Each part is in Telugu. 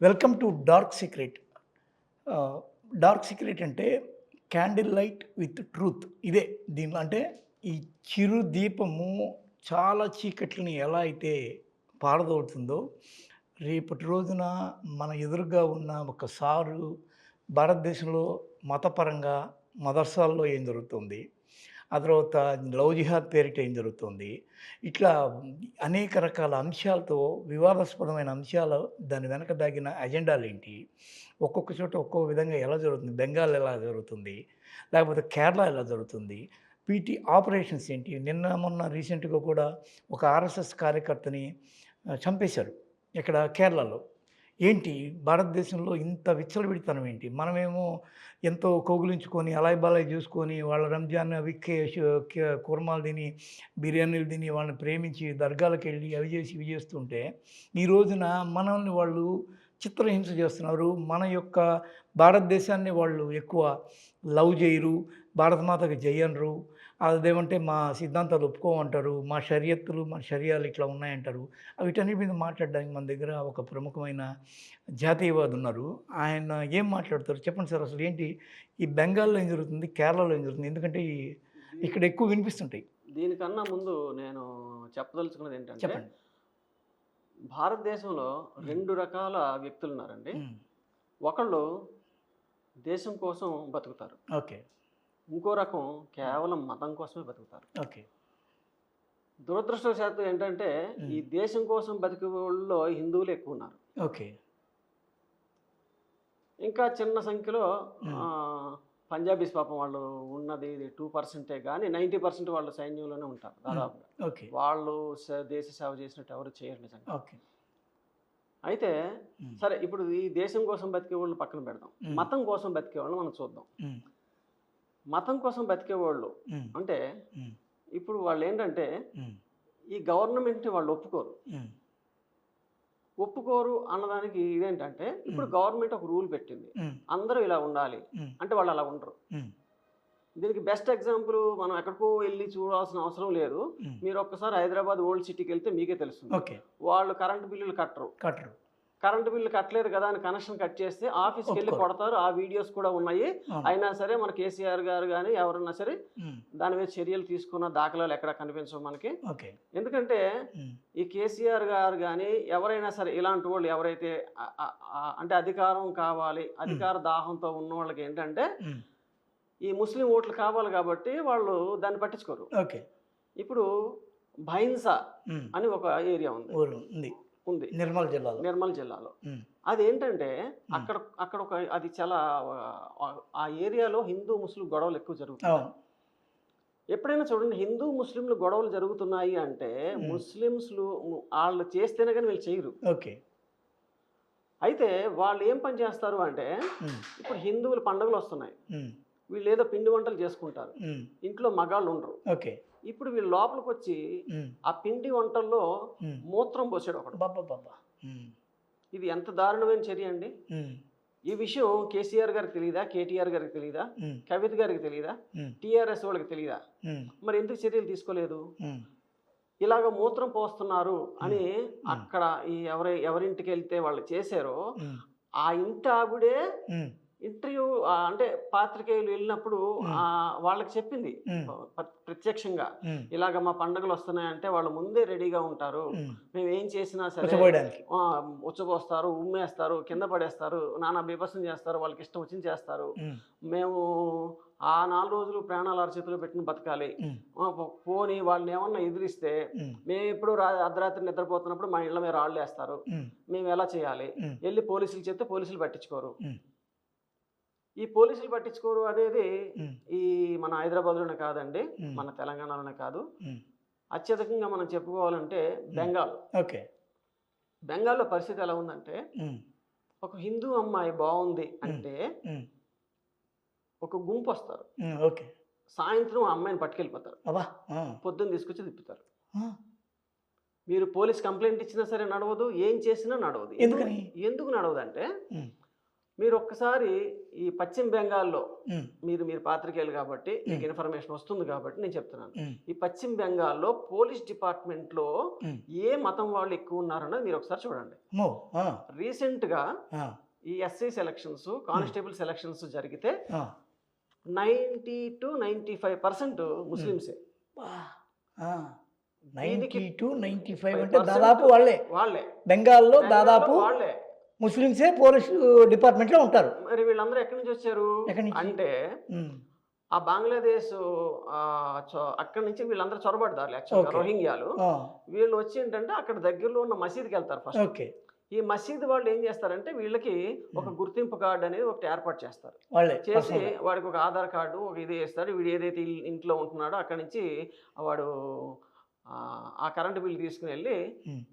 Welcome to dark secret. Dark secret అంటే క్యాండిల్ లైట్ విత్ ట్రూత్. ఇదే దీనిలో అంటే ఈ చిరు దీపము చాలా చీకట్లని ఎలా అయితే పారదోలుతుందో, రేపటి రోజున మన ఎదురుగా ఉన్న ఒక సారు భారతదేశంలో మతపరంగా మదర్సాల్లో ఏం జరుగుతుంది, ఆ తర్వాత లవ్ జిహాద్ పేరిట ఏం జరుగుతుంది, ఇట్లా అనేక రకాల అంశాలతో వివాదాస్పదమైన అంశాలు దాని వెనక దాగిన అజెండాలేంటి, ఒక్కొక్క చోట ఒక్కొక్క విధంగా ఎలా జరుగుతుంది, బెంగాల్ ఎలా జరుగుతుంది, లేకపోతే కేరళ ఎలా జరుగుతుంది, పీటీ ఆపరేషన్స్ ఏంటి. నిన్న మొన్న రీసెంట్గా కూడా ఒక ఆర్ఎస్ఎస్ కార్యకర్తని చంపేశారు ఇక్కడ కేరళలో. ఏంటి భారతదేశంలో ఇంత విచ్చలవిడితనం ఏంటి? మనమేమో ఎంతో కౌగిలించుకొని అలాయ్ బాలాయ్ చూసుకొని వాళ్ళ రంజాన్ అవి కుర్మాలు తిని బిర్యానీలు తిని వాళ్ళని ప్రేమించి దర్గాలకు వెళ్ళి అవి చేసి ఇవి చేస్తుంటే, ఈ రోజున మనల్ని వాళ్ళు చిత్రహింస చేస్తున్నారు. మన యొక్క భారతదేశాన్ని వాళ్ళు ఎక్కువ లవ్ చేయరు, భారతమాతకి జై అనరు. అదేమంటే మా సిద్ధాంతాలు ఒప్పుకోమంటారు, మా షరియత్తులు మన షరియాలు ఇట్లా ఉన్నాయంటారు. వీటన్నిటి మీద మాట్లాడడానికి మన దగ్గర ఒక ప్రముఖమైన జాతీయవాది ఉన్నారు. ఆయన ఏం మాట్లాడతారు చెప్పండి సార్? అసలు ఏంటి ఈ బెంగాల్లో ఏం జరుగుతుంది, కేరళలో ఏం జరుగుతుంది? ఎందుకంటే ఇక్కడ ఎక్కువ వినిపిస్తుంటాయి. దీనికన్నా ముందు నేను చెప్పదలుచుకున్నది ఏంటంటే, చెప్పండి. భారతదేశంలో 2 రకాల వ్యక్తులు ఉన్నారండి. ఒకళ్ళు దేశం కోసం బతుకుతారు, ఓకే. ఇంకో రకం కేవలం మతం కోసమే బతుకుతారు. ఓకే. దురదృష్టవశాత్తు ఏంటంటే ఈ దేశం కోసం బతికే వాళ్ళలో హిందువులు ఎక్కువ ఉన్నారు. ఓకే. ఇంకా చిన్న సంఖ్యలో పంజాబీస్ పాపం వాళ్ళు ఉన్నది 2% కానీ 90% వాళ్ళు సైన్యంలోనే ఉంటారు దాదాపుగా. ఓకే. వాళ్ళు దేశ సేవ చేసినట్టు ఎవరు చేయరు నిజంగా. ఓకే. అయితే సరే, ఇప్పుడు ఈ దేశం కోసం బతికే వాళ్ళని పక్కన పెడదాం, మతం కోసం బతికే వాళ్ళని మనం చూద్దాం. మతం కోసం బతికే వాళ్ళు అంటే ఇప్పుడు వాళ్ళు ఏంటంటే ఈ గవర్నమెంట్ని వాళ్ళు ఒప్పుకోరు అన్నదానికి ఇదేంటంటే, ఇప్పుడు గవర్నమెంట్ ఒక రూల్ పెట్టింది, అందరూ ఇలా ఉండాలి అంటే వాళ్ళు అలా ఉండరు. దీనికి బెస్ట్ ఎగ్జాంపుల్ మనం ఎక్కడికో వెళ్ళి చూడాల్సిన అవసరం లేదు. మీరు ఒక్కసారి హైదరాబాద్ ఓల్డ్ సిటీకి వెళ్తే మీకే తెలుస్తుంది. వాళ్ళు కరెంటు బిల్లులు కట్టరు. కరెంటు బిల్లు కట్టలేదు కదా అని కనెక్షన్ కట్ చేస్తే ఆఫీస్కి వెళ్ళి కొడతారు. ఆ వీడియోస్ కూడా ఉన్నాయి. అయినా సరే మన కేసీఆర్ గారు కానీ ఎవరన్నా సరే దాని మీద చర్యలు తీసుకున్న దాఖలాలు ఎక్కడ కనిపించవు మనకి. ఎందుకంటే ఈ కేసీఆర్ గారు కానీ ఎవరైనా సరే ఇలాంటి వాళ్ళు ఎవరైతే అంటే అధికారం కావాలి, అధికార దాహంతో ఉన్న వాళ్ళకి ఏంటంటే ఈ ముస్లిం ఓట్లు కావాలి కాబట్టి వాళ్ళు దాన్ని పట్టించుకోరు. ఇప్పుడు భైన్సా అని ఒక ఏరియా ఉంది నిర్మల్ జిల్లాలో. అదేంటంటే అక్కడ ఒక అది చాలా ఆ ఏరియాలో హిందూ ముస్లిం గొడవలు ఎక్కువ జరుగుతాయి. ఎప్పుడైనా చూడండి, హిందూ ముస్లింలు గొడవలు జరుగుతున్నాయి అంటే ముస్లింస్లు వాళ్ళు చేస్తేనే కానీ వీళ్ళు చేయరు. అయితే వాళ్ళు ఏం పని చేస్తారు అంటే, ఇప్పుడు హిందువుల పండుగలు వస్తున్నాయి, వీళ్ళు ఏదో పిండి వంటలు చేసుకుంటారు, ఇంట్లో మగాళ్ళు ఉండరు. ఇప్పుడు వీళ్ళు లోపలికి వచ్చి ఆ పిండి వంటల్లో మూత్రం పోసాడు ఒకడు. ఇది ఎంత దారుణమైన చర్య అండి. ఈ విషయం కేసీఆర్ గారికి తెలియదా, కేటీఆర్ గారికి తెలియదా, కవిత గారికి తెలియదా, టీఆర్ఎస్ వాళ్ళకి తెలియదా? మరి ఎందుకు చర్యలు తీసుకోలేదు? ఇలాగ మూత్రం పోస్తున్నారు అని అక్కడ ఈ ఎవరింటికి వెళ్తే వాళ్ళు చేశారో ఆ ఇంటి ఆవిడే ఇంటర్వ్యూ అంటే పాత్రికేయులు వెళ్ళినప్పుడు వాళ్ళకి చెప్పింది ప్రత్యక్షంగా, ఇలాగ మా పండుగలు వస్తున్నాయంటే వాళ్ళు ముందే రెడీగా ఉంటారు, మేము ఏం చేసినా సరే ఉచ్చబోస్తారు, ఉమ్మేస్తారు, కింద పడేస్తారు, నానా బీభత్సం చేస్తారు, వాళ్ళకి ఇష్టం వచ్చింది చేస్తారు, మేము ఆ 4 రోజులు ప్రాణాలు అరచేతిలో పెట్టిన బతకాలి, పోని వాళ్ళని ఏమన్నా ఎదిరిస్తే మేము ఎప్పుడు అర్ధరాత్రి నిద్రపోతున్నప్పుడు మా ఇళ్ళ మీద రాళ్ళు వేస్తారు, మేము ఎలా చేయాలి, వెళ్ళి పోలీసులు చెప్తే పోలీసులు పట్టించుకోరు. ఈ పోలీసులు పట్టించుకోరు అనేది ఈ మన హైదరాబాద్లోనే కాదండి, మన తెలంగాణలోనే కాదు, అత్యధికంగా మనం చెప్పుకోవాలంటే బెంగాల్లో పరిస్థితి ఎలా ఉందంటే, ఒక హిందూ అమ్మాయి బాగుంది అంటే ఒక గుంపు వస్తారు, సాయంత్రం ఆ అమ్మాయిని పట్టుకెళ్ళిపోతారు, పొద్దున్న తీసుకొచ్చి తిప్పుతారు. మీరు పోలీస్ కంప్లైంట్ ఇచ్చినా సరే నడవదు, ఏం చేసినా నడవదు. ఎందుకు నడవదు అంటే, మీరు ఒక్కసారి ఈ పశ్చిమ బెంగాల్లో ఉమ్, మీరు పాత్రికేయులు కాబట్టి మీకు ఇన్ఫర్మేషన్ వస్తుంది కాబట్టి నేను చెప్తున్నాను. ఉమ్, ఈ పశ్చిమ బెంగాల్లో పోలీస్ డిపార్ట్మెంట్లో ఉమ్. ఏ మతం వాళ్ళు ఎక్కువ ఉన్నారన్నది మీరు ఒకసారి చూడండి. మో, ఆ, రీసెంట్గా ఆ, ఈ ఎస్ఐ సెలక్షన్స్, కానిస్టేబుల్ సెలక్షన్స్ జరిగితే ఆ. 90 to 95% ముస్లిమ్సే. ఆ, 90 to 95 అంటే 5% దాదాపు వాళ్ళే. వాళ్ళే బెంగాల్లో దాదాపు వాళ్ళే. ముస్లిమ్సే పోలీస్ డిపార్ట్మెంట్లో ఉంటారు. మరి వీళ్ళందరూ ఎక్కడి నుంచి వచ్చారు ఎక్కడి నుంచి? అంటే ఉమ్, ఆ బంగ్లాదేశ్ అక్కడి నుంచి వీళ్ళందరూ చొరబడ్డారు యాక్చువల్గా, Okay. రోహింగ్యాలు. ఆ, వీళ్ళు వచ్చి ఏంటంటే అక్కడ దగ్గరలో ఉన్న మసీద్కి వెళ్తారు ఫస్ట్. ఓకే, ఈ మసీద్ వాళ్ళు ఏం చేస్తారంటే వీళ్ళకి ఒక గుర్తింపు కార్డు అనేది ఒకటి ఏర్పాటు చేస్తారు. వాళ్ళే చేసి personal. వాడికి ఒక ఆధార్ కార్డు ఒక ఇది వేస్తారు. వీడు ఏదైతే ఇంట్లో ఉంటున్నాడో అక్కడి నుంచి వాడు ఆ కరెంటు బిల్ తీసుకుని వెళ్ళి ఉమ్,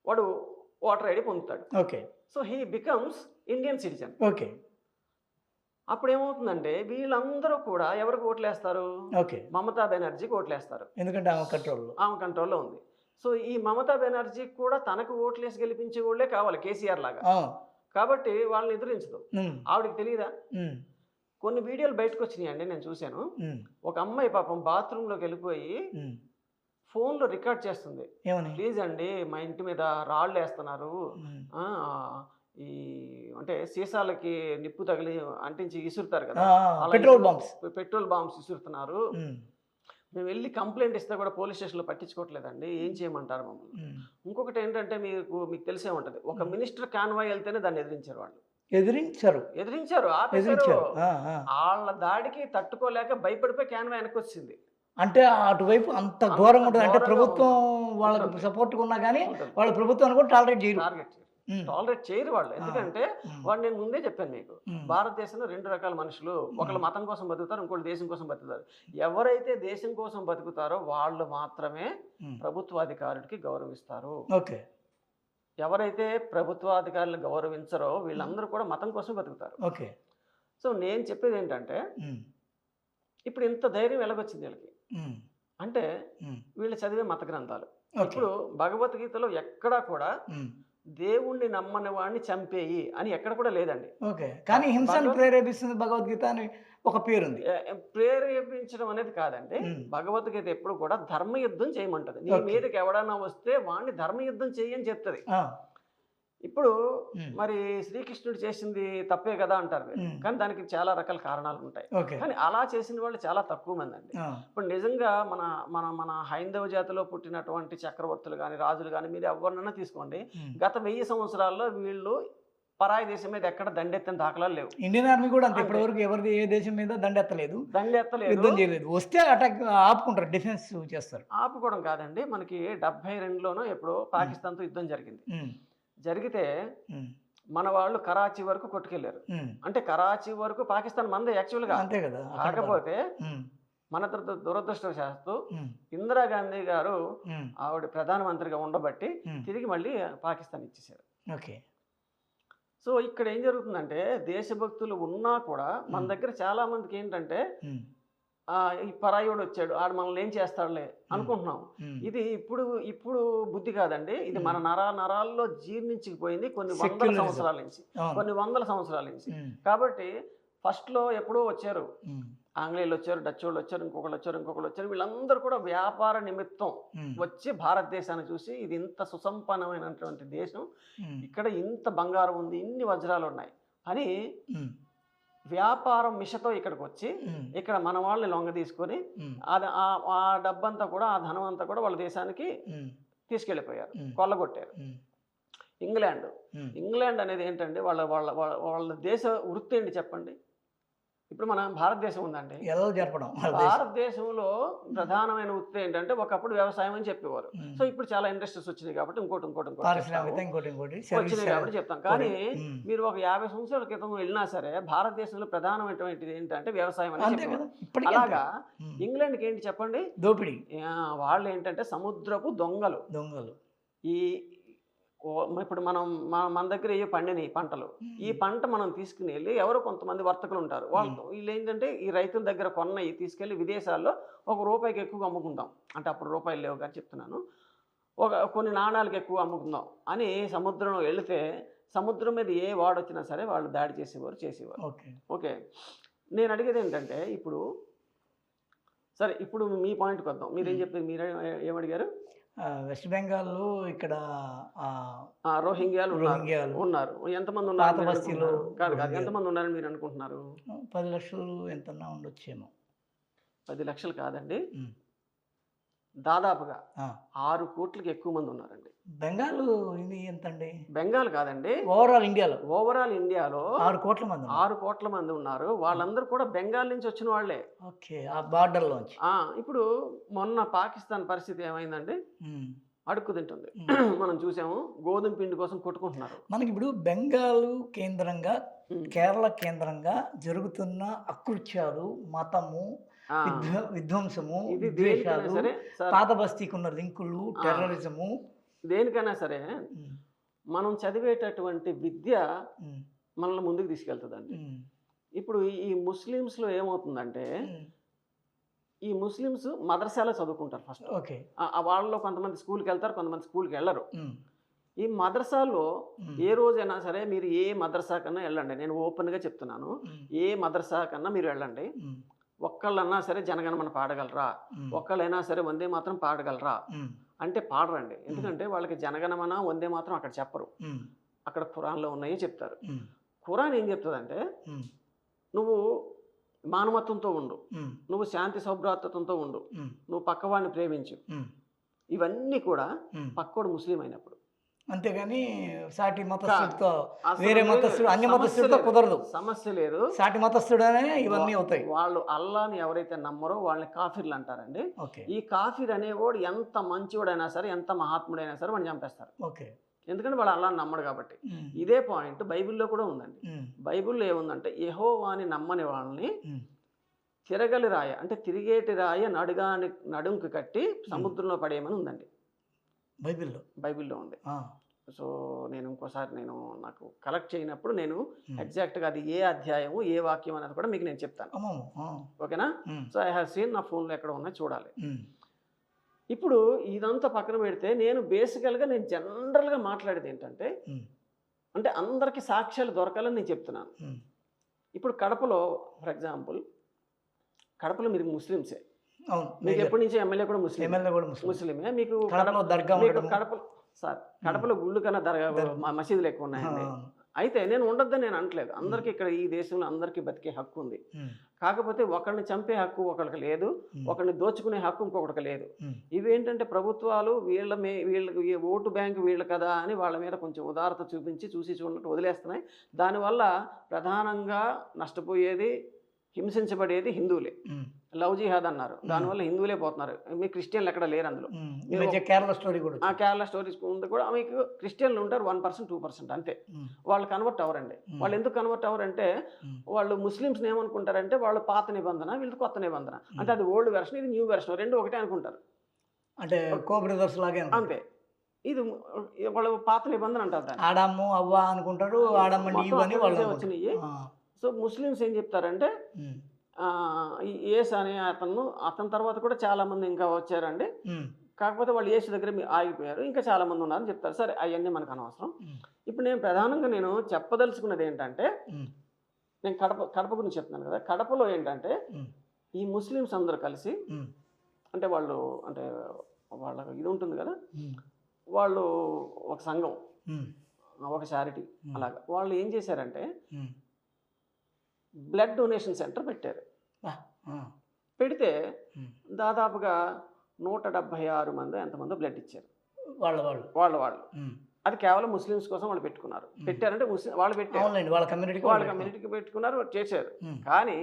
వాడు ఓటర్ ఐడి పొందుతాడు. Okay, so he becomes Indian citizen. Okay, అప్పుడు ఏమవుతుందంటే వీళ్ళందరూ కూడా ఎవరికి ఓట్లేస్తారు? ఓకే. మమతా బెనర్జీకి ఓట్లేస్తారు. ఎందుకంటే ఆమె కంట్రోల్లో. ఆమె కంట్రోల్లో ఉంది. సో ఈ మమతా బెనర్జీకి కూడా తనకు ఓట్లేసి గెలిపించే వాళ్ళే కావాలి, కేసీఆర్ లాగా. ఆ, కాబట్టి వాళ్ళని ఎదిరించదు. ఉమ్, ఆవిడకి తెలియదా? ఉమ్, కొన్ని వీడియోలు బయటకు వచ్చినాయండి, నేను చూశాను. ఉమ్, ఒక అమ్మాయి పాపం బాత్రూంలోకి వెళ్ళిపోయి ఉమ్. ఫోన్లో రికార్డ్ చేస్తుంది. ఏమని? ప్లీజ్ అండి మా ఇంటి మీద రాళ్ళు వేస్తున్నారు, ఉమ్, ఆ, ఈ అంటే సీసాలకి నిప్పు తగిలి అంటించి ఇసురుతారు కదా, అలా పెట్రోల్ బాంబ్స్. పెట్రోల్ బాంబ్స్ ఇసురుతున్నారు. మేము వెళ్ళి కంప్లైంట్ ఇస్తే కూడా పోలీస్ స్టేషన్లో పట్టించుకోవట్లేదండి, ఏం చేయమంటారు మమ్మల్ని? ఇంకొకటి ఏంటంటే మీకు తెలిసే ఉంటుంది, ఒక మినిస్టర్ కాన్వాయ్ వెళ్తేనే దాన్ని ఎదిరించారు వాళ్ళు. ఎదిరించారు, ఆపేశారు. వాళ్ళ దాడికి తట్టుకోలేక భయపడిపోయి కాన్వాయ్ వెనక్కి వచ్చింది. అంటే అటువైపు అంత ఘోరంగా ఉంటుంది. అంటే ప్రభుత్వం వాళ్ళకి సపోర్ట్గా ఉన్నా కానీ వాళ్ళ ప్రభుత్వాన్ని కూడా టాలరేట్ చేయరు. టాలరేట్ చేయరు వాళ్ళు. ఎందుకంటే వాడు, నేను ముందే చెప్పాను మీకు, భారతదేశంలో 2 రకాల మనుషులు. ఒకళ్ళు మతం కోసం బతుకుతారు, ఇంకోళ్ళు దేశం కోసం బతుకుతారు. ఎవరైతే దేశం కోసం బతుకుతారో వాళ్ళు మాత్రమే ప్రభుత్వాధికారుడికి గౌరవిస్తారు. ఓకే. ఎవరైతే ప్రభుత్వాధికారులను గౌరవించరో వీళ్ళందరూ కూడా మతం కోసం బతుకుతారు. ఓకే. సో నేను చెప్పేది ఏంటంటే, ఇప్పుడు ఇంత ధైర్యం ఎలాగొచ్చింది వీళ్ళకి అంటే వీళ్ళు చదివే మత గ్రంథాలు. ఇప్పుడు భగవద్గీతలో ఎక్కడా కూడా దేవుణ్ణి నమ్మని వాడిని చంపేయి అని ఎక్కడ కూడా లేదండి. ఓకే. కానీ హింసను ప్రేరేపిస్తుంది భగవద్గీత అని ఒక పేరుంది. ప్రేరేపించడం అనేది కాదండి. భగవద్గీత ఎప్పుడు కూడా ధర్మయుద్ధం చేయమంటది. నీ మీదకి ఎవడన్నా వస్తే వాడిని ధర్మయుద్ధం చేయని చెప్తుంది. ఇప్పుడు మరి శ్రీకృష్ణుడు చేసింది తప్పే కదా అంటారు, కానీ దానికి చాలా రకాల కారణాలు ఉంటాయి. కానీ అలా చేసిన వాళ్ళు చాలా తక్కువ మంది అండి. ఇప్పుడు నిజంగా మన మన మన హైందవ జాతిలో పుట్టినటువంటి చక్రవర్తులు కానీ రాజులు కానీ మీరు ఎవరినైనా తీసుకోండి, గత 1000 సంవత్సరాల్లో వీళ్ళు పరాయి దేశం మీద ఎక్కడ దండెత్తిన దాఖలాలు లేవు. ఇండియన్ ఆర్మీ కూడా అంతే, ఇప్పటి వరకు ఎవరిది ఏ దేశం మీద దండెత్తలేదు, యుద్ధం చేయలేదు. వస్తే అటాక్ ఆపుకుంటారు, డిఫెన్స్ చేస్తారు. ఆపుకోవడం కాదండి, మనకి 72లోనో ఎప్పుడో పాకిస్తాన్తో యుద్ధం జరిగింది. జరిగితే మన వాళ్ళు కరాచీ వరకు కొట్టుకెళ్లారు. అంటే కరాచీ వరకు పాకిస్తాన్ మందే యాక్చువల్గా, అంతే కదా. కాకపోతే మన దురదృష్టవశాత్తు ఇందిరాగాంధీ గారు ఆవిడ ప్రధానమంత్రిగా ఉండబట్టి తిరిగి మళ్ళీ పాకిస్తాన్ ఇచ్చేసారు. ఓకే. సో ఇక్కడ ఏం జరుగుతుందంటే, దేశభక్తులు ఉన్నా కూడా మన దగ్గర చాలా మందికి ఏంటంటే, ఈ పరాయోడు వచ్చాడు ఆడు మనల్ని ఏం చేస్తాడులే అనుకుంటున్నాం. ఇది ఇప్పుడు బుద్ధి కాదండి, ఇది మన నరాల్లో జీర్ణించుకుపోయింది కొన్ని వందల సంవత్సరాల నుంచి. కాబట్టి ఫస్ట్లో ఎప్పుడో వచ్చారు, ఆంగ్లేయులు వచ్చారు, డచ్ వాళ్ళు వచ్చారు, ఇంకొకళ్ళు వచ్చారు. వీళ్ళందరూ కూడా వ్యాపార నిమిత్తం వచ్చి భారతదేశాన్ని చూసి, ఇది ఇంత సుసంపన్నమైనటువంటి దేశం, ఇక్కడ ఇంత బంగారం ఉంది, ఇన్ని వజ్రాలు ఉన్నాయి అని వ్యాపారం మిషతో ఇక్కడికి వచ్చి ఇక్కడ మన వాళ్ళని లొంగ తీసుకొని ఆ డబ్బంతా కూడా, ఆ ధనం అంతా కూడా వాళ్ళ దేశానికి తీసుకెళ్ళిపోయారు, కొల్లగొట్టారు. ఇంగ్లాండ్ అనేది ఏంటంటే వాళ్ళ దేశ వృత్తి ఏంటి చెప్పండి? ఇప్పుడు మన భారతదేశం ఉందండి, భారతదేశంలో ప్రధానమైన వృత్తి ఏంటంటే ఒకప్పుడు వ్యవసాయం అని చెప్పేవారు. సో ఇప్పుడు చాలా ఇండస్ట్రీస్ వచ్చినాయి కాబట్టి ఇంకోటి వచ్చినాయి కాబట్టి చెప్తాం. కానీ మీరు ఒక 50 సంవత్సరాల క్రితం వెళ్ళినా సరే భారతదేశంలో ప్రధానమైనటువంటిది ఏంటంటే వ్యవసాయం అని చెప్పేవారు. అలాగా ఇంగ్లాండ్కి ఏంటి చెప్పండి? దోపిడీ. వాళ్ళు ఏంటంటే సముద్రపు దొంగలు. ఇప్పుడు మన దగ్గర ఏ పండిన పంటలు, ఈ పంట మనం తీసుకుని వెళ్ళి ఎవరో కొంతమంది వర్తకులు ఉంటారు, వీళ్ళు ఏంటంటే ఈ రైతుల దగ్గర కొన్నవి తీసుకెళ్ళి విదేశాల్లో ₹1 ఎక్కువగా అమ్ముకుందాం, అంటే అప్పుడు రూపాయలు లేవు కానీ చెప్తున్నాను, కొన్ని నాణాలకు ఎక్కువ అమ్ముకుందాం అని సముద్రంలో వెళితే సముద్రం మీద ఏ వాడు వచ్చినా సరే వాళ్ళు దాడి చేసేవారు. ఓకే. ఓకే. నేను అడిగేది ఏంటంటే ఇప్పుడు సరే ఇప్పుడు మీ పాయింట్కి వద్దాం. మీరేం చెప్పారు? ఏమడిగారు? వెస్ట్ బెంగాల్లో ఇక్కడ రోహింగ్యాలు ఉన్నారు. ఎంతమంది ఉన్నారు? కాదు ఎంతమంది ఉన్నారని మీరు అనుకుంటున్నారు? 10 లక్షలు ఎంతన్నా ఉండొచ్చేమో. 10 లక్షలు కాదండి, దాదాపుగా 6 కోట్లకి ఎక్కువ మంది ఉన్నారండి. బెంగాల్ ఇది ఎంతండి? బెంగాల్ కాదండి, ఓవరాల్ ఇండియాలో 6 కోట్ల మంది ఉన్నారు. వాళ్ళందరూ కూడా బెంగాల్ నుంచి వచ్చిన వాళ్ళే. ఓకే. ఆ బార్డర్లోంచి. ఇప్పుడు మొన్న పాకిస్తాన్ పరిస్థితి ఏమైందండి? అడుక్కు తింటుంది. మనం చూసాము, గోధుమ పిండి కోసం కొట్టుకుంటున్నారు. మనకి ఇప్పుడు బెంగాల్ కేంద్రంగా, కేరళ కేంద్రంగా జరుగుతున్న అకృత్యాలు, మతము, విధ్వంసము, ద్వేషాలు, పాత బస్తీకి ఉన్న లింకులు, టెర్రరిజము, దేనికైనా సరే మనం చదివేటటువంటి విద్య మనల్ని ముందుకు తీసుకెళ్తుందండి. ఇప్పుడు ఈ ముస్లిమ్స్లో ఏమవుతుందంటే, ఈ ముస్లిమ్స్ మదర్సాలో చదువుకుంటారు ఫస్ట్. ఓకే. వాళ్ళలో కొంతమంది స్కూల్కి వెళ్తారు, కొంతమంది స్కూల్కి వెళ్ళరు. ఈ మదర్సాలో ఏ రోజైనా సరే మీరు ఏ మదర్సా కన్నా వెళ్ళండి, నేను ఓపెన్గా చెప్తున్నాను, ఏ మదర్సా కన్నా మీరు వెళ్ళండి, ఒక్కళ్ళన్నా సరే జనగణమన పాడగలరా, ఒక్కళ్ళైనా సరే వందే మాత్రం పాడగలరా అంటే పాడరండి. ఎందుకంటే వాళ్ళకి జనగణమన వందే మాత్రం అక్కడ చెప్పరు, అక్కడ ఖురాన్లో ఉన్నాయో చెప్తారు. ఖురాన్ ఏం చెప్తుందంటే, నువ్వు మానవత్వంతో ఉండు, నువ్వు శాంతి సౌభ్రాతత్వంతో ఉండు, నువ్వు పక్కవాడిని ప్రేమించు, ఇవన్నీ కూడా పక్కోడు ముస్లిం అయినప్పుడు. అంతేగాని సాటి మతస్థుడితో, వేరే మతస్థుడు, అన్య మతస్థుడితో కుదరదు. సమస్య లేదు. సాటి మతస్థుడనే ఇవన్నీ అవుతాయి. వాళ్ళు అల్లాని ఎవరైతే నమ్మరో వాళ్ళని కాఫీర్లు అంటారండి. ఈ కాఫీర్ అనేవాడు ఎంత మంచివాడైనా సరే, ఎంత మహాత్ముడైనా సరే వాడిని చంపేస్తారు. ఓకే. ఎందుకంటే వాడు అల్లాని నమ్మడు కాబట్టి. ఇదే పాయింట్ బైబిల్లో కూడా ఉందండి. బైబిల్లో ఏముందంటే, యెహోవాని నమ్మని వాళ్ళని తిరగలి రాయ అంటే తిరిగేటి రాయ నడుంకు కట్టి సముద్రంలో పడేయమని ఉందండి బైబిల్లో ఉంది. సో నేను ఇంకోసారి నాకు కలెక్ట్ చేయనప్పుడు నేను ఎగ్జాక్ట్గా అది ఏ అధ్యాయము ఏ వాక్యం అనేది కూడా మీకు నేను చెప్తాను. ఓకేనా? సో ఐ హ్యావ్ సీన్, నా ఫోన్లో ఎక్కడ ఉన్నాయి చూడాలి. ఇప్పుడు ఇదంతా పక్కన పెడితే నేను బేసికల్గా జనరల్గా మాట్లాడేది ఏంటంటే, అంటే అందరికీ సాక్ష్యాలు దొరకాలని నేను చెప్తున్నాను. ఇప్పుడు కడపలో ఫర్ ఎగ్జాంపుల్, కడపలో మీరు ముస్లిమ్సే, మీకు ఎప్పటి నుంచి ఎమ్మెల్యే కూడా ముస్లిమే. మీకు కడపలో గుళ్ళు కన్నా మసీదులు ఎక్కువ ఉన్నాయండి. అయితే నేను ఉండొద్దని నేను అనట్లేదు. అందరికీ ఇక్కడ ఈ దేశంలో అందరికీ బతికే హక్కు ఉంది. కాకపోతే ఒకరిని చంపే హక్కు ఒకరికి లేదు, ఒకరిని దోచుకునే హక్కు ఇంకొకరికి లేదు. ఇవేంటంటే ప్రభుత్వాలు వీళ్ళకి ఓటు బ్యాంకు వీళ్ళు కదా అని వాళ్ళ మీద కొంచెం ఉదారత చూపించి చూసి చూడనట్టు వదిలేస్తున్నాయి. దానివల్ల ప్రధానంగా నష్టపోయేది, హింసించబడేది హిందువులే. లవ్ జిహాద్ అన్నారు, దానివల్ల హిందువులే పోతున్నారు. మీ క్రిస్టియన్లు ఎక్కడ లేరు అందులో. కేరళ స్టోరీ కూడా, కేరళ స్టోరీస్ ఉంది కూడా. మీకు క్రిస్టియన్లు ఉంటారు 1%, 2% అంతే. వాళ్ళు కన్వర్ట్ అవ్వరండి. వాళ్ళు ఎందుకు కన్వర్ట్ అవ్వరంటే, వాళ్ళు ముస్లిమ్స్ని ఏమనుకుంటారంటే, వాళ్ళు పాత నిబంధన, వీళ్ళది కొత్త నిబంధన. అంటే అది ఓల్డ్ వెర్షన్, ఇది న్యూ వెర్షన్, రెండు ఒకటే అనుకుంటారు. అంటే కో బ్రదర్స్ లాగే అంతే. ఇది వాళ్ళు పాత నిబంధన అంటారు. ఆడాము అవ్వ అనుకుంటారు, వచ్చినాయి. సో ముస్లిమ్స్ ఏం చెప్తారంటే, యేసు అనే అతని తర్వాత కూడా చాలామంది ఇంకా వచ్చారండి, కాకపోతే వాళ్ళు యేసు దగ్గర ఆగిపోయారు, ఇంకా చాలామంది ఉన్నారని చెప్తారు. సరే, అవన్నీ మనకు అనవసరం. ఇప్పుడు నేను ప్రధానంగా చెప్పదలుచుకున్నది ఏంటంటే, నేను కడప గురించి చెప్తున్నాను కదా. కడపలో ఏంటంటే, ఈ ముస్లిమ్స్ అందరూ కలిసి, అంటే వాళ్ళ ఇది ఉంటుంది కదా, వాళ్ళు ఒక సంఘం, ఒక చారిటీ, అలాగా వాళ్ళు ఏం చేశారంటే బ్లడ్ డొనేషన్ సెంటర్ పెట్టారు. పెడితే దాదాపుగా 176 మంది ఎంతమందో బ్లడ్ ఇచ్చారు వాళ్ళు. అది కేవలం ముస్లిమ్స్ కోసం వాళ్ళు పెట్టుకున్నారు. పెట్టారంటే వాళ్ళు పెట్టారు, వాళ్ళ కమ్యూనిటీకి పెట్టుకున్నారు, చేశారు. కానీ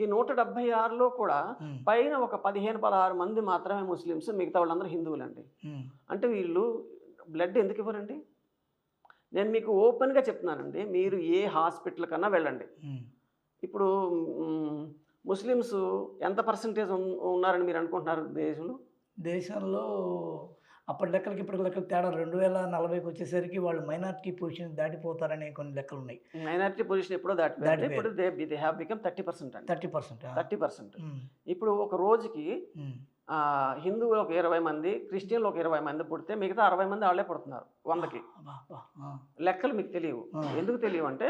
ఈ 176లో కూడా పైన ఒక 15-16 మంది మాత్రమే ముస్లిమ్స్, మిగతా వాళ్ళందరూ హిందువులండి. అంటే వీళ్ళు బ్లడ్ ఎందుకు ఇవ్వరండి? నేను మీకు ఓపెన్గా చెప్తున్నానండి, మీరు ఏ హాస్పిటల్ కన్నా వెళ్ళండి. ఇప్పుడు ముస్లిమ్స్ ఎంత పర్సంటేజ్ ఉన్నారని మీరు అనుకుంటున్నారు దేశంలో? అప్పటి లెక్కలకి ఇప్పటి లెక్కలు తేడా. 2040కి వచ్చేసరికి వాళ్ళు మైనారిటీ పొజిషన్ దాటిపోతారనే కొన్ని లెక్కలు ఉన్నాయి. మైనారిటీ పొజిషన్ ఎప్పుడో దాటిపోయారు. ఇప్పుడు దే హ్యావ్ బికమ్ 30%. ఇప్పుడు ఒక రోజుకి హిందువులు ఒక 20 మంది, క్రిస్టియన్లు ఒక 20 మంది పుడితే మిగతా 60 మంది వాళ్ళే పుడుతున్నారు 100కి. లెక్కలు మీకు తెలియవు. ఎందుకు తెలియవు అంటే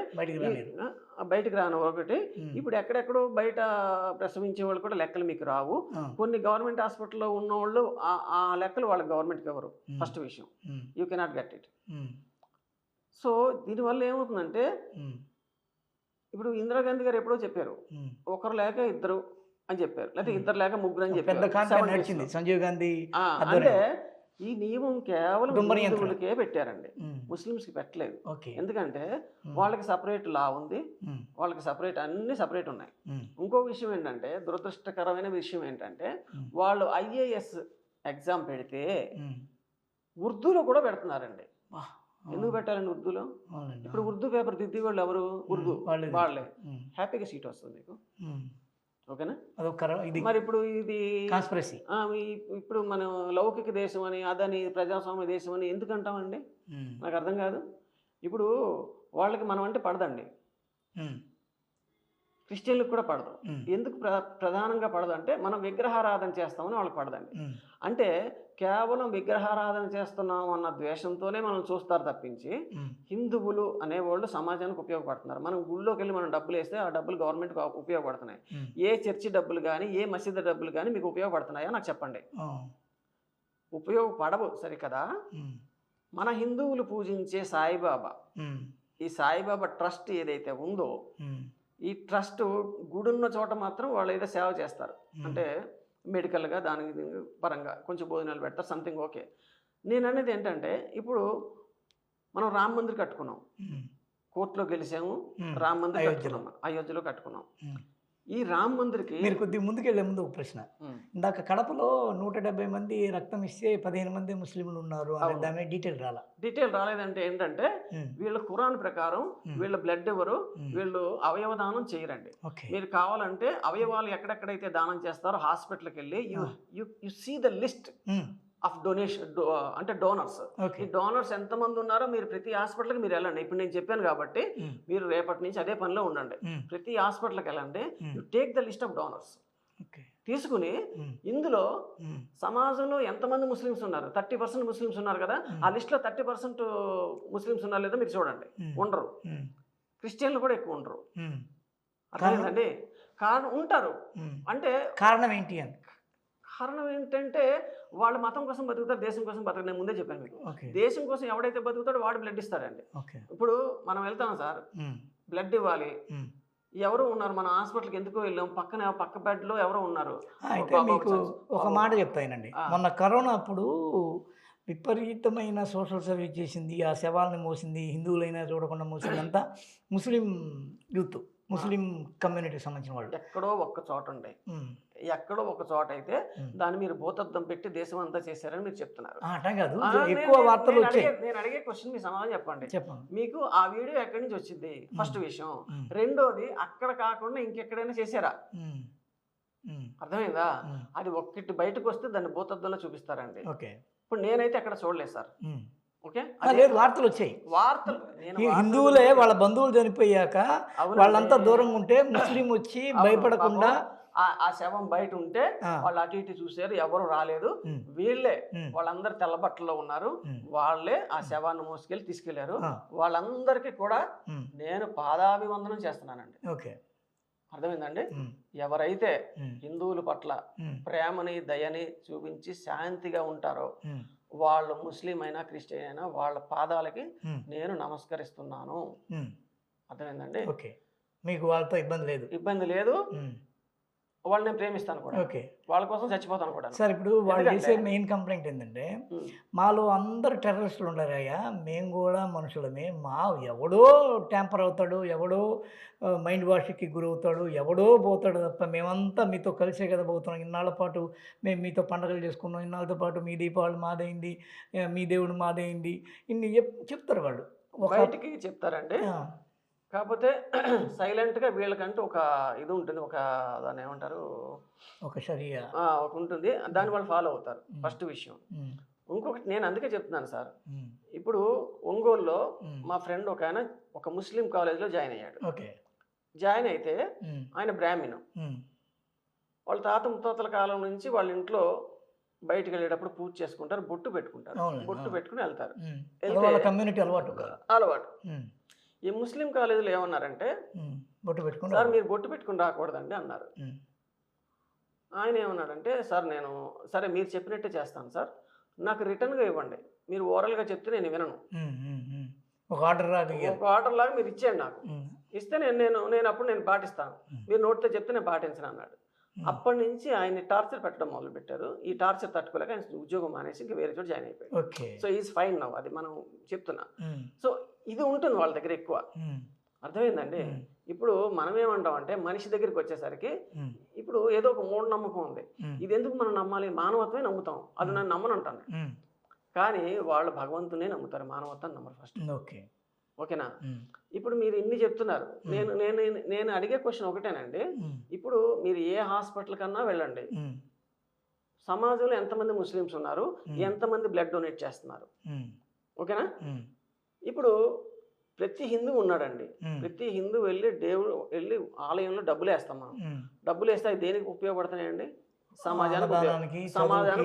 బయటికి రాను ఒకటి. ఇప్పుడు ఎక్కడెక్కడో బయట ప్రసవించే వాళ్ళు కూడా లెక్కలు మీకు రావు. కొన్ని గవర్నమెంట్ హాస్పిటల్లో ఉన్న వాళ్ళు ఆ లెక్కలు వాళ్ళకి గవర్నమెంట్కి ఎవరు. ఫస్ట్ విషయం, you cannot get it. So దీనివల్ల ఏమవుతుందంటే ఇప్పుడు ఇందిరాగాంధీ గారు ఎప్పుడో చెప్పారు, ఒకరు లేక ఇద్దరు అని చెప్పారు, లేకపోతే ఇద్దరు లేక ముగ్గురు అని చెప్పారు. సంజీవ్ గాంధీ. అంటే ఈ నియమం కేవలం హిందువులకే పెట్టారండి, ముస్లిమ్స్ కి పెట్టలేదు. ఎందుకంటే వాళ్ళకి సపరేట్ లా ఉంది, వాళ్ళకి సపరేట్ అన్ని సపరేట్ ఉన్నాయి. ఇంకో విషయం ఏంటంటే, దురదృష్టకరమైన విషయం ఏంటంటే, వాళ్ళు ఐఏఎస్ ఎగ్జామ్ పెడితే ఉర్దూలో కూడా పెడుతున్నారండి. ఎందుకు పెట్టాలండి ఉర్దూలో? ఇప్పుడు ఉర్దూ పేపర్ దిద్ది వాళ్ళు ఎవరు? ఉర్దూ వాళ్ళే. హ్యాపీగా సీట్ వస్తుంది మీకు. ఓకేనా? మరి ఇప్పుడు ఇది ఇప్పుడు మనం లౌకిక దేశం అని, అదని ప్రజాస్వామ్య దేశం అని ఎందుకు అంటామండి? నాకు అర్థం కాదు. ఇప్పుడు వాళ్ళకి మనం అంటే పడదండి, క్రిస్టియన్లకు కూడా పడదు. ఎందుకు ప్రధానంగా పడదు అంటే, మనం విగ్రహారాధన చేస్తామని వాళ్ళకి పడదండి. అంటే కేవలం విగ్రహారాధన చేస్తున్నాం అన్న ద్వేషంతోనే మనం చూస్తారు తప్పించి, హిందువులు అనేవాళ్ళు సమాజానికి ఉపయోగపడుతున్నారు. మనం గుళ్ళోకి వెళ్ళి మనం డబ్బులు వేస్తే ఆ డబ్బులు గవర్నమెంట్కి ఉపయోగపడుతున్నాయి. ఏ చర్చి డబ్బులు కానీ, ఏ మసీదు డబ్బులు కానీ మీకు ఉపయోగపడుతున్నాయా నాకు చెప్పండి. ఉపయోగపడవు, సరే కదా? మన హిందువులు పూజించే సాయిబాబా, ఈ సాయిబాబా ట్రస్ట్ ఏదైతే ఉందో, ఈ ట్రస్ట్ గుడున్న చోట మాత్రం వాళ్ళు ఏదో సేవ చేస్తారు. అంటే మెడికల్గా దానికి పరంగా కొంచెం భోజనాలు పెడతారు, సంథింగ్. ఓకే. నేను అనేది ఏంటంటే, ఇప్పుడు మనం రామ మందిర్ కట్టుకున్నాం, కోర్టులో గెలిచాము, రామ మందిర్ కట్టుకున్నాం, అయోధ్యలో కట్టుకున్నాం. ఈ రామ మందిర్కి మీరు కొద్దిగా ముందుకెళ్లే ముందు ఒక ప్రశ్న. ఇందాక కడపలో 170 మంది రక్తం ఇస్తే 15 మంది ముస్లింలు ఉన్నారు అనే దాని డీటెయిల్ రాలేదంటే ఏంటంటే, వీళ్ళ ఖురాన్ ప్రకారం వీళ్ళ బ్లడ్ ఎవరు, వీళ్ళు అవయవ దానం చేయరండి. మీరు కావాలంటే అవయవాలు ఎక్కడెక్కడైతే దానం చేస్తారో హాస్పిటల్కి వెళ్ళి you see the list of donation, అంటే డోనర్స్. ఈ డోనర్స్ ఎంతమంది ఉన్నారో మీరు ప్రతి హాస్పిటల్కి మీరు వెళ్ళండి. ఇప్పుడు నేను చెప్పాను కాబట్టి మీరు రేపటి నుంచి అదే పనిలో ఉండండి. ప్రతి హాస్పిటల్కి వెళ్ళండి, you take the list of donors. తీసుకుని ఇందులో సమాజంలో ఎంతమంది ముస్లిమ్స్ ఉన్నారు, 30% ముస్లిమ్స్ ఉన్నారు కదా, ఆ లిస్ట్లో 30% ముస్లిమ్స్ ఉన్నారు లేదో మీరు చూడండి. ఉండరు. క్రిస్టియన్లు కూడా ఎక్కువ ఉండరు. అర్థమైందండి? కారణం ఉంటారు అంటే కారణం ఏంటి అని. కారణం ఏంటంటే వాళ్ళ మతం కోసం బతుకుతారు, దేశం కోసం బతకరు. నేను ముందే చెప్పాను మీకు, దేశం కోసం ఎవడైతే బతుకుతాడో వాడు బ్లడ్ ఇస్తాడండి. ఇప్పుడు మనం వెళ్తాం సార్, బ్లడ్ ఇవ్వాలి, ఎవరు ఉన్నారు మన హాస్పిటల్కి ఎందుకో వెళ్ళాం, పక్క బెడ్లో ఎవరో ఉన్నారు. అయితే మీకు ఒక మాట చెప్తానండి, మొన్న కరోనా అప్పుడు విపరీతమైన సోషల్ సర్వీస్ చేసింది, ఆ శవాలను మోసింది, హిందువులైనా చూడకుండా మోసింది అంతా ముస్లిం యూత్, ముస్లిం కమ్యూనిటీకి సంబంధించిన వాళ్ళు. ఎక్కడో ఒక్క చోట ఉండే, ఎక్కడో ఒక చోట అయితే దాన్ని మీరు భూతద్దం పెట్టి దేశం అంతా చేశారని మీరు చెప్తున్నారు. ఎక్కువ వార్తలు వచ్చాయి. నేను అడిగే క్వశ్చన్ మీ సమాధానం చెప్పండి. మీకు ఆ వీడియో ఎక్కడి నుంచి వచ్చింది? ఫస్ట్ విషయం. రెండోది, అక్కడ కాకుండా ఇంకెక్కడైనా చేశారా? అర్థమైందా? అది ఒక్కటి బయటకు వస్తే దాన్ని భూతద్దంలో చూపిస్తారండి. ఇప్పుడు నేనైతే అక్కడ చూడలేదు సార్. లేదు, వార్తలు వచ్చాయి. హిందువులే వాళ్ళ బంధువులు చనిపోయాక వాళ్ళంతా దూరంగా ఉంటే ముస్లిం వచ్చి భయపడకుండా ఆ శవం బయట ఉంటే వాళ్ళు అటు ఇటు చూసారు, ఎవరు రాలేదు. వీళ్ళే, వాళ్ళందరూ తెల్ల బట్టల్లో ఉన్నారు, వాళ్ళే ఆ శవాన్ని మోసుకెళ్ళి తీసుకెళ్లారు. వాళ్ళందరికీ కూడా నేను పాదాభివందనం చేస్తున్నానండి. అర్థమైందండి? ఎవరైతే హిందువుల పట్ల ప్రేమని, దయని చూపించి శాంతిగా ఉంటారో వాళ్ళు ముస్లిం అయినా క్రిస్టియన్ అయినా వాళ్ళ పాదాలకి నేను నమస్కరిస్తున్నాను. అర్థమైందండి? మీకు వాళ్ళతో ఇబ్బంది లేదు. వాళ్ళని నేను ప్రేమిస్తాను కూడా, వాళ్ళ కోసం చచ్చిపోతాను కూడా. సార్, ఇప్పుడు వాళ్ళు చేసే మెయిన్ కంప్లైంట్ ఏంటంటే, మాలో అందరు టెర్రరిస్టులు ఉండరయ్యా, మేము కూడా మనుషులమే, ఎవడో ట్యాంపర్ అవుతాడు, ఎవడో మైండ్ వాష్కి గురవుతాడు, ఎవడో పోతాడు తప్ప మేమంతా మీతో కలిసే కదా పోతున్నాం. ఇన్నాళ్ళ పాటు మేము మీతో పండుగలు చేసుకున్నాం, ఇన్నాళ్ళతో పాటు మీ దీపావళి మాదైంది, మీ దేవుడు మాదైంది, ఇన్ని చెప్తారు వాళ్ళు. బయటికి చెప్తారండి, కాకపోతే సైలెంట్గా వీళ్ళకంటూ ఒక ఇది ఉంటుంది, ఒక దాన్ని ఏమంటారు, ఒక షరియా ఒక ఉంటుంది, దాన్ని వాళ్ళు ఫాలో అవుతారు. ఫస్ట్ విషయం. ఇంకొకటి నేను అందుకే చెప్తున్నాను సార్, ఇప్పుడు ఒంగోలులో మా ఫ్రెండ్ ఒక ఆయన ఒక ముస్లిం కాలేజ్లో జాయిన్ అయ్యాడు. జాయిన్ అయితే ఆయన బ్రాహ్మణు, వాళ్ళ తాత ముత్తాతల కాలం నుంచి వాళ్ళ ఇంట్లో బయటికి వెళ్ళేటప్పుడు పూజ చేసుకుంటారు, బొట్టు పెట్టుకుంటారు, అవునండి, బొట్టు అవును. పెట్టుకుని వెళ్తారు. అది వాళ్ళ కమ్యూనిటీ అలవాటు. అలవాటు. ఉమ్, ఈ ముస్లిం కాలేజీలో ఏమన్నారంటే, బొట్టు పెట్టుకుని సార్ మీరు బొట్టు పెట్టుకుని రాకూడదండి అన్నారు. ఆయన ఏమన్నాడంటే, సార్ నేను సరే మీరు చెప్పినట్టే చేస్తాను సార్, నాకు రిటర్న్గా ఇవ్వండి, మీరు ఓరల్గా చెప్తే నేను వినను, ఒక ఆర్డర్ రాగా ఒక ఆర్డర్ లాగా మీరు ఇచ్చేయండి నాకు, ఇస్తే నేను అప్పుడు నేను పాటిస్తాను, మీరు నోటితో చెప్తే నేను పాటించను అన్నాడు. అప్పటి నుంచి ఆయన్ని టార్చర్ పెట్టడం మొదలుపెట్టారు. ఈ టార్చర్ తట్టుకోలేక ఆయన ఉద్యోగం మానేసి ఇంకా వేరే చోట జాయిన్ అయిపోయాడు. సో ఈజ్ ఫైన్ నవ్, అది మనం చెప్తున్నా. సో ఇది ఉంటుంది వాళ్ళ దగ్గర ఎక్కువ, అర్థమైందండి. ఇప్పుడు మనం ఏమంటాం అంటే మనిషి దగ్గరికి వచ్చేసరికి ఇప్పుడు ఏదో ఒక మూఢనమ్మకం ఉంది, ఇది ఎందుకు మనం నమ్మాలి, మానవత్వమే నమ్ముతాం, అది నన్ను నమ్మను అంటాను. కానీ వాళ్ళు భగవంతునే నమ్ముతారు, మానవత్వాన్ని నమ్మరు ఫస్ట్. ఓకేనా. ఇప్పుడు మీరు ఇన్ని చెప్తున్నారు, నేను అడిగే క్వశ్చన్ ఒకటేనండి. ఇప్పుడు మీరు ఏ హాస్పిటల్ కన్నా వెళ్ళండి, సమాజంలో ఎంతమంది ముస్లిమ్స్ ఉన్నారు, ఎంతమంది బ్లడ్ డొనేట్ చేస్తున్నారు, ఓకేనా. ఇప్పుడు ప్రతి హిందూ ఉన్నాడండి, ప్రతి హిందూ వెళ్ళి ఆలయంలో డబ్బులు వేస్తాం మనం. డబ్బులు వేస్తే అవి దేనికి ఉపయోగపడుతున్నాయండి? సమాజానికి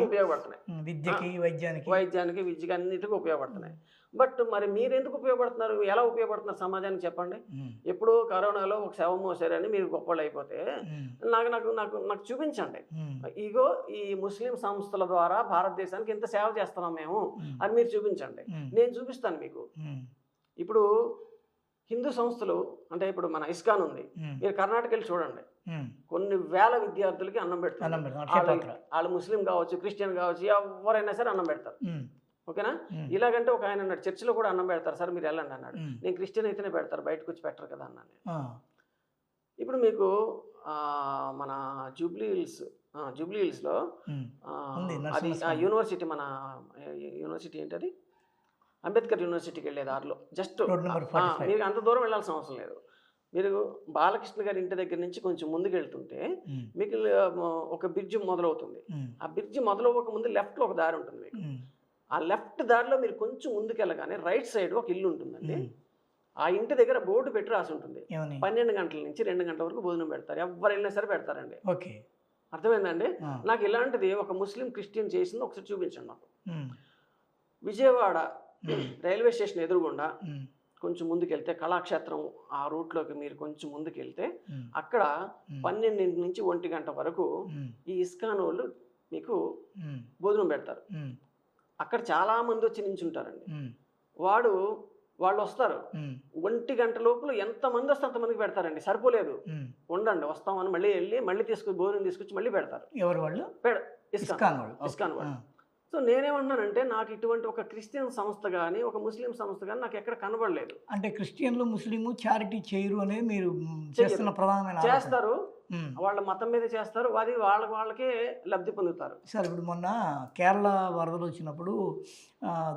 ఉపయోగపడుతున్నాయి, వైద్యానికి విద్యకి అన్నిటికీ ఉపయోగపడుతున్నాయి. బట్ మరి మీరు ఎందుకు ఉపయోగపడుతున్నారు, ఎలా ఉపయోగపడుతున్నారు సమాజానికి చెప్పండి. ఎప్పుడు కరోనాలో ఒక శవం మోసారని మీరు గొప్పలు అయిపోతే నాకు నాకు నాకు నాకు చూపించండి, ఇగో ఈ ముస్లిం సంస్థల ద్వారా భారతదేశానికి ఎంత సేవ చేస్తున్నాం మేము అని మీరు చూపించండి, నేను చూపిస్తాను మీకు. ఇప్పుడు హిందూ సంస్థలు అంటే ఇప్పుడు మన ఇస్కాన్ ఉంది, మీరు కర్ణాటక వెళ్ళి చూడండి, కొన్ని వేల విద్యార్థులకి అన్నం పెడతారు. వాళ్ళు ముస్లిం కావచ్చు, క్రిస్టియన్ కావచ్చు, ఎవరైనా సరే అన్నం పెడతారు, ఓకేనా. ఇలాగంటే ఒక ఆయన అన్నాడు, చర్చిలో కూడా అన్నం పెడతారు సార్, మీరు వెళ్ళండి అన్నాడు. నేను క్రిస్టియన్ అయితేనే పెడతారు, బయటకు వచ్చి పెట్టరు కదా అన్నాను. ఇప్పుడు మీకు మన జూబ్లీ హిల్స్లో అది యూనివర్సిటీ, మన యూనివర్సిటీ ఏంటది, అంబేద్కర్ యూనివర్సిటీకి వెళ్ళే దారిలో జస్ట్ మీరు అంత దూరం వెళ్ళాల్సిన అవసరం లేదు. మీరు బాలకృష్ణ గారి ఇంటి దగ్గర నుంచి కొంచెం ముందుకు వెళ్తుంటే మీకు ఒక బ్రిడ్జ్ మొదలవుతుంది. ఆ బ్రిడ్జ్ మొదలవ్వక ముందు లెఫ్ట్లో ఒక దారి ఉంటుంది మీకు. ఆ లెఫ్ట్ దారిలో మీరు కొంచెం ముందుకు వెళ్ళగానే రైట్ సైడ్ ఒక ఇల్లు ఉంటుందండి. ఆ ఇంటి దగ్గర బోర్డు పెట్టి రాసి ఉంటుంది, 12 గంటల నుంచి 2 గంటల వరకు భోజనం పెడతారు, ఎవరు వెళ్ళినా సరే పెడతారండి. అర్థమైందండి. నాకు ఇలాంటిది ఒక ముస్లిం క్రిస్టియన్ చేసింది ఒకసారి చూపించండి నాకు. విజయవాడ రైల్వే స్టేషన్ ఎదురుగుండా కొంచెం ముందుకెళ్తే కళాక్షేత్రం ఆ రూట్లోకి మీరు కొంచెం ముందుకెళ్తే అక్కడ 12 నుంచి 1 గంట వరకు ఈ ఇస్కాన్ వాళ్ళు మీకు భోజనం పెడతారు. అక్కడ చాలా మంది వచ్చి నించుంటారండి. వాళ్ళు వస్తారు, 1 గంట లోపల ఎంతమంది వస్తే అంతమందికి పెడతారండి, సరిపోలేదు, ఉండండి వస్తామని మళ్ళీ తీసుకుని భోజనం తీసుకొచ్చి మళ్ళీ పెడతారు. ఎవరు వాళ్ళు? ఇస్కాన్ వాళ్ళు. సో నేనేమన్నానంటే నాకు ఇటువంటి ఒక క్రిస్టియన్ సంస్థ కానీ ఒక ముస్లిం సంస్థ కానీ నాకు ఎక్కడ కనబడలేదు. అంటే క్రిస్టియన్లు ముస్లిము చారిటీ చేయరు అనేది మీరు చేస్తున్న ప్రధానమైన చేస్తారు, వాళ్ళ మతం మీద చేస్తారు, అది వాళ్ళకే లబ్ధి పొందుతారు. సార్ ఇప్పుడు మొన్న కేరళ వరదలు వచ్చినప్పుడు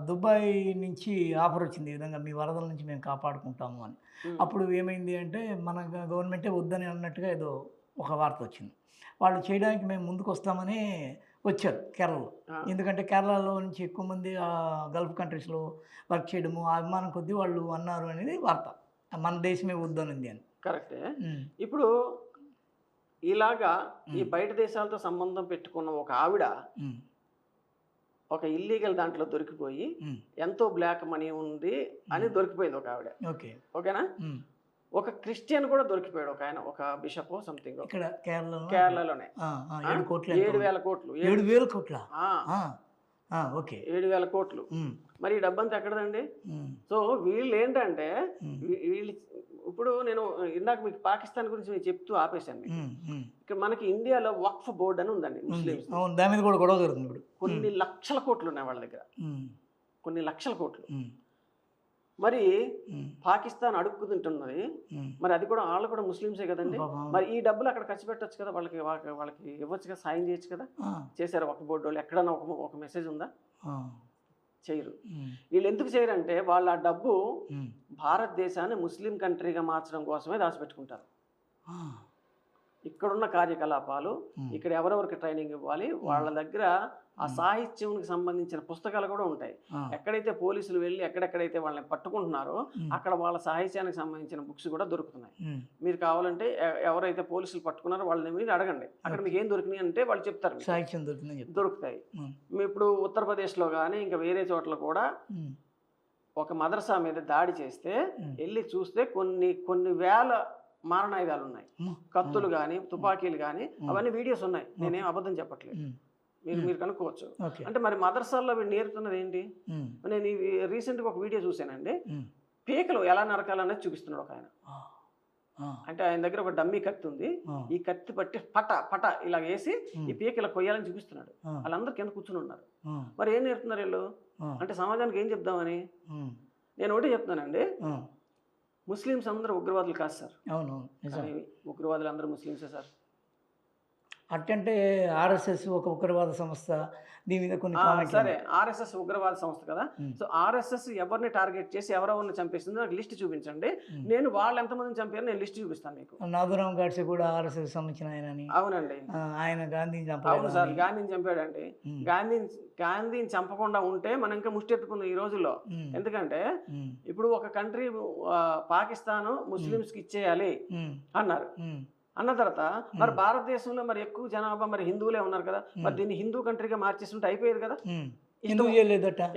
దుబాయ్ నుంచి ఆఫర్ వచ్చింది, ఈ విధంగా మీ వరదల నుంచి మేము కాపాడుకుంటాము అని. అప్పుడు ఏమైంది అంటే మన గవర్నమెంటే వద్దని అన్నట్టుగా ఏదో ఒక వార్త వచ్చింది. వాళ్ళు చేయడానికి మేము ముందుకు వస్తామని వచ్చారు కేరళలో. ఎందుకంటే కేరళలో నుంచి ఎక్కువ మంది గల్ఫ్ కంట్రీస్లో వర్క్ చేయడము ఆ అభిమానం కొద్దీ వాళ్ళు అన్నారు అనేది వార్త, మన దేశమే వద్దనుంది అని. కరెక్టే. ఇప్పుడు ఇలాగా ఈ బయట దేశాలతో సంబంధం పెట్టుకున్న ఒక ఆవిడ ఒక ఇల్లీగల్ దాంట్లో దొరికిపోయి ఎంతో బ్లాక్ మనీ ఉంది అని దొరికిపోయింది ఒక ఆవిడ, ఓకేనా. ఒక క్రిస్టియన్ కూడా దొరికిపోయాడు, ఒక ఆయన, ఒక బిషప్ సంథింగ్, ఇక్కడ కేరళలోనే 7,000 కోట్లు. 7,000 కోట్లు. మరి ఈ డబ్బంతా ఎక్కడదండి? సో వీళ్ళు ఏంటంటే వీళ్ళు ఇప్పుడు నేను ఇందాక మీకు పాకిస్తాన్ గురించి చెప్తూ ఆపేశాను. ఇక్కడ మనకి ఇండియాలో వక్ఫ్ బోర్డు అని ఉందండి ముస్లిమ్స్, దాని మీద కూడా గొడవ జరుగుతుంది. కొన్ని లక్షల కోట్లు ఉన్నాయి వాళ్ళ దగ్గర, కొన్ని లక్షల కోట్లు. మరి పాకిస్తాన్ అడుక్కుతుంటున్నది, మరి అది కూడా వాళ్ళు కూడా ముస్లిమ్సే కదండి. మరి ఈ డబ్బులు అక్కడ ఖర్చు పెట్టచ్చు కదా, వాళ్ళకి ఇవ్వచ్చు కదా, సాయం చేయొచ్చు కదా. చేశారు ఒక బోర్డు వాళ్ళు, ఎక్కడన్నా ఒక మెసేజ్ ఉందా? చేయరు. వీళ్ళు ఎందుకు చేయరంటే వాళ్ళు ఆ డబ్బు భారతదేశాన్ని ముస్లిం కంట్రీగా మార్చడం కోసమే దాచిపెట్టుకుంటారు. ఇక్కడున్న కార్యకలాపాలు, ఇక్కడ ఎవరెవరికి ట్రైనింగ్ ఇవ్వాలి, వాళ్ళ దగ్గర ఆ సాహిత్యంకి సంబంధించిన పుస్తకాలు కూడా ఉంటాయి. ఎక్కడైతే పోలీసులు వెళ్ళి ఎక్కడెక్కడైతే వాళ్ళని పట్టుకుంటున్నారో అక్కడ వాళ్ళ సాహిత్యానికి సంబంధించిన బుక్స్ కూడా దొరుకుతున్నాయి. మీరు కావాలంటే ఎవరైతే పోలీసులు పట్టుకున్నారో వాళ్ళని మీరు అడగండి, అక్కడ మీకు ఏం దొరికినాయి అంటే వాళ్ళు చెప్తారు, సాహిత్యం దొరుకుతాయి. ఇప్పుడు ఉత్తరప్రదేశ్లో కానీ ఇంకా వేరే చోట్ల కూడా ఒక మదర్సా మీద దాడి చేస్తే వెళ్ళి చూస్తే కొన్ని వేల మారణాయుధాలు ఉన్నాయి, కత్తులు కానీ తుపాకీలు కానీ, అవన్నీ వీడియోస్ ఉన్నాయి. నేనేం అబద్ధం చెప్పట్లేదు, మీరు కనుక్కోవచ్చు. అంటే మరి మదర్సాల్లో వీళ్ళు నేర్పుతున్నది ఏంటి? నేను రీసెంట్గా ఒక వీడియో చూశానండి, పీకలు ఎలా నరకాలనేది చూపిస్తున్నాడు ఒక ఆయన. అంటే ఆయన దగ్గర ఒక డమ్మీ కత్తి ఉంది, ఈ కత్తి పట్టి పట ఇలా వేసి ఈ పీక ఇలా కొయ్యాలని చూపిస్తున్నాడు. వాళ్ళందరూ కింద కూర్చుని ఉన్నారు. మరి ఏం నేర్పుతున్నారు వీళ్ళు? అంటే సమాజానికి ఏం చెప్దామని. నేను ఒకటి చెప్తానండి, ముస్లిమ్స్ అందరూ ఉగ్రవాదులు కాదు సార్. అవును, ఉగ్రవాదులు అందరూ ముస్లిమ్సే సార్. అంటే ఆర్ఎస్ఎస్ ఒక ఉగ్రవాద సంస్థ, దీని మీద కొన్ని సరే, ఆర్ఎస్ఎస్ ఉగ్రవాద సంస్థ కదా. సో ఆర్ఎస్ఎస్ ఎవరిని టార్గెట్ చేసి ఎవరెవరిని చంపేసిందో నాకు లిస్ట్ చూపించండి, నేను వాళ్ళు ఎంతమందిని చంపారో నేను లిస్ట్ చూపిస్తాను మీకు. నాథురామ్ గాడ్సే కూడా ఆర్ఎస్ఎస్ సంబంధించిన ఆయన. అవునండి, ఆయన గాంధీని చంపాడు. అవును సార్, గాంధీని చంపాడండి. గాంధీని చంపకుండా ఉంటే మనం ఇంకా ముష్టెత్తుకుందాం ఈ రోజుల్లో. ఎందుకంటే ఇప్పుడు ఒక కంట్రీ పాకిస్తాన్ ముస్లిమ్స్కి ఇచ్చేయాలి అన్నారు. అన్న తర్వాత మరి భారతదేశంలో మరి ఎక్కువ జనాభా మరి హిందువులే ఉన్నారు కదా, మరి దీన్ని హిందూ కంట్రీగా మార్చేస్తుంటే అయిపోయేది కదా.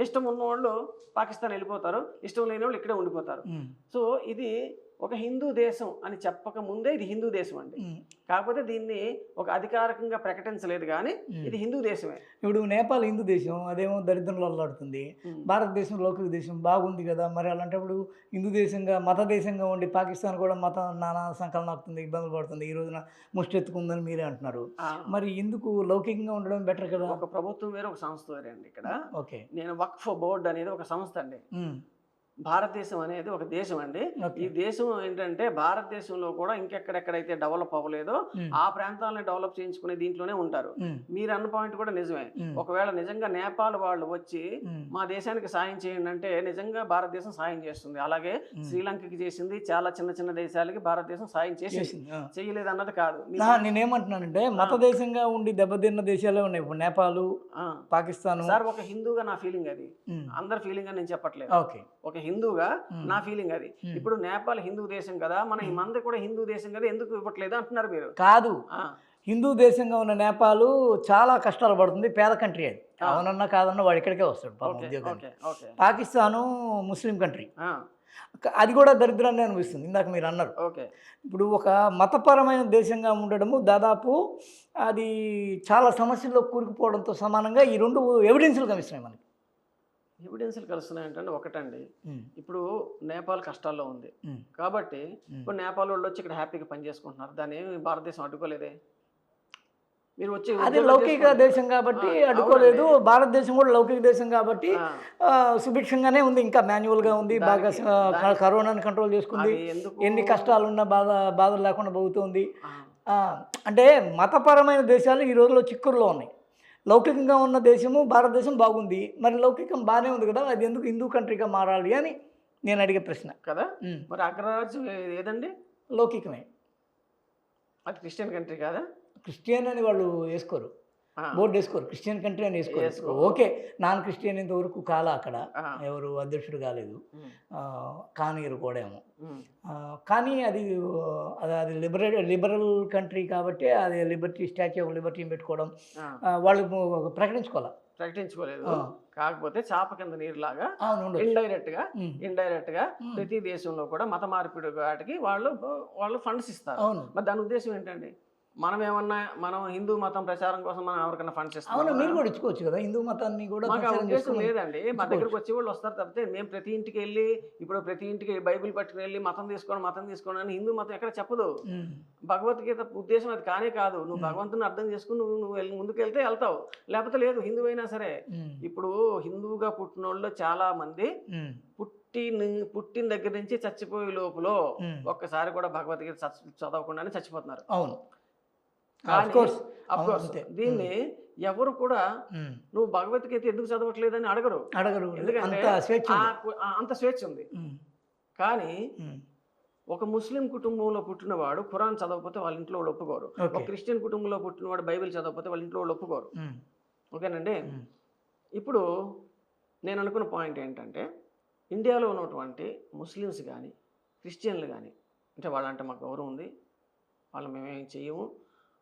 ఇష్టం ఉన్న వాళ్ళు పాకిస్తాన్ వెళ్ళిపోతారు, ఇష్టం లేని వాళ్ళు ఇక్కడే ఉండిపోతారు. సో ఇది ఒక హిందూ దేశం అని చెప్పక ముందే ఇది హిందూ దేశం అండి. కాకపోతే దీన్ని ఒక అధికారికంగా ప్రకటించలేదు, కానీ ఇది హిందూ దేశమే. ఇప్పుడు నేపాల్ హిందూ దేశం, అదేమో దరిద్రంలో అల్లాడుతుంది. భారతదేశం లౌకిక దేశం బాగుంది కదా, మరి అలాంటప్పుడు హిందూ దేశంగా మత దేశంగా ఉండి పాకిస్తాన్ కూడా నానా సంకలనం అవుతుంది, ఇబ్బందులు పడుతుంది, ఈ రోజున ముష్టెత్తుకుందని మీరే అంటున్నారు. మరి ఎందుకు లౌకికంగా ఉండడం బెటర్ కదా? ఒక ప్రభుత్వం వేరే, ఒక సంస్థ వేరే అండి. ఇక్కడ ఓకే, నేను వక్ఫ్ బోర్డు అనేది ఒక సంస్థ అండి. భారతదేశం అనేది ఒక దేశం అండి. ఈ దేశం ఏంటంటే భారతదేశంలో కూడా ఇంకెక్కడెక్కడైతే డెవలప్ అవ్వలేదో ఆ ప్రాంతాలను డెవలప్ చేయించుకునే దీంట్లోనే ఉంటారు. మీరు అన్న పాయింట్ కూడా నిజమే. ఒకవేళ నిజంగా నేపాల్ వాళ్ళు వచ్చి మా దేశానికి సాయం చేయండి అంటే నిజంగా భారతదేశం సాయం చేస్తుంది. అలాగే శ్రీలంకకి చేసింది, చాలా చిన్న చిన్న దేశాలకి భారతదేశం సాయం చేసింది, చేయలేదు అన్నది కాదు. నేనేమంటున్నానంటే మత దేశంగా ఉండి దెబ్బతిన్న దేశాలే ఉన్నాయి ఇప్పుడు నేపాల్, పాకిస్తాన్. సార్ ఒక హిందూగా నా ఫీలింగ్ అది, అందరి ఫీలింగ్ అని నేను చెప్పట్లేదు. ఒక హిందూగా నా ఫీలింగ్ అది. ఇప్పుడు నేపాల్ హిందూ దేశం కదా, మన ఈ మంది కూడా హిందూ దేశం కదా, ఎందుకు ఇవ్వట్లేదు అంటున్నారు మీరు. కాదు, హిందూ దేశంగా ఉన్న నేపాల్ చాలా కష్టాలు పడుతుంది, పేద కంట్రీ అది. అవునన్నా కాదన్నా వాడు ఇక్కడికే వస్తాడు ఉద్యోగం. పాకిస్తాను ముస్లిం కంట్రీ, అది కూడా దరిద్రాన్ని అనిపిస్తుంది. ఇందాక మీరు అన్నారు. ఇప్పుడు ఒక మతపరమైన దేశంగా ఉండడము దాదాపు అది చాలా సమస్యల్లో కూరుకుపోవడంతో సమానంగా ఈ రెండు ఎవిడెన్స్లు కనిపిస్తున్నాయి మనకి. ఎవిడెన్స్లు కలుస్తున్నాయంటే ఒకటండి, ఇప్పుడు నేపాల్ కష్టాల్లో ఉంది కాబట్టి ఇప్పుడు నేపాల్ వాళ్ళు వచ్చి ఇక్కడ హ్యాపీగా పని చేసుకుంటున్నారు, దాన్ని ఏమి భారతదేశం అడ్డుకోలేదే. మీరు వచ్చి అది లౌకిక దేశం కాబట్టి అడ్డుకోలేదు, భారతదేశం కూడా లౌకిక దేశం కాబట్టి సుభిక్షంగానే ఉంది, ఇంకా మాన్యువల్గా ఉంది, బాగా కరోనాని కంట్రోల్ చేసుకుంది, ఎన్ని కష్టాలున్నా బాధలు లేకుండా పోతుంది. అంటే మతపరమైన దేశాలు ఈ రోజుల్లో చిక్కుల్లో ఉన్నాయి. లౌకికంగా ఉన్న దేశము భారతదేశం బాగుంది, మరి లౌకికం బాగానే ఉంది కదా, అది ఎందుకు హిందూ కంట్రీగా మారాలి అని నేను అడిగే ప్రశ్న కదా. మరి అగ్రరాజ్యం ఏదండి? లౌకికమే. అది క్రిస్టియన్ కంట్రీ కాదా? క్రిస్టియన్ అని వాళ్ళు వేసుకోరు, బోర్డు వేసుకోరు, క్రిస్టియన్ కంట్రీ అని వేసుకోరు. ఓకే, నాన్ క్రిస్టియన్ ఇంతవరకు కాలా, అక్కడ ఎవరు అధ్యక్షుడు కాలేదు, కానీరు కూడా ఏమో. కానీ అది లిబరల్ కంట్రీ కాబట్టి అది లిబర్టీ, స్టాచ్యూ ఆఫ్ లిబర్టీని పెట్టుకోవడం వాళ్ళు ప్రకటించుకోలేదు. కాకపోతే చాప కింద నీరులాగా ఇండైరెక్ట్ గా ప్రతి దేశంలో కూడా మత మార్పిడి వాటికి వాళ్ళు ఫండ్స్ ఇస్తారు. మరి దాని ఉద్దేశం ఏంటండి? మనం హిందూ మతం ప్రచారం కోసం మనం ఎవరికైనా ఫండ్స్ ఇస్తాం. మీరు కూడా ఇచ్చుకోవచ్చు కదా హిందూ మతాన్ని కూడా. మాకు ఉద్దేశం లేదండి, మా దగ్గరకు వచ్చే వాళ్ళు వస్తారు తప్పితే మేము ప్రతి ఇంటికి వెళ్ళి ఇప్పుడు ప్రతి ఇంటికి బైబిల్ పట్టుకుని వెళ్ళి మతం తీసుకోండి అని హిందూ మతం ఎక్కడ చెప్పదు. భగవద్గీత ఉద్దేశం అది కానే కాదు. నువ్వు భగవంతుని అర్థం చేసుకుని నువ్వు ముందుకు వెళ్తే వెళ్తావు, లేకపోతే లేదు. హిందూ అయినా సరే ఇప్పుడు హిందువుగా పుట్టిన వాళ్ళు చాలా మంది పుట్టిన దగ్గర నుంచి చచ్చిపోయే లోపల ఒక్కసారి కూడా భగవద్గీత చదవకుండానే చచ్చిపోతున్నారు. అవును, దీన్ని ఎవరు కూడా నువ్వు భగవద్గీత ఎందుకు చదవట్లేదని అడగరు. ఎందుకంటే అంత స్వేచ్ఛ ఉంది. కానీ ఒక ముస్లిం కుటుంబంలో పుట్టినవాడు ఖురాన్ చదవకపోతే వాళ్ళ ఇంట్లో వాళ్ళు ఒప్పుకోరు. ఒక ఓకే. క్రిస్టియన్ కుటుంబంలో పుట్టినవాడు బైబిల్ చదవకపోతే వాళ్ళ ఇంట్లో వాళ్ళు ఒప్పుకోరు. ఉమ్, ఓకేనండి. ఉమ్, ఇప్పుడు నేను అనుకున్న పాయింట్ ఏంటంటే ఇండియాలో ఉన్నటువంటి ముస్లిమ్స్ కానీ క్రిస్టియన్లు కానీ అంటే వాళ్ళంటే మాకు గౌరవం ఉంది, వాళ్ళు మేమేం చెయ్యము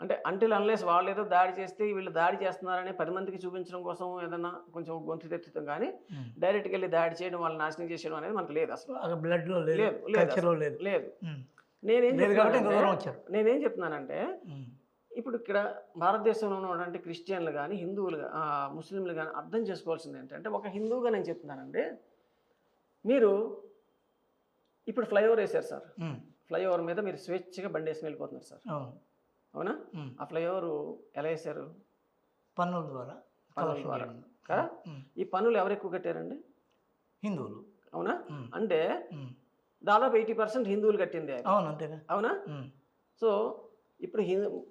అంటే అంటిల్ అన్లెస్ వాళ్ళు ఏదో దాడి చేస్తే వీళ్ళు దాడి చేస్తున్నారని 10 మందికి చూపించడం కోసం ఏదన్నా కొంచెం గొంతు తెచ్చుతాం కానీ ఉమ్. డైరెక్ట్గా వెళ్ళి దాడి చేయడం, వాళ్ళని నాశనం చేసేయడం అనేది మనకు లేదు అసలు. ఆ బ్లడ్లో లేదు, లేదు, లేదు కల్చర్లో అసలు. లేదు. లేదు. ఉమ్, నేనేం లేదు కాబట్టి ఇంత దూరం చెప్తున్నానంటే వచ్చారు. నేనేం చెప్తున్నానంటే ఉమ్, ఇప్పుడు ఇక్కడ భారతదేశంలో ఉన్నటువంటి క్రిస్టియన్లు కానీ హిందువులు ముస్లింలు కానీ అర్థం చేసుకోవాల్సింది ఏంటంటే ఒక హిందువుగా నేను చెప్తున్నానండి, మీరు ఇప్పుడు ఫ్లైఓవర్ వేశారు సార్, ఉమ్, ఫ్లైఓవర్ మీద మీరు స్వేచ్ఛగా బండి వేసుకుని వెళ్ళిపోతున్నారు సార్, అవును. అవునా? ఉమ్, ఆ ఫ్లైఓవర్ ఎలా వేశారు? పన్నుల ద్వారా పన్నుల collection ద్వారా. చేయడం. కదా? ఉమ్, ఈ పన్నులు ఎవరు ఎక్కువ కట్టారండి? హిందువులు. అవునా? ఉమ్, అంటే ఉమ్, దాదాపు 80% హిందువులు కట్టింది అది. అవును అంతేగా. అవునా? ఉమ్, సో ఇప్పుడు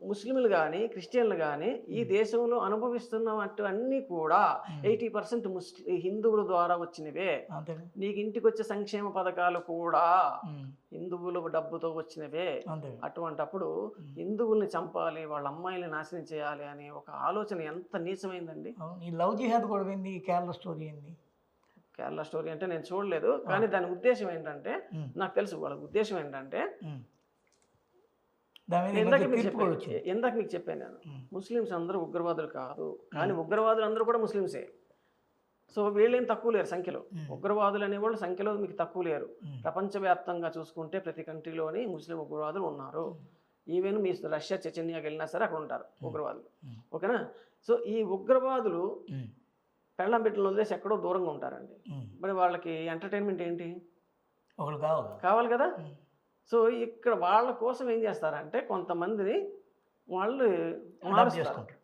ముస్లింలు కానీ క్రిస్టియన్లు కానీ ఈ దేశంలో అనుభవిస్తున్నట్టు అన్నీ కూడా 80% హిందువుల ద్వారా వచ్చినవే. అంతేగా. నీకు ఇంటికి వచ్చే సంక్షేమ పథకాలు కూడా ఉమ్, హిందువుల డబ్బుతో వచ్చినవే. అంతేగా. అటువంటప్పుడు హిందువుల్ని చంపాలి, వాళ్ళ అమ్మాయిల్ని నాశనం చేయాలి అనే ఒక ఆలోచన ఎంత నీచమైందండి. అవును. ఈ లవ్ జిహాద్ కూడా ఏంది, ఈ కేరళ స్టోరీ ఏంది? కేరళ స్టోరీ అంటే నేను చూడలేదు, కానీ దాని ఉద్దేశం ఏంటంటే ఉమ్, నాకు తెలుసు వాళ్ళ ఉద్దేశం ఏంటంటే ఉమ్. దాని మీద ఈ ఇందాక మధ్య మీకు తీర్పు కూడా చెప్పాను, వచ్చింది. ఇందాక మీకు చెప్పాను నేను, ఉమ్, ముస్లిమ్స్ అందరూ ఉగ్రవాదులు కాదు, కానీ ఉగ్రవాదులు అందరూ కూడా ముస్లిమ్సే. సో వీళ్ళేం తక్కువ లేరు సంఖ్యలో. ఉగ్రవాదులు అనేవాళ్ళు సంఖ్యలో మీకు తక్కువ లేరు. ప్రపంచవ్యాప్తంగా చూసుకుంటే ప్రతి కంట్రీలోని ముస్లిం ఉగ్రవాదులు ఉన్నారు. ఈవెన్ మీ రష్యా చెచెన్యాకి వెళ్ళినా సరే అక్కడ ఉంటారు ఉగ్రవాదులు. ఓకేనా? సో ఈ ఉగ్రవాదులు ఉమ్, పెళ్ళం బిడ్డలు వదిలేసి ఎక్కడో దూరంగా ఉంటారండి. ఉమ్. మరి వాళ్ళకి ఎంటర్టైన్మెంట్ ఏంటి ఒకరు కావాలి. కావాలి కదా? ఉమ్, సో ఇక్కడ వాళ్ళ కోసం ఏం చేస్తారంటే కొంతమందిని వాళ్ళు అడాప్ట్ చేసుకుంటారు,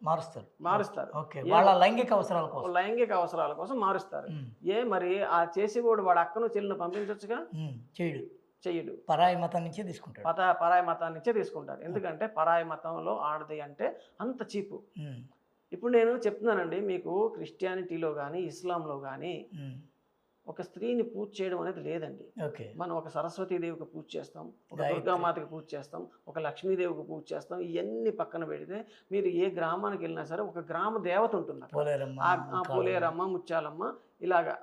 మారుస్తారు. ఓకే. వాళ్ళ లైంగిక అవసరాల కోసం. లైంగిక అవసరాల కోసం మారుస్తారు. ఉమ్, మరి ఆ చేసేవాడు వాడు అక్కను చెల్లిని పంపించవచ్చుగా? ఉమ్, చేయడు. చెయ్యడు. పరాయి మతం నుంచే తీసుకుంటాడు. పరాయి మతాన్ని నుంచే తీసుకుంటారు. ఎందుకంటే పరాయి మతంలో ఆడది అంటే అంత చీపు. ఉమ్, ఇప్పుడు నేను చెప్తున్నానండి మీకు, క్రిస్టియానిటీలో కానీ ఇస్లాంలో కానీ ఉమ్, ఒక స్త్రీని పూజ చేయడం అనేది లేదండి. ఓకే. మనం ఒక సరస్వతీదేవికి పూజ చేస్తాం, ఒక గాయత్రి. దుర్గామాతకి పూజ చేస్తాం, ఒక లక్ష్మీదేవికి పూజ చేస్తాం. ఇవన్నీ పక్కన పెడితే మీరు ఏ గ్రామానికి వెళ్ళినా సరే ఒక గ్రామ దేవత ఉంటుంది అక్కడ. పోలేరమ్మ, ఆ పోలేరమ్మ, ముత్యాలమ్మ, ఇలాగా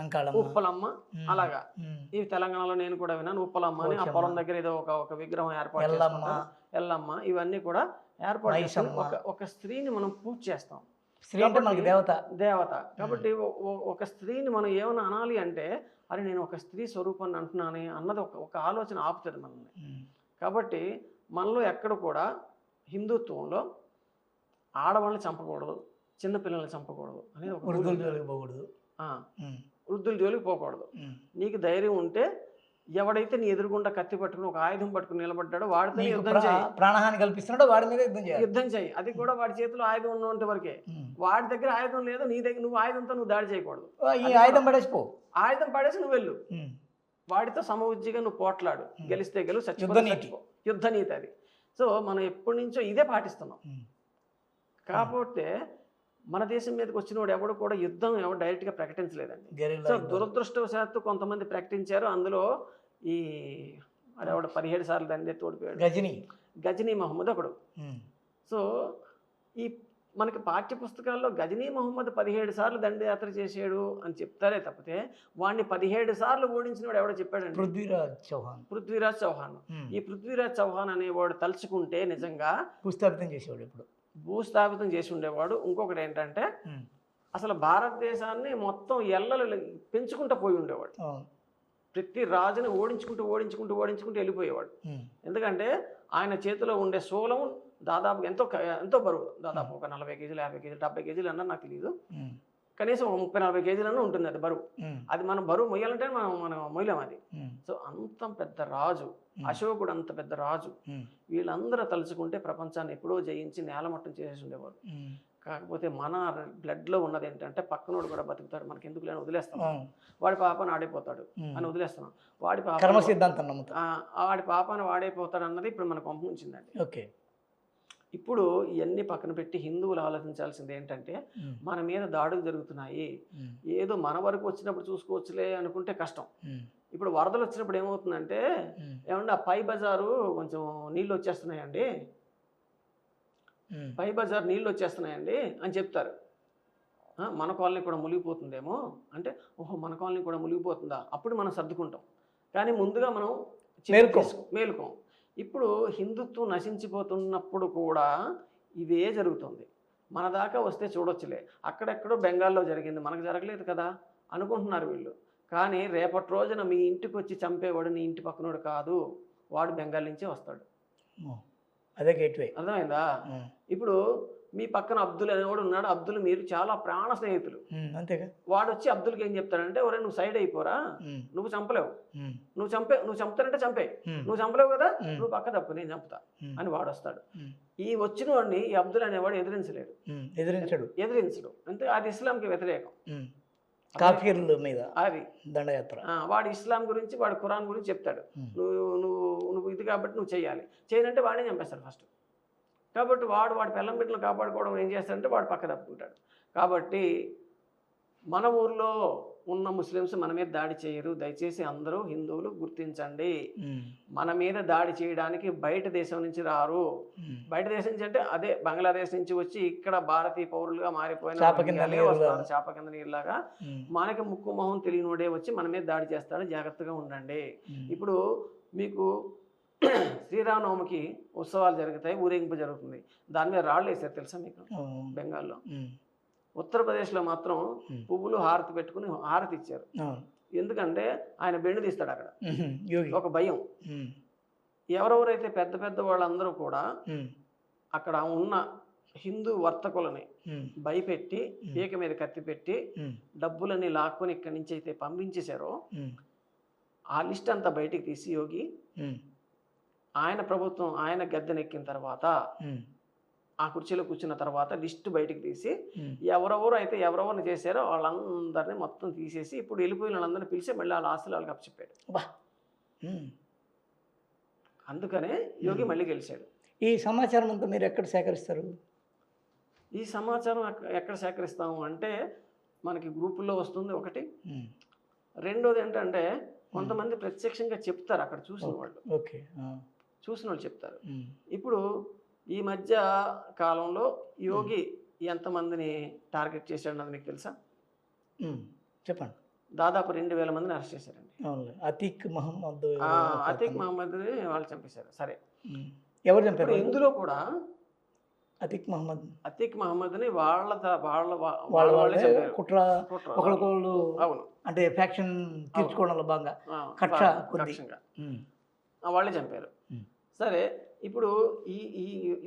అంకాళమ్మ, ఉప్పలమ్మ, ఉమ్, అలాగా. ఉమ్, ఇవి తెలంగాణలో నేను కూడా విన్నాను. ఉప్పలమ్మ అని ఆ పొలం దగ్గర ఏదో ఒక విగ్రహం ఏర్పాటు ఎల్లమ్మ, చేసుకుంటారు. ఎల్లమ్మ, ఇవన్నీ కూడా ఏర్పాటు చేసుకుని మైసమ్మ. ఒక స్త్రీని మనం పూజ చేస్తాం. స్త్రీ అంటే మనకి దేవత. కాబట్టి ఒక స్త్రీని మనం ఏమైనా అనాలి అంటే అరే నేను ఒక స్త్రీ స్వరూపాన్ని అంటున్నాను అన్నది ఒక ఆలోచన ఆపుతుంది మనల్ని. ఉమ్, కాబట్టి మనలో ఎక్కడ కూడా హిందుత్వంలో ఆడవాళ్ళని చంపకూడదు, చిన్నపిల్లల్ని చంపకూడదు అనేది ఒక వృద్ధుల జోలికి పోకూడదు. ఉమ్, వృద్ధుల జోలికి పోకూడదు. ఉమ్. నీకు ధైర్యం ఉంటే ఎవడైతే నీ ఎదురుగుండా కత్తి పట్టుకుని ఒక ఆయుధం పట్టుకుని నిలబడ్డాడో వాడితో నీకు యుద్ధం చేయి. ప్రాణహాని కల్పిస్తున్నాడో వాడి మీద యుద్ధం చేయాలి. యుద్ధం చేయి. అది కూడా వాడి చేతిలో ఆయుధం ఉన్నంత వరకే. ఉమ్. వాడి దగ్గర ఆయుధం లేదు, నీ దగ్గర నువ్వు ఆయుధంతో నువ్వు దాడి చేయకూడదు. ఈ ఆయుధం పడేసిపో. ఆయుధం పడేసి నువ్వు వెళ్ళు, ఉమ్, వాడితో సమవుజ్జిగా నువ్వు పోట్లాడు, గెలిస్తే గెలు, యుద్ధ చచ్చిపోతే నీతి. చచ్చిపో. యుద్ధ నీతి అది. సో మనం ఎప్పటి నుంచో ఇదే పాటిస్తున్నాం. ఉమ్, కాకపోతే మన దేశం మీదకి వచ్చిన వాడు ఎవడు కూడా యుద్ధం ఎవడు డైరెక్ట్గా ప్రకటించలేదండి. గెరిల్లా సో యుద్ధం. దురదృష్టవశాత్తు కొంతమంది ప్రకటించారు. అందులో ఈ వాడెవడు 17 సార్లు దండే తోడిపోయాడు, గజనీ మహమ్మద్ ఒకడు. ఉమ్, సో ఈ మనకి పాఠ్య పుస్తకాల్లో గజనీ మహమ్మద్ 17 సార్లు దండయాత్ర చేసాడు అని చెప్తారే తప్పితే వాడిని 17 సార్లు ఓడించిన వాడు ఎవడో చెప్పాడండి? పృథ్వీరాజ్ చౌహాన్. ఉమ్, ఈ పృథ్వీరాజ్ చౌహాన్ అనేవాడు తలుచుకుంటే నిజంగా భూస్థాపితం చేసేవాడు. ఇప్పుడు భూస్థాపితం చేసి ఉండేవాడు. ఇంకొకటి ఏంటంటే ఉమ్, అసలు భారతదేశాన్ని మొత్తం ఎల్లలు పెంచుకుంటూ పోయి ఉండేవాడు. అవును. ప్రతి రాజుని ఓడించుకుంటూ వెళ్ళిపోయేవాడు. ఉమ్, ఎందుకంటే ఆయన చేతిలో ఉండే శూలం దాదాపు ఎంతో బరువు, దాదాపు ఒక 40 కేజీలు, 50 కేజీలు, 70 కేజీలు అన్నా నాకు తెలియదు, ఉమ్, కనీసం 30-40 కేజీలన్నా ఉంటుంది అది బరువు. ఉమ్, అది మనం బరువు మొయ్యాలంటే మనం మొయ్యలేం అది. ఉమ్, సో అంత పెద్ద రాజు, అశోకుడు అంత పెద్ద రాజు. ఉమ్, వీళ్ళందరూ తలుచుకుంటే ప్రపంచాన్ని ఎప్పుడో జయించి నేలమట్టం చేసేసి ఉండేవాడు. ఉమ్, కాకపోతే మన బ్లడ్లో ఉన్నది ఏంటంటే పక్కనోడు కూడా బతుకుతాడు, మనకి ఎందుకు లేని వదిలేస్తాం, అవును. వాడి పాపాన్ని ఆడైపోతాడు అని వదిలేస్తున్నాం. వాడి కర్మ పాప సిద్ధాంతం నమ్ముతా. వాడి పాపాన్ని వాడైపోతాడు అన్నది ఇప్పుడు మనకు పంపు ఉంచిందండి. ఓకే. ఇప్పుడు ఇవన్నీ పక్కన పెట్టి హిందువులు ఆలోచించాల్సింది ఏంటంటే ఉమ్, మన మీద దాడులు జరుగుతున్నాయి, ఉమ్, ఏదో మన వరకు వచ్చినప్పుడు చూసుకోవచ్చులే అనుకుంటే కష్టం. ఉమ్, ఇప్పుడు వరదలు వచ్చినప్పుడు ఏమవుతుందంటే, ఏమంటే ఆ పై బజారు కొంచెం నీళ్ళు వచ్చేస్తున్నాయండి, పై బజార్ నీళ్ళు వచ్చేస్తున్నాయండి అని చెప్తారు. మన కాలనీ కూడా మునిగిపోతుందేమో అంటే, ఓహో మన కాలనీ కూడా మునిగిపోతుందా, అప్పుడు మనం సర్దుకుంటాం. కానీ ముందుగా మనం మేలుకోం. ఇప్పుడు హిందుత్వం నశించిపోతున్నప్పుడు కూడా ఇదే జరుగుతుంది. మన దాకా వస్తే చూడొచ్చులే, అక్కడెక్కడో బెంగాల్లో జరిగింది, మనకు జరగలేదు కదా అనుకుంటున్నారు వీళ్ళు. కానీ రేపటి రోజున మీ ఇంటికి వచ్చి చంపేవాడు నీ ఇంటి పక్కనోడు కాదు, వాడు బెంగాల్ నుంచే వస్తాడు. అదే గేట్వే. అర్థమైందా? ఇప్పుడు మీ పక్కన అబ్దుల్ అనేవాడు ఉన్నాడు, అబ్దుల్ మీరు చాలా ప్రాణ స్నేహితులు. అంతేగా. వాడు వచ్చి అబ్దుల్కి ఏం చెప్తాడంటే, ఒరే నువ్వు సైడ్ అయిపోరా, నువ్వు చంపలేవు, నువ్వు చంపుతానంటే చంపే, నువ్వు చంపలేవు కదా, నువ్వు పక్క తప్పు, నేను చంపుతా అని వాడు వస్తాడు. ఈ వచ్చిన వాడిని ఈ అబ్దుల్ అనేవాడు ఎదిరించడు అంటే అది ఇస్లాంకి వ్యతిరేకం. కాఫీర్ల మీద అది దండయాత్ర. వాడు ఇస్లాం గురించి, వాడు ఖురాన్ గురించి చెప్తాడు. నువ్వు ఇది కాబట్టి నువ్వు చేయాలి, చేయనంటే వాడిని చంపేస్తాడు ఫస్ట్. కాబట్టి వాడి పిల్లం బిడ్డలు కాపాడుకోవడం ఏం చేస్తాడంటే వాడు పక్క తప్పుకుంటాడు. కాబట్టి మన ఊర్లో ఉన్న ముస్లిమ్స్ మన మీద దాడి చేయరు, దయచేసి అందరూ హిందువులు గుర్తించండి. మన మీద దాడి చేయడానికి బయట దేశం నుంచి రారు. బయట దేశం నుంచి అంటే అదే బంగ్లాదేశ్ నుంచి వచ్చి ఇక్కడ భారతీయ పౌరులుగా మారిపోయిన చేప కింద నీరులాగా మనకి ముక్కు మొహం తెలియనోడే వచ్చి మన మీద దాడి చేస్తాడు, జాగ్రత్తగా ఉండండి. ఇప్పుడు మీకు శ్రీరామనవమికి ఉత్సవాలు జరుగుతాయి, ఊరేగింపు జరుగుతుంది, దాని మీద రాళ్ళు వేసారు తెలుసా మీకు బెంగాల్లో. ఉత్తరప్రదేశ్లో మాత్రం పువ్వులు హారతి పెట్టుకుని హారతి ఇచ్చారు. ఎందుకంటే ఆయన బెండు తీస్తాడు అక్కడ, ఒక భయం. ఎవరెవరైతే పెద్ద పెద్ద వాళ్ళందరూ కూడా అక్కడ ఉన్న హిందూ వర్తకులని భయపెట్టి పీక మీద కత్తి పెట్టి డబ్బులన్నీ లాక్కొని ఇక్కడి నుంచి అయితే పంపించేశారో, ఆ లిస్ట్ అంతా బయటికి తీసి యోగి ఆయన ప్రభుత్వం ఆయన గద్దెనెక్కిన తర్వాత, ఆ కుర్చీలో కూర్చున్న తర్వాత లిస్టు బయటికి తీసి ఎవరెవరిని చేశారో వాళ్ళందరినీ మొత్తం తీసేసి ఇప్పుడు వెళ్ళిపోయిన వాళ్ళందరినీ పిలిచి మళ్ళీ వాళ్ళ ఆస్తులు వాళ్ళకి అప్పచెప్పాడు. అందుకనే యోగి మళ్ళీ గెలిచాడు. ఈ సమాచారం అంతా మీరు ఎక్కడ సేకరిస్తారు? ఈ సమాచారం ఎక్కడ సేకరిస్తాము అంటే మనకి గ్రూపుల్లో వస్తుంది ఒకటి. రెండోది ఏంటంటే కొంతమంది ప్రత్యక్షంగా చెప్తారు, అక్కడ చూసిన వాళ్ళు. చూసిన వాళ్ళు చెప్తారు. ఇప్పుడు ఈ మధ్య కాలంలో యోగి ఎంతమందిని టార్గెట్ చేశాడన్నది మీకు తెలుసా? చెప్పండి. దాదాపు 2000 మందిని అరెస్ట్ చేశారండి. అతీక్ మహమ్మద్ని వాళ్ళు చంపేశారు. సరే, ఎవరు చంపారు? ఇందులో కూడా అతీక్ మహమ్మద్ని వాళ్ళే చంపారు. కుట్ర ఒకరికొకరు. అవును, అంటే ఫ్యాక్షన్ తీర్చుకోవడంలో భాగంగా కక్షంగా వాళ్ళే చంపారు. సరే, ఇప్పుడు ఈ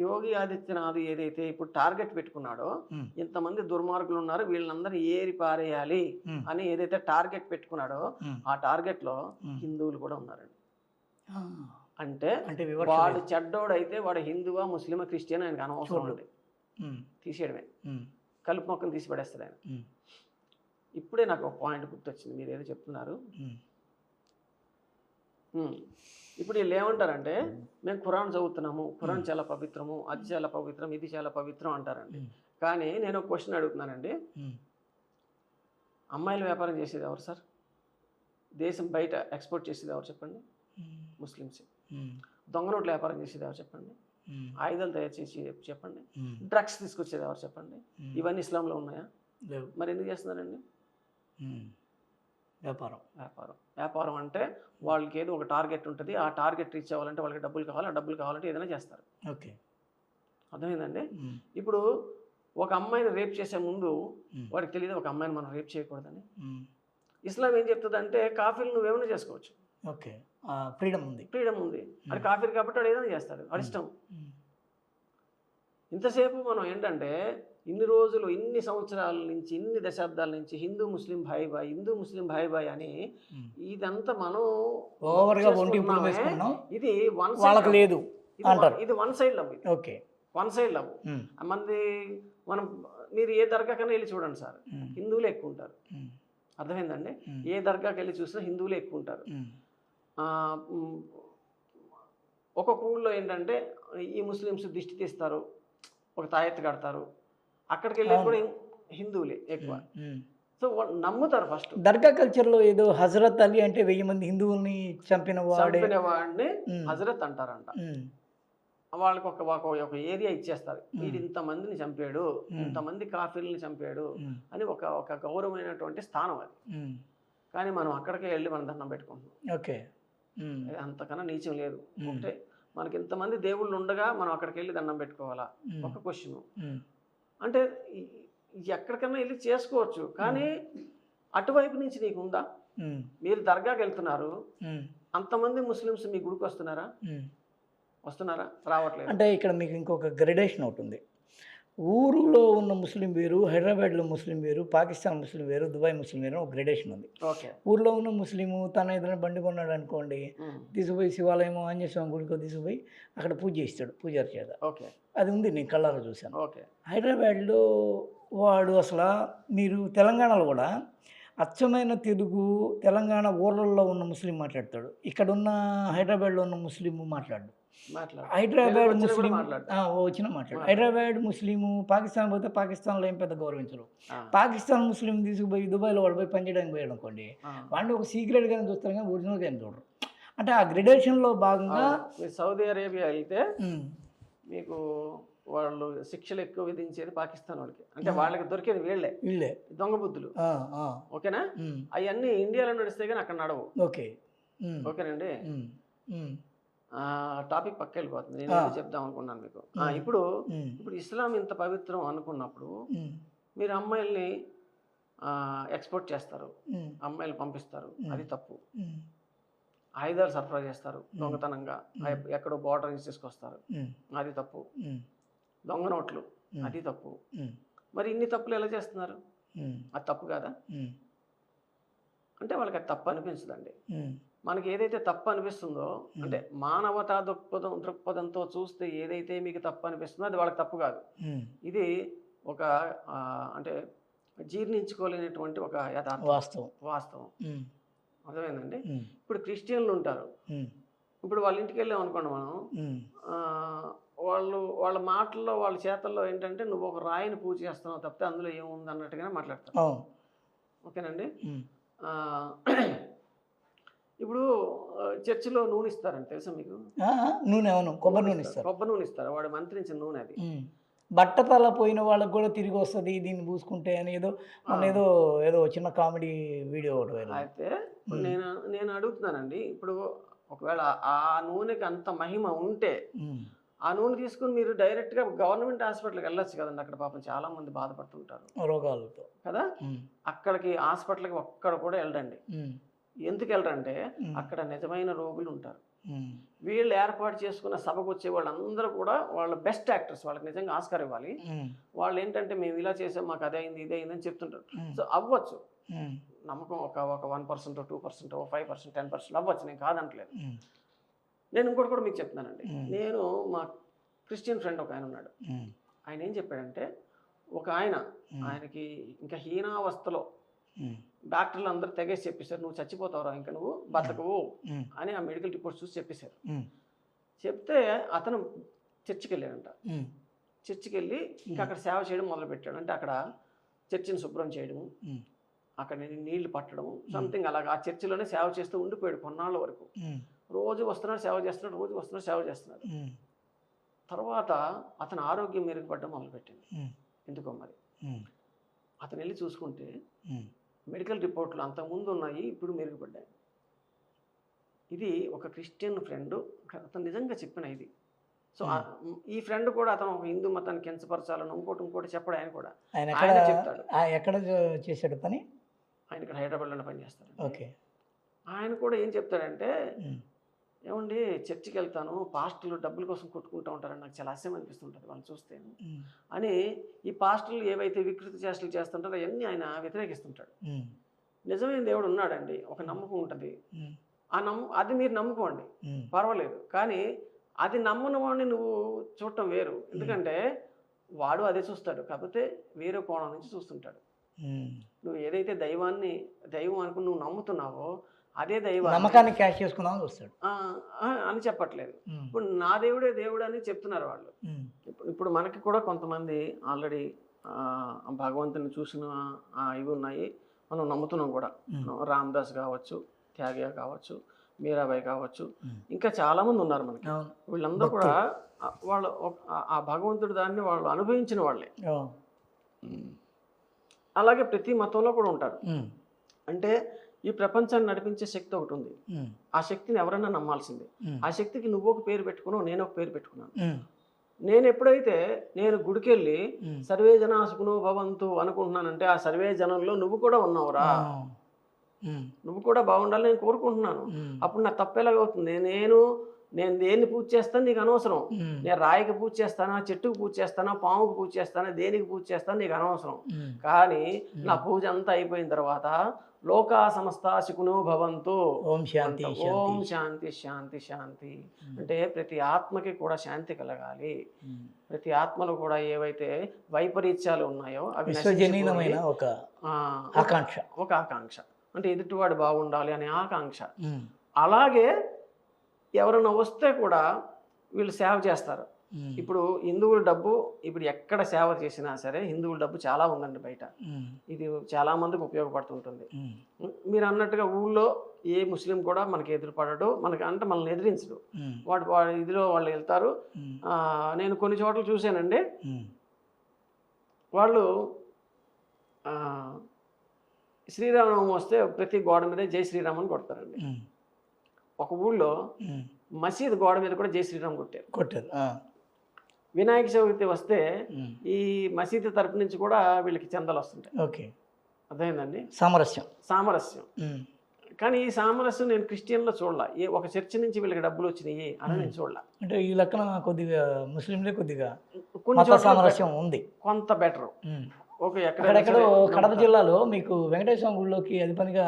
యోగి ఆదిత్యనాథ్ ఏదైతే ఇప్పుడు టార్గెట్ పెట్టుకున్నాడో, ఇంతమంది దుర్మార్గులు ఉన్నారు వీళ్ళందరూ ఏరి పారేయాలి అని ఏదైతే టార్గెట్ పెట్టుకున్నాడో, ఆ టార్గెట్ లో హిందువులు కూడా ఉన్నారండి. అంటే వాడు చెడ్డోడైతే వాడు హిందువా ముస్లిమా క్రిస్టియన్ ఆయనకు అనవసరం అండి, తీసేయడమే, కలుపు మొక్కను తీసి పడేస్తాడు ఆయన. ఇప్పుడే నాకు ఒక పాయింట్ గుర్తొచ్చింది, మీరు ఏదో చెప్తున్నారు. ఇప్పుడు వీళ్ళు ఏమంటారంటే, మేము ఖురాన్ చదువుతున్నాము, ఖురాన్ చాలా పవిత్రము, అది చాలా పవిత్రం, ఇది చాలా పవిత్రం అంటారండి. కానీ నేను ఒక క్వశ్చన్ అడుగుతున్నానండి, అమ్మాయిల వ్యాపారం చేసేది ఎవరు సార్? దేశం బయట ఎక్స్పోర్ట్ చేసేది ఎవరు చెప్పండి? ముస్లిమ్స్. దొంగ నోట్ల వ్యాపారం చేసేది ఎవరు చెప్పండి? ఆయుధాలు తయారు చేసి చెప్పండి. డ్రగ్స్ తీసుకొచ్చేది ఎవరు చెప్పండి? ఇవన్నీ ఇస్లాంలో ఉన్నాయా? మరి ఎందుకు చేస్తున్నారండి? వ్యాపారం అంటే వాళ్ళకి ఏదో ఒక టార్గెట్ ఉంటుంది, ఆ టార్గెట్ రీచ్ అవ్వాలంటే వాళ్ళకి డబ్బులు కావాలి, ఆ డబ్బులు కావాలంటే ఏదైనా చేస్తారు. ఓకే, అర్థమైందండి? ఇప్పుడు ఒక అమ్మాయిని రేప్ చేసే ముందు వాడికి తెలియదు ఒక అమ్మాయిని మనం రేప్ చేయకూడదని. ఇస్లాం ఏం చెప్తుంది అంటే, కాఫీలు నువ్వేమైనా చేసుకోవచ్చు. ఓకే, ఫ్రీడమ్ ఉంది. అది కాఫీలు కాబట్టి వాడు ఏదైనా చేస్తాడు, వాడి ఇష్టం. ఇంతసేపు మనం ఏంటంటే ఇన్ని రోజులు, ఇన్ని సంవత్సరాల నుంచి, ఇన్ని దశాబ్దాల నుంచి హిందూ ముస్లిం భాయ్ బాయ్ అని ఇదంతా మనం ఇది one side love. Okay, one side love. మంది మనం మీరు ఏ దర్గాకైనా వెళ్ళి చూడండి సార్, హిందువులే ఎక్కువ ఉంటారు. అర్థమైందండి? ఏ దర్గాకి వెళ్ళి చూసినా హిందువులే ఎక్కువ ఉంటారు. ఒక్కొక్క ఊళ్ళో ఏంటంటే ఈ ముస్లిమ్స్ దిష్టి తీస్తారు, ఒక తాయెత్తు కడతారు, అక్కడికి వెళ్ళి కూడా హిందువులే ఎక్కువ. సో వాళ్ళు నమ్ముతారు ఫస్ట్. దర్గా కల్చర్లో ఏదో హజరత్ అలీ అంటే 1000 మంది హిందువుల్ని చంపిన వాడే. చంపిన వాడిని ఉమ్. హజరత్ అంటారంట. ఉమ్, వాళ్ళకి ఒక ఏరియా ఇచ్చేస్తారు. ఉమ్. వీడు ఇంతమందిని చంపాడు, ఉమ్. ఇంతమంది కాఫీల్ని చంపాడు ఉమ్, అని ఒక గౌరవమైనటువంటి స్థానం అది. ఉమ్. కానీ మనం అక్కడికే వెళ్ళి మనం దండం పెట్టుకుంటున్నాం. ఓకే. ఉమ్, అది అంతకన్నా నీచం లేదు. ఉమ్. ఒకటే మనకి ఇంతమంది దేవుళ్ళు ఉండగా మనం అక్కడికి వెళ్ళి దండం పెట్టుకోవాలా? ఉమ్. ఒక క్వశ్చన్. ఉమ్, అంటే ఎక్కడికన్నా వెళ్ళి చేసుకోవచ్చు, కానీ అటువైపు నుంచి నీకు ఉందా? ఉమ్, మీరు దర్గాకి వెళ్తున్నారు, ఉమ్, అంతమంది ముస్లిమ్స్ మీ గుడికి వస్తున్నారా? ఉమ్. రావట్లేదు. అంటే ఇక్కడ మీకు ఇంకొక గ్రెడేషన్ ఒకటి ఉంది. ఊరులో ఉన్న ముస్లిం వేరు, హైదరాబాద్లో ముస్లిం వేరు, పాకిస్తాన్ ముస్లిం వేరు, దుబాయ్ ముస్లిం వేరు, ఒక గ్రెడేషన్ ఉంది. ఓకే. ఊర్లో ఉన్న ముస్లిము తన ఏదైనా బండి కొన్నాడు అనుకోండి, తీసుకుపోయి శివాలయం ఆంజనేయ స్వామి గుడికో తీసుకుపోయి అక్కడ పూజ చేస్తాడు, పూజారి చేత. ఓకే. అది ఉంది, నేను కళ్ళారా చూశాను. ఓకే. హైదరాబాద్లో వాడు అసలు, మీరు తెలంగాణలో కూడా అచ్చమైన తెలుగు తెలంగాణ ఊర్లలో ఉన్న ముస్లిం మాట్లాడతాడు, ఇక్కడున్న హైదరాబాద్లో ఉన్న ముస్లిం మాట్లాడు. హైదరాబాద్ ముస్లిం వచ్చిన మాట్లాడు. హైదరాబాద్ ముస్లిము పాకిస్తాన్ పోతే పాకిస్తాన్లో ఏం పెద్ద గౌరవించరు. పాకిస్తాన్ ముస్లిం తీసుకుపోయి దుబాయ్లో వాడు పోయి పనిచేయడానికి పోయాడు అనుకోండి, వాడిని ఒక సీక్రెట్గానే చూస్తారు కానీ ఒరిజినల్గా ఏం చూడరు. అంటే ఆ గ్రెడేషన్లో భాగంగా సౌదీ అరేబియా అయితే మీకు వాళ్ళు శిక్షలు ఎక్కువ విధించేది పాకిస్తాన్ వాళ్ళకి. అంటే వాళ్ళకి దొరికేది వీళ్ళే దొంగ బుద్ధులు. ఓకేనా? అవన్నీ ఇండియాలో నడిస్తే కానీ అక్కడ నడవు. ఓకే. ఓకేనండి. టాపిక్ పక్క వెళ్ళిపోతుంది. నేను చెప్దాం అనుకున్నాను మీకు. ఇప్పుడు ఇస్లాం ఇంత పవిత్రం అనుకున్నప్పుడు మీరు అమ్మాయిల్ని ఎక్స్పోర్ట్ చేస్తారు, అమ్మాయిలు పంపిస్తారు, అది తప్పు. ఆయుధాలు సరఫరా చేస్తారు దొంగతనంగా, ఎక్కడో బార్డర్ నుంచి తీసుకొస్తారు, అది తప్పు. దొంగ నోట్లు, అది తప్పు. మరి ఇన్ని తప్పులు ఎలా చేస్తున్నారు? అది తప్పు కాదా? అంటే వాళ్ళకి అది తప్పు అనిపించదండి. మనకి ఏదైతే తప్పు అనిపిస్తుందో, అంటే మానవతా దృక్పథంతో చూస్తే ఏదైతే మీకు తప్పు అనిపిస్తుందో అది వాళ్ళకి తప్పు కాదు. ఇది ఒక అంటే జీర్ణించుకోలేనటువంటి ఒక వాస్తవం. అర్థమైందండి. ఇప్పుడు క్రిస్టియన్లు ఉంటారు, ఇప్పుడు వాళ్ళ ఇంటికి వెళ్ళాం అనుకోండి మనం, వాళ్ళ మాటల్లో వాళ్ళ చేతల్లో ఏంటంటే నువ్వు ఒక రాయిని పూజ చేస్తున్నావు తప్పితే అందులో ఏముంది అన్నట్టుగానే మాట్లాడతారు. ఓకేనండి. ఇప్పుడు చర్చిలో నూనె ఇస్తారండి, తెలుసా మీకు? నూనె, అవును, కొబ్బరి నూనె ఇస్తారు. వాడు మంత్రించిన నూనె అది. బట్టతల పోయిన వాళ్ళకి కూడా తిరిగి వస్తుంది దీన్ని పూసుకుంటే అని ఏదో ఏదో చిన్న కామెడీ వీడియో ఒకటి. అయితే నేను అడుగుతున్నానండి, ఇప్పుడు ఒకవేళ ఆ నూనెకి అంత మహిమ ఉంటే ఆ నూనె తీసుకుని మీరు డైరెక్ట్గా గవర్నమెంట్ హాస్పిటల్కి వెళ్ళొచ్చు కదండి. అక్కడ పాపం చాలా మంది బాధపడుతుంటారు రోగాలతో కదా. అక్కడికి హాస్పిటల్కి ఒక్కడ కూడా వెళ్ళండి. ఎందుకు వెళ్ళరంటే అక్కడ నిజమైన రోగులు ఉంటారు. వీళ్ళు ఏర్పాటు చేసుకున్న సభకు వచ్చే వాళ్ళందరూ కూడా వాళ్ళ బెస్ట్ యాక్టర్స్, వాళ్ళకి నిజంగా ఆస్కార్ ఇవ్వాలి. వాళ్ళు ఏంటంటే మేము ఇలా చేసాం, మాకు అదే అయింది ఇదే అయింది అని చెప్తుంటారు. సో అవ్వచ్చు, నమ్మకం ఒక 1%, 2%, 5%, 10% అవ్వచ్చు, నేను కాదంటలేదు. నేను ఇంకోటి కూడా మీకు చెప్తున్నానండి. నేను మా క్రిస్టియన్ ఫ్రెండ్ ఒక ఆయన ఉన్నాడు, ఆయన ఏం చెప్పాడంటే, ఆయనకి ఇంకా హీనావస్థలో డాక్టర్లు అందరూ తెగేసి చెప్పేశారు, నువ్వు చచ్చిపోతావురా, ఇంకా నువ్వు బతకవు అని ఆ మెడికల్ రిపోర్ట్స్ చూసి చెప్పేశారు. చెప్తే అతను చర్చికి వెళ్ళాడంట. చర్చికి వెళ్ళి ఇంకా అక్కడ సేవ చేయడం మొదలుపెట్టాడు. అంటే అక్కడ చర్చిని శుభ్రం చేయడము, అక్కడ నీళ్లు పట్టడము, సంథింగ్ అలాగా ఆ చర్చిలోనే సేవ చేస్తూ ఉండిపోయాడు కొన్నాళ్ళ వరకు. రోజు వస్తున్నాడు, సేవ చేస్తున్నాడు. తర్వాత అతని ఆరోగ్యం మెరుగుపడడం మొదలుపెట్టింది. ఎందుకో మరి అతను వెళ్ళి చూసుకుంటే మెడికల్ రిపోర్ట్లు అంతకుముందు ఉన్నాయి, ఇప్పుడు మెరుగుపడ్డాయి. ఇది ఒక క్రిస్టియన్ ఫ్రెండ్ అతను నిజంగా చెప్పిన ఇది. సో ఈ ఫ్రెండ్ కూడా అతను ఒక హిందూ మతాన్ని కించపరచాలని ఇంకోటి చెప్పడు. ఆయన కూడా ఆయన చెప్తాడు. ఎక్కడ చేశాడు పని? ఆయన ఇక్కడ హైదరాబాద్లోనే పని చేస్తాడు. ఓకే. ఆయన కూడా ఏం చెప్తాడంటే, ఏమండి చర్చికి వెళ్తాను, పాస్టర్లు డబ్బుల కోసం కొట్టుకుంటూ ఉంటారని నాకు చాలా అసహ్యం అనిపిస్తుంటుంది వాళ్ళని చూస్తే అని. ఈ పాస్టర్లు ఏవైతే వికృతి చేష్టలు చేస్తుంటారో అవన్నీ ఆయన వ్యతిరేకిస్తుంటాడు. నిజమైన దేవుడు ఉన్నాడండి, ఒక నమ్మకం ఉంటుంది. అది మీరు నమ్ముకోండి, పర్వాలేదు. కానీ అది నమ్మని వాడిని నువ్వు చూడటం వేరు. ఎందుకంటే వాడు అదే చూస్తాడు, కాకపోతే వేరే కోణం నుంచి చూస్తుంటాడు. నువ్వు ఏదైతే దైవం అనుకుని నువ్వు నమ్ముతున్నావో అదే దైవం, నమ్మకాన్ని క్యాష్ చేసుకున్నావు చూస్తాడు అని చెప్పట్లేదు. ఇప్పుడు నా దేవుడే దేవుడు అని చెప్తున్నారు వాళ్ళు. ఇప్పుడు మనకి కూడా కొంతమంది ఆల్రెడీ భగవంతుని చూసిన ఇవి ఉన్నాయి, మనం నమ్ముతున్నాం కూడా. రామదాస్ కావచ్చు, త్యాగయ్య కావచ్చు, మీరాబాయి కావచ్చు, ఇంకా చాలామంది ఉన్నారు మనకి. వీళ్ళందరూ కూడా వాళ్ళు ఆ భగవంతుడు దాన్ని వాళ్ళు అనుభవించిన వాళ్ళే. అలాగే ప్రతి మతంలో కూడా ఉంటారు. అంటే ఈ ప్రపంచాన్ని నడిపించే శక్తి ఒకటి ఉంది. ఆ శక్తిని ఎవరైనా నమ్మాల్సిందే. ఆ శక్తికి నువ్వు ఒక పేరు పెట్టుకున్నావు, నేను ఒక పేరు పెట్టుకున్నాను. నేను ఎప్పుడైతే నేను గుడికెళ్ళి సర్వే జనా సుఖినో భవంతు అనుకుంటున్నానంటే ఆ సర్వే జనంలో నువ్వు కూడా ఉన్నావురా, నువ్వు కూడా బాగుండాలి నేను కోరుకుంటున్నాను. అప్పుడు నాకు తప్పేలాగవుతుంది. నేను దేన్ని పూజ చేస్తాను నీకు అనవసరం. నేను రాయికి పూజ చేస్తానా, చెట్టుకు పూజ చేస్తానా, పాముకు పూజ చేస్తానా, దేనికి పూజ చేస్తాను నీకు అనవసరం. కానీ నా పూజ అంతా అయిపోయిన తర్వాత లోకా సమస్త సుఖినో భవంతు, ఓం శాంతి ఓం శాంతి శాంతి శాంతి అంటే ప్రతి ఆత్మకి కూడా శాంతి కలగాలి. ప్రతి ఆత్మలో కూడా ఏవైతే వైపరీత్యాలు ఉన్నాయో అవి విశ్వజనీనమైన ఒక ఆకాంక్ష అంటే ఎదుటివాడు బాగుండాలి అనే ఆకాంక్ష. అలాగే ఎవరైనా వస్తే కూడా వీళ్ళు సేవ చేస్తారు. ఇప్పుడు హిందువుల డబ్బు ఇప్పుడు ఎక్కడ సేవ చేసినా సరే హిందువుల డబ్బు చాలా ఉందండి బయట. ఇది చాలా మందికి ఉపయోగపడుతుంటుంది. మీరు అన్నట్టుగా ఊళ్ళో ఏ ముస్లిం కూడా మనకి ఎదురుపడడు, మనకి అంటే మనల్ని ఎదిరించడు. వాడు ఇదిలో వాళ్ళు వెళ్తారు. నేను కొన్ని చోట్ల చూశానండి, వాళ్ళు శ్రీరామనవమి వస్తే ప్రతి గోడ మీద జై శ్రీరామ్ అని కొడతారండి. ఒక ఊళ్ళో మసీద్ గోడ మీద కూడా జై శ్రీరామ్ కొట్టారు. వినాయక చవితి వస్తే ఈ మసీదు తరపు నుంచి కూడా వీళ్ళకి చందాలు వస్తుంటాయి. ఓకే, అదేందండి సామరస్యం. కానీ ఈ సామరస్యం నేను క్రిస్టియన్లో చూడాల. ఒక చర్చ్ నుంచి వీళ్ళకి డబ్బులు వచ్చినాయి అని నేను చూడాల. అంటే ఈ లెక్కన కొద్దిగా ముస్లింలే కొద్దిగా కొన్ని సామరస్యం ఉంది, కొంత బెటర్. ఓకే, ఎక్కడెక్కడో కడప జిల్లాలో మీకు వెంకటేశ్వర గుడిలోకి అధిపతిగా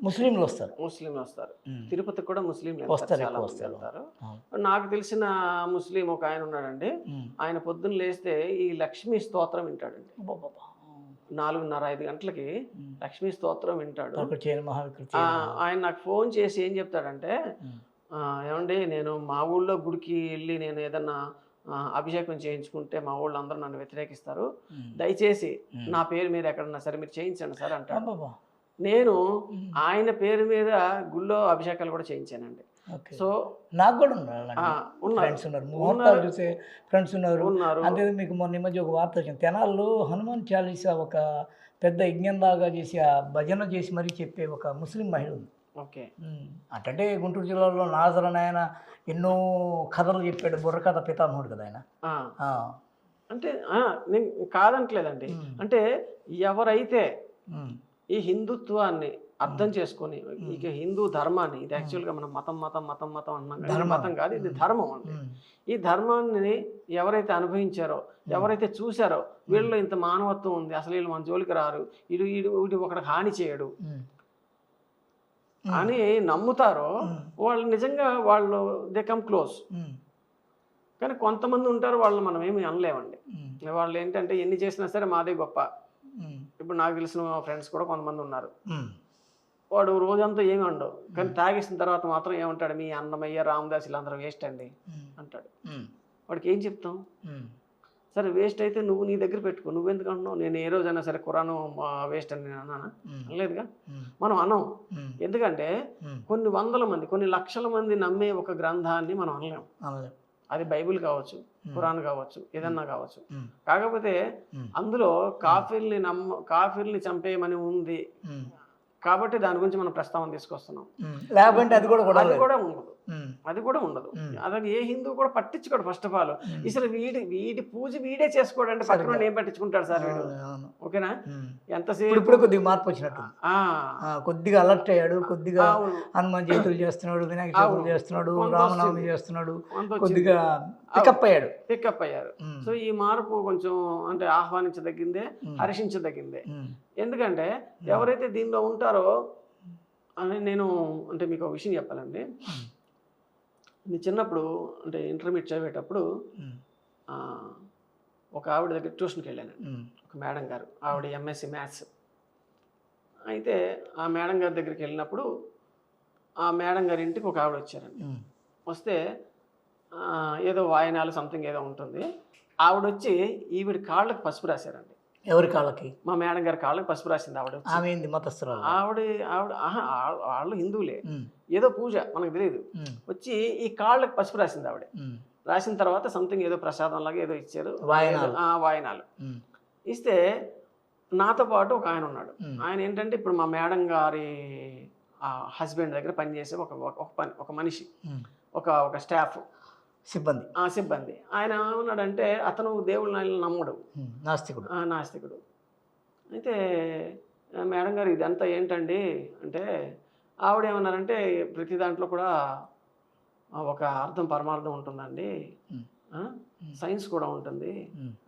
ముస్లింలు వస్తారు. తిరుపతికి కూడా ముస్లింలు వెళ్తారు. నాకు తెలిసిన ముస్లిం ఒక ఆయన ఉన్నాడండి. ఆయన పొద్దున్న లేస్తే ఈ లక్ష్మీ స్తోత్రం వింటాడండి. 4:30-5 గంటలకి లక్ష్మీ స్తోత్రం వింటాడు. ఆయన నాకు ఫోన్ చేసి ఏం చెప్తాడంటే, ఏమండి నేను మా ఊళ్ళో గుడికి వెళ్ళి నేను ఏదన్నా అభిషేకం చేయించుకుంటే మా వాళ్ళు అందరూ నన్ను వ్యతిరేకిస్తారు, దయచేసి నా పేరు మీద ఎక్కడన్నా సరే మీరు చేయించండి సార్ అంటాడు. నేను ఆయన పేరు మీద గుళ్ళో అభిషేకాలు కూడా చేయించానండి. సో నాకు కూడా ఫ్రెండ్స్ ఉన్నారు. అంతే మీకు మొన్న ఈ మధ్య ఒక వార్త వచ్చింది, తెనాల్లో హనుమాన్ చాలీసా ఒక పెద్ద యజ్ఞంలాగా చేసి ఆ భజన చేసి మరీ చెప్పే ఒక ముస్లిం మహిళ ఉంది. ఓకే, అంటే గుంటూరు జిల్లాలో నాజర్ అని ఆయన ఎన్నో కథలు చెప్పాడు, బుర్రకథ పితామహుడు కదా ఆయన. అంటే నేను కాదంటలేదండి. అంటే ఎవరైతే ఈ హిందుత్వాన్ని అర్థం చేసుకొని ఇక హిందూ ధర్మాన్ని, ఇది యాక్చువల్గా మనం మతం అన్నాం, మతం కాదు ఇది ధర్మం అండి. ఈ ధర్మాన్ని ఎవరైతే అనుభవించారో, ఎవరైతే చూశారో వీళ్ళలో ఇంత మానవత్వం ఉంది, అసలు వీళ్ళు మన జోలికి రారు, వీడు ఒకటి హాని చేయడు అని నమ్ముతారో వాళ్ళు నిజంగా వాళ్ళు దే కమ్ క్లోజ్. కానీ కొంతమంది ఉంటారు, వాళ్ళు మనం ఏమి అనలేమండి. వాళ్ళు ఏంటంటే ఎన్ని చేసినా సరే మాదే గొప్ప. ఇప్పుడు నాకు తెలిసిన ఫ్రెండ్స్ కూడా కొంతమంది ఉన్నారు, వాడు రోజంతా ఏమి ఉండవు, కానీ తాగేసిన తర్వాత మాత్రం ఏమంటాడు, మీ అన్నమయ్య రామదాస్ వీళ్ళందరూ వేస్ట్ అండి అంటాడు. వాడికి ఏం చెప్తాం? సరే వేస్ట్ అయితే నువ్వు నీ దగ్గర పెట్టుకో, నువ్వెందుకు అంటున్నావు? నేను ఏ రోజైనా సరే ఖురాను వేస్ట్ అని నేను అన్నానా? అనలేదుగా. మనం అనం. ఎందుకంటే కొన్ని వందల మంది, కొన్ని లక్షల మంది నమ్మే ఒక గ్రంథాన్ని మనం అనలేం. అది బైబిల్ కావచ్చు, ఖురాన్ కావచ్చు, ఏదన్నా కావచ్చు. కాకపోతే అందులో కాఫీర్ని చంపేయమని ఉంది కాబట్టి దాని గురించి మనం ప్రస్తావన తీసుకొస్తున్నాం. లేకపోతే అది కూడా ఉండదు. అలాగే ఏ హిందూ కూడా పట్టించుకోడు. ఫస్ట్ ఆఫ్ ఆల్ అసలు వీడి పూజ వీడే చేసుకోడండి, పక్కన ఏం పట్టించుకుంటాడు సార్ వీడు? ఓకేనా? ఎంతసేపు ఇప్పుడు కొద్దిగా మార్పు వచ్చినట్టు, కొద్దిగా అలర్ట్ అయ్యాడు, కొద్దిగా హనుమాన్ జయంతులు చేస్తున్నాడు, వినాయక చవితులు చేస్తున్నాడు, రామనవమి చేస్తున్నాడు, కొద్దిగా పికప్ అయ్యారు. సో ఈ మార్పు కొంచెం అంటే ఆహ్వానించదగిందే, హర్షించదగిందే. ఎందుకంటే ఎవరైతే దీనిలో ఉంటారో అని నేను అంటే మీకు ఒక విషయం చెప్పాలండి. నేను చిన్నప్పుడు అంటే ఇంటర్మీడియట్ చదివేటప్పుడు ఒక ఆవిడ దగ్గర ట్యూషన్కి వెళ్ళాను. ఒక మేడం గారు, ఆవిడ ఎంఎస్సి మ్యాథ్స్. అయితే ఆ మేడం గారి దగ్గరికి వెళ్ళినప్పుడు ఆ మేడం గారి ఇంటికి ఒక ఆవిడ వచ్చారండి. వస్తే ఏదో వాయనాలు సంథింగ్ ఏదో ఉంటుంది. ఆవిడ వచ్చి ఈవిడ కాళ్ళకి పసుపు రాశారండి. ఎవరి కాళ్ళకి? మా మేడం గారి కాళ్ళకి పసుపు రాసింది ఆవిడ వచ్చి. ఆమె ఏంది మతస్థురాలు? ఆవిడ ఆవిడ ఆహా, వాళ్ళు హిందువులే, ఏదో పూజ మనకు తెలియదు. వచ్చి ఈ కాళ్ళకి పసుపు రాసింది ఆవిడ. రాసిన తర్వాత సంథింగ్ ఏదో ప్రసాదం లాగా ఏదో ఇచ్చారు, వాయనాలు ఇస్తే నాతో పాటు ఒక ఆయన ఉన్నాడు. ఆయన ఏంటంటే ఇప్పుడు మా మేడం గారి హస్బెండ్ దగ్గర పనిచేసే ఒక మనిషి, ఒక స్టాఫ్ సిబ్బంది. ఆయన ఏమన్నాడంటే అతను దేవుళ్ళని నమ్మడు, నాస్తికుడు. అయితే మేడం గారు ఇదంతా ఏంటండి అంటే ఆవిడ ఏమన్నారంటే ప్రతి దాంట్లో కూడా ఒక అర్థం పరమార్థం ఉంటుందండి, సైన్స్ కూడా ఉంటుంది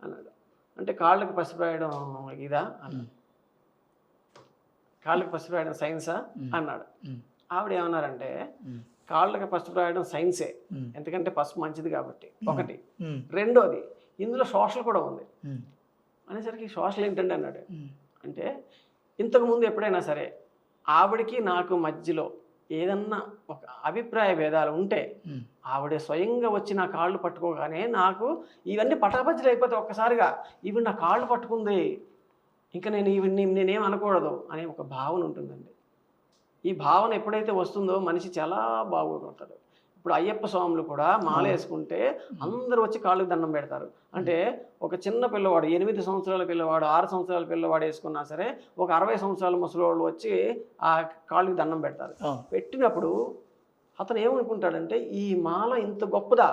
అన్నాడు. అంటే కాళ్ళకి పసుపు రాయడం ఇదా అన్నాడు. కాళ్ళకి పసుపు రాయడం సైన్సా అన్నాడు. ఆవిడ ఏమన్నారంటే కాళ్ళకి పసుపు రాయడం సైన్సే, ఎందుకంటే పసుపు మంచిది కాబట్టి ఒకటి. రెండోది ఇందులో సోషల్ కూడా ఉంది అనేసరికి సోషల్ ఏంటండి అన్నాడు. అంటే ఇంతకుముందు ఎప్పుడైనా సరే ఆవిడకి నాకు మధ్యలో ఏదన్నా ఒక అభిప్రాయ భేదాలు ఉంటే ఆవిడ స్వయంగా వచ్చి నా కాళ్ళు పట్టుకోగానే నాకు ఇవన్నీ పటాపంచలు అయిపోతాయి ఒక్కసారిగా. ఈవిడ నా కాళ్ళు పట్టుకుంది, ఇంకా నేనేం అనకూడదు అనే ఒక భావన ఉంటుందండి. ఈ భావన ఎప్పుడైతే వస్తుందో మనిషి చాలా బాగుపడతాడు. ఇప్పుడు అయ్యప్ప స్వాములు కూడా మాల వేసుకుంటే అందరూ వచ్చి కాళ్ళకి దండం పెడతారు. అంటే ఒక చిన్న పిల్లవాడు, 8 సంవత్సరాల పిల్లవాడు, 6 సంవత్సరాల పిల్లవాడు వేసుకున్నా సరే ఒక 60 సంవత్సరాల ముసలివాళ్ళు వచ్చి ఆ కాళ్ళకి దండం పెడతారు. పెట్టినప్పుడు అతను ఏమనుకుంటాడంటే ఈ మాల ఇంత గొప్పదా,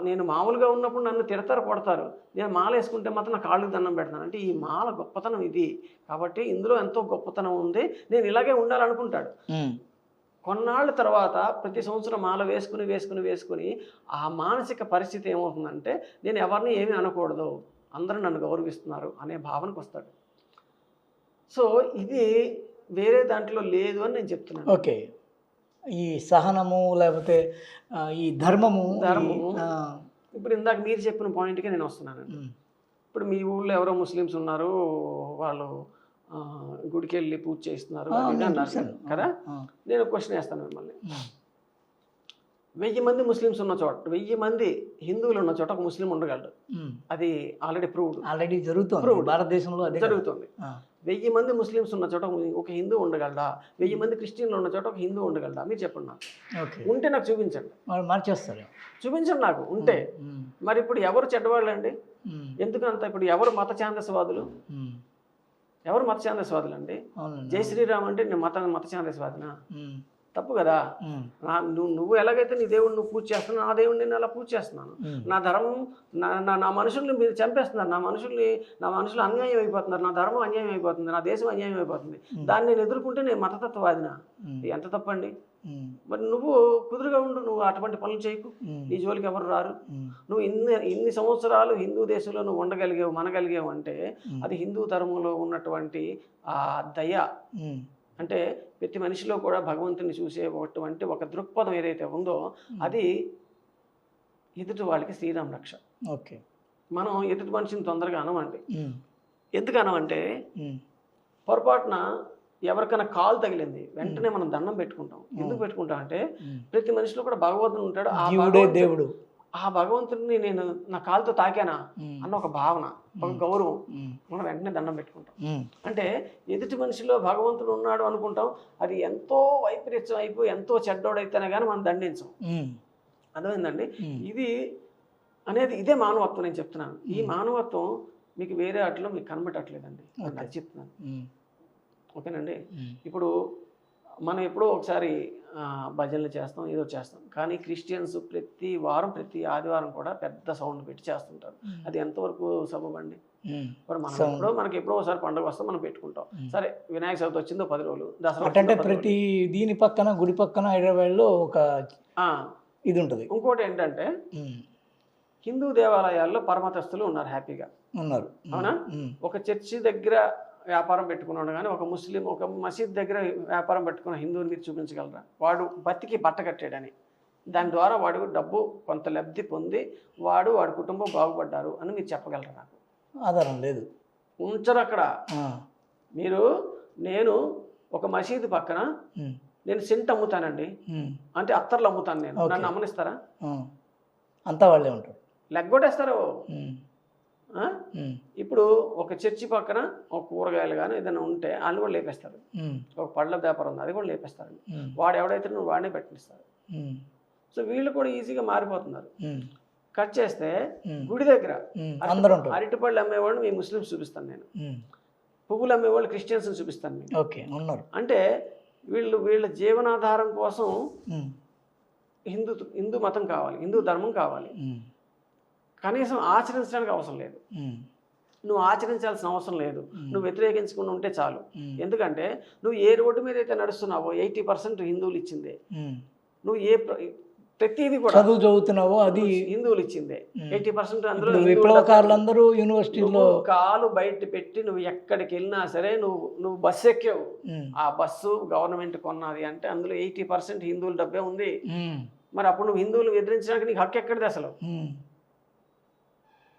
నేను మామూలుగా ఉన్నప్పుడు నన్ను తిడతారు కొడతారు, నేను మాల వేసుకుంటే మాత్రం నా కాళ్ళకి దండం పెడతాను, అంటే ఈ మాల గొప్పతనం ఇది కాబట్టి ఇందులో ఎంతో గొప్పతనం ఉంది, నేను ఇలాగే ఉండాలనుకుంటాడు. కొన్నాళ్ళ తర్వాత ప్రతి సంవత్సరం మాల వేసుకుని ఆ మానసిక పరిస్థితి ఏమవుతుందంటే నేను ఎవరిని ఏమీ అనకూడదు, అందరూ నన్ను గౌరవిస్తున్నారు అనే భావనకు వస్తాడు. సో ఇది వేరే దాంట్లో లేదు అని నేను చెప్తున్నాను. ఓకే, ఈ సహనము లేకపోతే ఈ ధర్మము ఇప్పుడు ఇందాక మీరు చెప్పిన పాయింట్కే నేను వస్తున్నానండి. ఇప్పుడు మీ ఊళ్ళో ఎవరో ముస్లిమ్స్ ఉన్నారు, వాళ్ళు గుడికి వెళ్ళి పూజ చేస్తున్నారు అన్నారు కదా. నేను క్వశ్చన్ వేస్తాను మిమ్మల్ని. 1000 మంది ముస్లిమ్స్ ఉన్న చోట, 1000 మంది హిందువులు ఉన్న చోట ఒక ముస్లిం ఉండగలడు. అది ఆల్రెడీ జరుగుతుంది, భారతదేశంలో జరుగుతుంది. 1000 మంది ముస్లిమ్స్ ఉన్న చోట ఒక హిందూ ఉండగలడా? 1000 మంది క్రిస్టియన్లు ఉన్న చోట ఒక హిందూ ఉండగలడా? మీరు చెప్పండి నాకు. ఉంటే నాకు చూపించండి. మార్చేస్తారు, చూపించండి నాకు ఉంటే. మరి ఇప్పుడు ఎవరు చెడ్డవాళ్ళు అండి? ఎందుకంత ఇప్పుడు ఎవరు మత ఛాందసవాదులు? ఎవరు మత ఛాందసవాదులు అండి? జై శ్రీరామ్ అంటే నేను మత ఛాందసవాదినా? తప్పు కదా. నువ్వు ఎలాగైతే నీ దేవుడిని నువ్వు పూజ చేస్తున్నావు, నా దేవుడిని నేను అలా పూజ చేస్తున్నాను. నా ధర్మం నా మనుషుల్ని మీరు చంపేస్తున్నారు, నా మనుషులు అన్యాయం అయిపోతున్నారు, నా ధర్మం అన్యాయం అయిపోతుంది, నా దేశం అన్యాయం అయిపోతుంది. దాన్ని నేను ఎదుర్కొంటే నేను మతతత్వవాదినా? ఎంత తప్పండి. మరి నువ్వు కుదురుగా ఉండు, నువ్వు అటువంటి పనులు చేయకు, నీ జోలికి ఎవరు రారు. నువ్వు ఇన్ని సంవత్సరాలు హిందూ దేశంలో నువ్వు మనగలిగావు అంటే అది హిందూ ధర్మంలో ఉన్నటువంటి ఆ దయ, అంటే ప్రతి మనిషిలో కూడా భగవంతుని చూసేటువంటి ఒక దృక్పథం ఏదైతే ఉందో అది ఎదుటి వాళ్ళకి శ్రీరామ రక్ష. ఓకే, మనం ఎదుటి మనిషిని తొందరగా అనమండి. ఎందుకు అనమంటే పొరపాటున ఎవరికైనా కాలు తగిలింది వెంటనే మనం దండం పెట్టుకుంటాం. ఎందుకు పెట్టుకుంటాం అంటే ప్రతి మనిషిలో కూడా భగవంతుడు ఉంటాడు, దేవుడు, ఆ భగవంతుడిని నేను నా కాలుతో తాకానా అన్న ఒక భావన, ఒక గౌరవం, మనం వెంటనే దండం పెట్టుకుంటాం. అంటే ఎదుటి మనిషిలో భగవంతుడు ఉన్నాడు అనుకుంటాం, అది ఎంతో వైపరీత్యం అయిపోయి ఎంతో చెడ్డోడైతేనే కానీ మనం దండించాం. అర్థమైందండి? ఇది అనేది ఇదే మానవత్వం. నేను చెప్తున్నాను, ఈ మానవత్వం మీకు వేరే వాటిలో మీకు కనబడట్లేదండి, అది చెప్తున్నాను. ఓకేనండి. ఇప్పుడు మనం ఎప్పుడో ఒకసారి భజనలు చేస్తాం, ఏదో చేస్తాం, కానీ క్రిస్టియన్స్ ప్రతి వారం ప్రతి ఆదివారం కూడా పెద్ద సౌండ్ పెట్టి చేస్తుంటారు. అది ఎంతవరకు సబబండి? ఇప్పుడు మనకి ఎప్పుడో ఒకసారి పండుగ వస్తే మనం పెట్టుకుంటాం. సరే, వినాయక చవితి వచ్చిందో 10 రోజులు, దసరా అంటే ప్రతి దీని పక్కన గుడి పక్కన హైదరాబాద్లో ఒక ఇది ఉంటుంది. ఇంకోటి ఏంటంటే హిందూ దేవాలయాల్లో పరమతస్తులు ఉన్నారు, హ్యాపీగా ఉన్నారు, అవునా? ఒక చర్చి దగ్గర వ్యాపారం పెట్టుకున్నాడు కానీ ఒక ముస్లిం ఒక మసీద్ దగ్గర వ్యాపారం పెట్టుకున్న హిందువుని మీరు చూపించగలరా? వాడు బతికి బట్ట కట్టాడని, దాని ద్వారా వాడు డబ్బు కొంత లబ్ధి పొంది వాడి కుటుంబం బాగుపడ్డారు అని మీరు చెప్పగలరా? నాకు ఆధారం లేదు, ఉంచరు అక్కడ. నేను ఒక మసీదు పక్కన నేను సెంట్ అమ్ముతానండి అంటే అత్తర్లు అమ్ముతాను, నేను నన్ను అమ్మనిస్తారా? అంతా వాళ్ళే ఉంటారు, లెగ్గొట్టేస్తారు. ఆ? ఇప్పుడు ఒక చర్చి పక్కన ఒక కూరగాయలు కానీ ఏదైనా ఉంటే వాళ్ళు కూడా లేపేస్తారు. ఒక పళ్ళ వ్యాపారం ఉంది, అది కూడా లేపేస్తారు. వాడు ఎవడైతే నువ్వు వాడినే పెట్టిస్తారు. సో వీళ్ళు కూడా ఈజీగా మారిపోతున్నారు. కట్ చేస్తే గుడి దగ్గర అరటిపళ్ళు అమ్మేవాళ్ళు మీ ముస్లిమ్స్ చూపిస్తాను నేను, పువ్వులు అమ్మేవాళ్ళు క్రిస్టియన్స్ చూపిస్తాను నేను. అంటే వీళ్ళ జీవనాధారం కోసం హిందూ మతం కావాలి, హిందూ ధర్మం కావాలి. కనీసం ఆచరించడానికి అవసరం లేదు, నువ్వు ఆచరించాల్సిన అవసరం లేదు, నువ్వు వ్యతిరేకించకుండా ఉంటే చాలు. ఎందుకంటే నువ్వు ఏ రోడ్డు మీద అయితే నడుస్తున్నావో 80% హిందువులు ఇచ్చిందే. నువ్వు ప్రతిదీ కూడా చదువు చదువుతున్నావో అది హిందువులు ఇచ్చిందే. 80% అందులో విప్లవకారులందరూ యూనివర్సిటీలో కాలు బయట పెట్టి నువ్వు ఎక్కడికి వెళ్ళినా సరే నువ్వు బస్సు ఎక్కావు, ఆ బస్సు గవర్నమెంట్ కొన్నది అంటే అందులో 80% హిందువుల డబ్బే ఉంది. మరి అప్పుడు నువ్వు హిందువులు ఎదిరించడానికి నీకు హక్కు ఎక్కడిది అసలు?